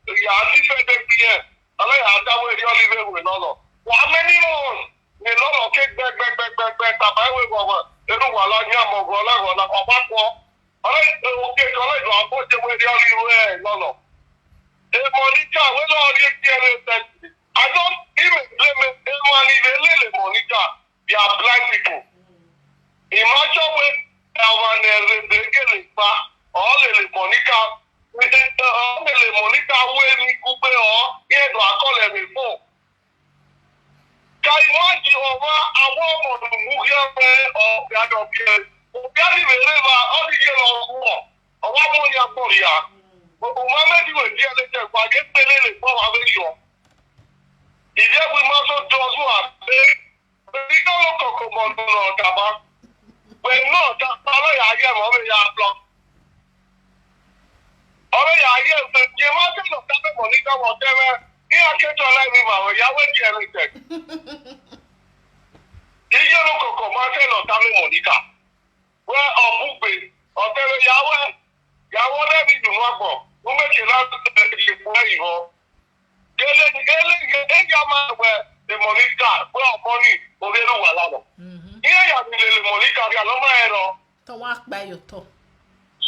the different year, I have that way the olive with Lolo. How many more? The Lolo cake back, I will go over. The Luala of Rola or Back. All right, okay, college, I'll put the way the olive Lolo. Monica, when all you hear I don't even blame anyone, even little Monica. They are black people. Imagine when they get it back, all the Monica, all the Monica, when you go or here to call them before. Can you imagine over a woman who move here or the other place? Who can't even live all the year of war? Or what more you for here? But Mama, you were dear later, but get the little for having you. If you have also those who are but we don't look at Commando or Tabak. When not, I am already a block. Already, I am the Jamakan of Tata Monica, whatever. Here, I can't allow me, Yahweh, Jerry. If you look at Commando or Tata Monica, where are moving, or Yahweh, Yahweh, you know, who make it out to the you the Monica, well, money, Overo Walano. Here you have the Monica, the Alomero. To walk by your toe.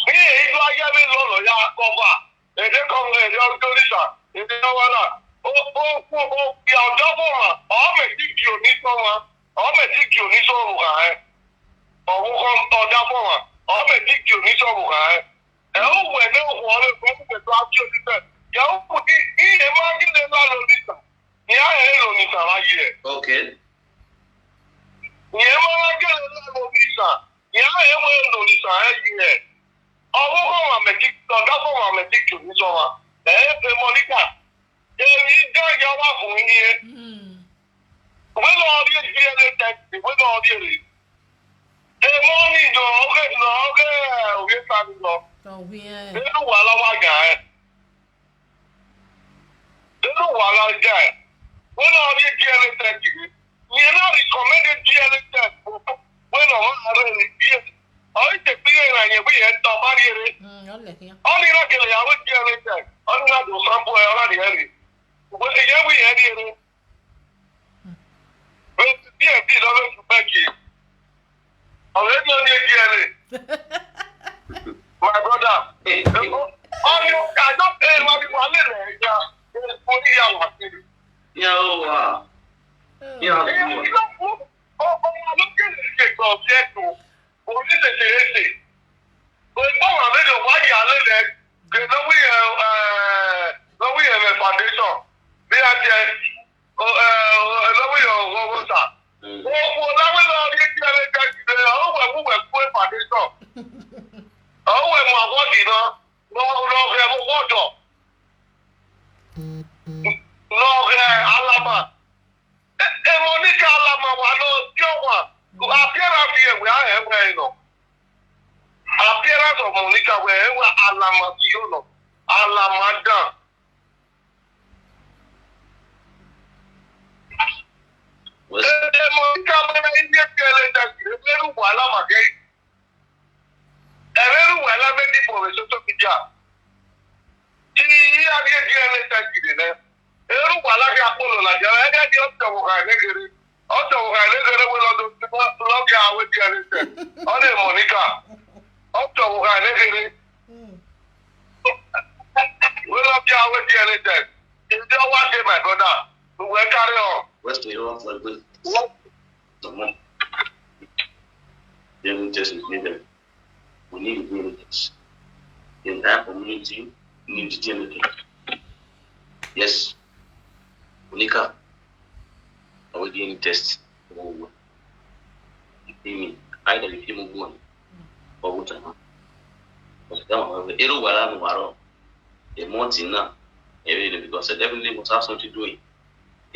Here you are having Lolo, Yakova. They come here, they are Dorisa. They know what. Oh, your double one. All may think you need someone. All may think you need someone. Or who come or double one. All may think you need someone. And who will know what the drop you said. Okay. Niema gele na Lisa. Niema ewe no Lisa here. Owo ma metik to da fo ma metik to ni so wa. Monica. You don't get what for me. When all the DNA test, when all the money, no, we family law. Oh, we They know what I got. They know what I got. When all the DNA test, you're not recommended DNA test. When all the DNA, I take being and you be at the barrier. Only not getting our DNA test. Only not to sample already. Well, yeah, we had it. But yeah, these are back here. Already on the DNA. My brother, I don't pay what you want to foundation. They are there. Appearance of Monica wherever Alama Siono, Alamadan. West New York, like this. The money. Then just needed. We need to do this. In that community, we need to deal with it. Yes. Monica, are we getting tests? Oh, either if you move on or what time. It'll well, I'm a month now. Because I definitely must have something to do. You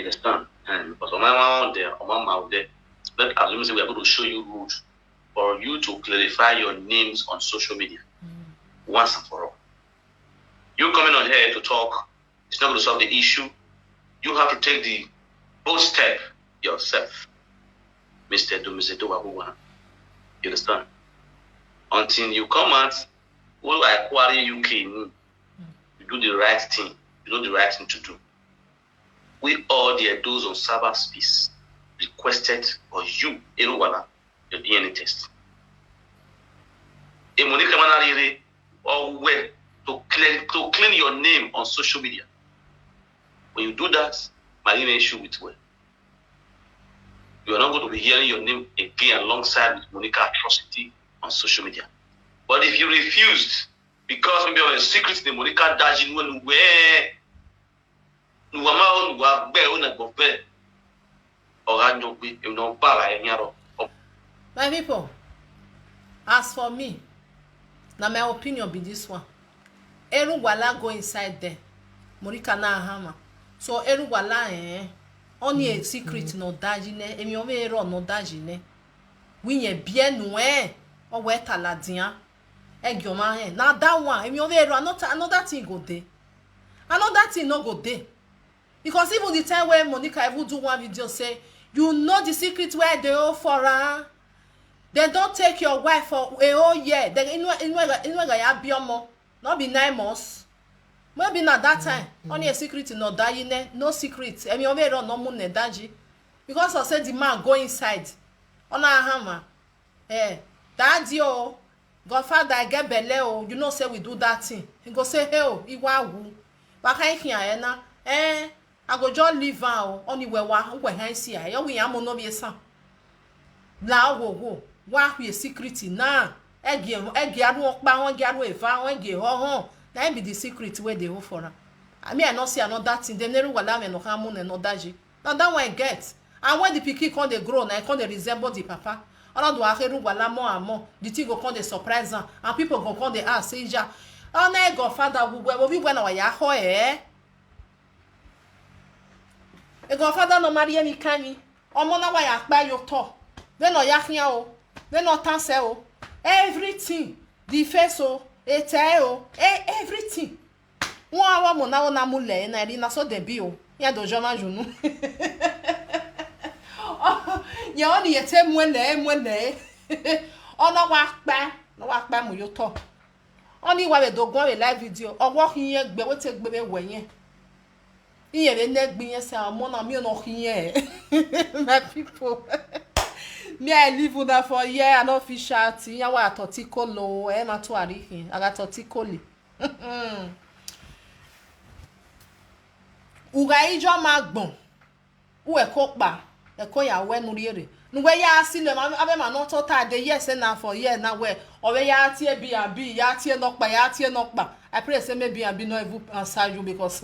understand? And because on my mom out there, let's assume we are going to show you rules for you to clarify your names on social media once and for all. You coming on here to talk, it's not going to solve the issue. You have to take the bold step yourself, Mr. Dumisedo. You understand? Until you come out, will acquire UK, you do the right thing. You know the right thing to do. We all the those on cyberspace requested for you, Eruwala, your DNA test. A Monica Manarire or where to clean your name on social media. When you do that, my issue with well. You are not going to be hearing your name again alongside with Monica atrocity on social media. But if you refused, because maybe you're a secret name, Monica dashing when where my people, as for me, now my opinion be this one. Eruwala go inside there. Monica na hama. So Eruwala only a secret no dajine. Emi ove ero no dajine. We bien noe or we taladian. Egioma now that one. Emi ove ero another thing go there. Another thing no go there. Because even the time when Monica even do one video say, you know the secret where they all for her. They don't take your wife for a whole year. They not be 9 months. Maybe not that time. Only a secret no dying, no secret. I mean, over no moon daji. Because I said the man go inside. On a hammer. Daddy oh, Godfather I get beleo. You know say we do that thing. He go say hey oh, iwawu. But I can't I go just leave out only where I see I we am no be some. Now go. Why we a secret now? Egi anu okpa won garu eva won ge ho. That be the secret where they hold for her. I mean I not see another thing. Them never wala me no hamu na no daji. Now that one get. And when the pikin come dey grow, na come dey resemble the papa. All do aheru wala more and more. The thing go come dey surprise am, and people go come dey ask, say, "Ja, oh na godfather we be when our yaho eh?" A godfather no marry any kani. Omo na wa ya pa yo to. They no yakia o. They no tanse o. Everything. The face o, ete o, everything. One hour mo na ona mule na ri na so de bi o. Ya do jona junu. Ya oni ete mwene. Ona wa pa mo yo to. Oni wa be dogun we live video. Owo hiyen gbe we te gbe we yen. Iye be ne gbin se amo na mi no hiyen. My people. Me I live with that for year and official thing. Ya wa totikolo e ma to arihin. Aga totikoli. Uga ijo magbon. U e ko pa. E ko ya we nu riere. Nu we ya sile ma abe ma no to ta de yes na for year na we. O we ya tie bi abi, ya tie no pa. I pray say maybe abi no even answer you because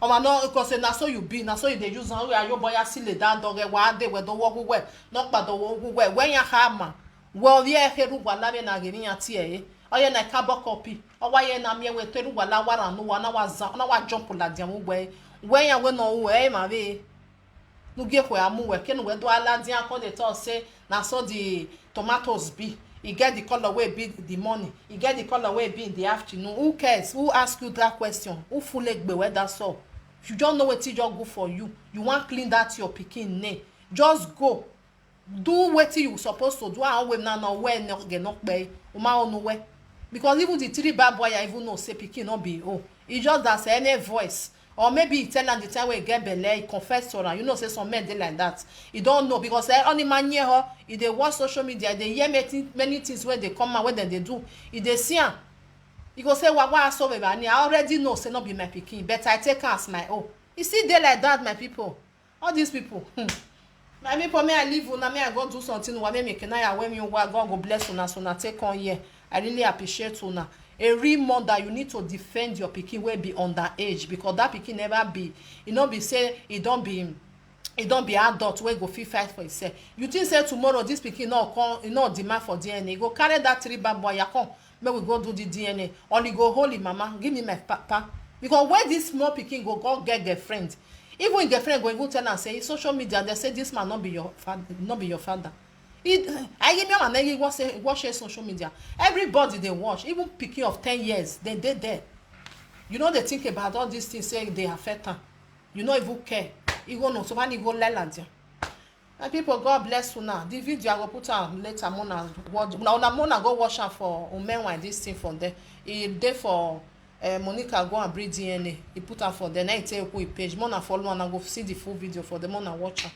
o ma no because na so you be, na so you dey use am we ayo boy sile dan do wa de we do wo we no pa do wo we when ya ha ma. Wo ye heru wala me na gini ya tie oye na carbon copy. O wa ye na me we teru wala wara no wa na wa jump la dia wo we. When ya we no we ma be nu ge ko amu we ken we do ala dia kon dey talk say na so the tomatoes be. You get the color way be the morning. You get the color way be in the afternoon. Who cares? Who ask you that question? Who full egg be where that's all? You don't know what it just go for you. You want clean that your Pikin name. Just go. Do what you supposed to do. And we now where not get not pay. Way. Because even the 3 bad boy I even know say Pikin not be oh. It just that's any voice. Or maybe he tell am the time when he get belle, he confess to her. You know, say some men they like that. You don't know because only man hear her. If they watch social media, they hear many things where they come and where they do. If they see her, he go say, "Why I saw baby? I already know, say not be my Pikin, but I take her as my own." You see, they like that, my people. All these people. My people, may I live una, may I go do something. Why me can I when you God go bless una, so na take on here. I really appreciate una. A real mother, you need to defend your Pikin will be underage because that Pikin never be. You know, be say it don't be adult where go fit fight for itself. You think say tomorrow this Pikin no come, you know, demand for DNA. Go carry that 3 bad boy, ya come. May we go do the DNA. Only go holy mama, give me my papa. Because where this small Pikin go get girlfriend. Even girlfriend go even tell and say social media they say this man not be your father. I give me an egg watch social media. Everybody they watch, even Pikin of 10 years, they there. You know they think about all these things saying they affect her. You know even care. You go no so when you go leland. And people, God bless you now. The video I go put on later Mona watch. Now Mona go watch her for Umenwa this thing for there. He there for Monica go and bring DNA. He put her for the night who page. Mona follow and I go see the full video for the Mona watch her.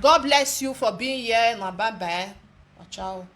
God bless you for being here. Bye bye. Ciao.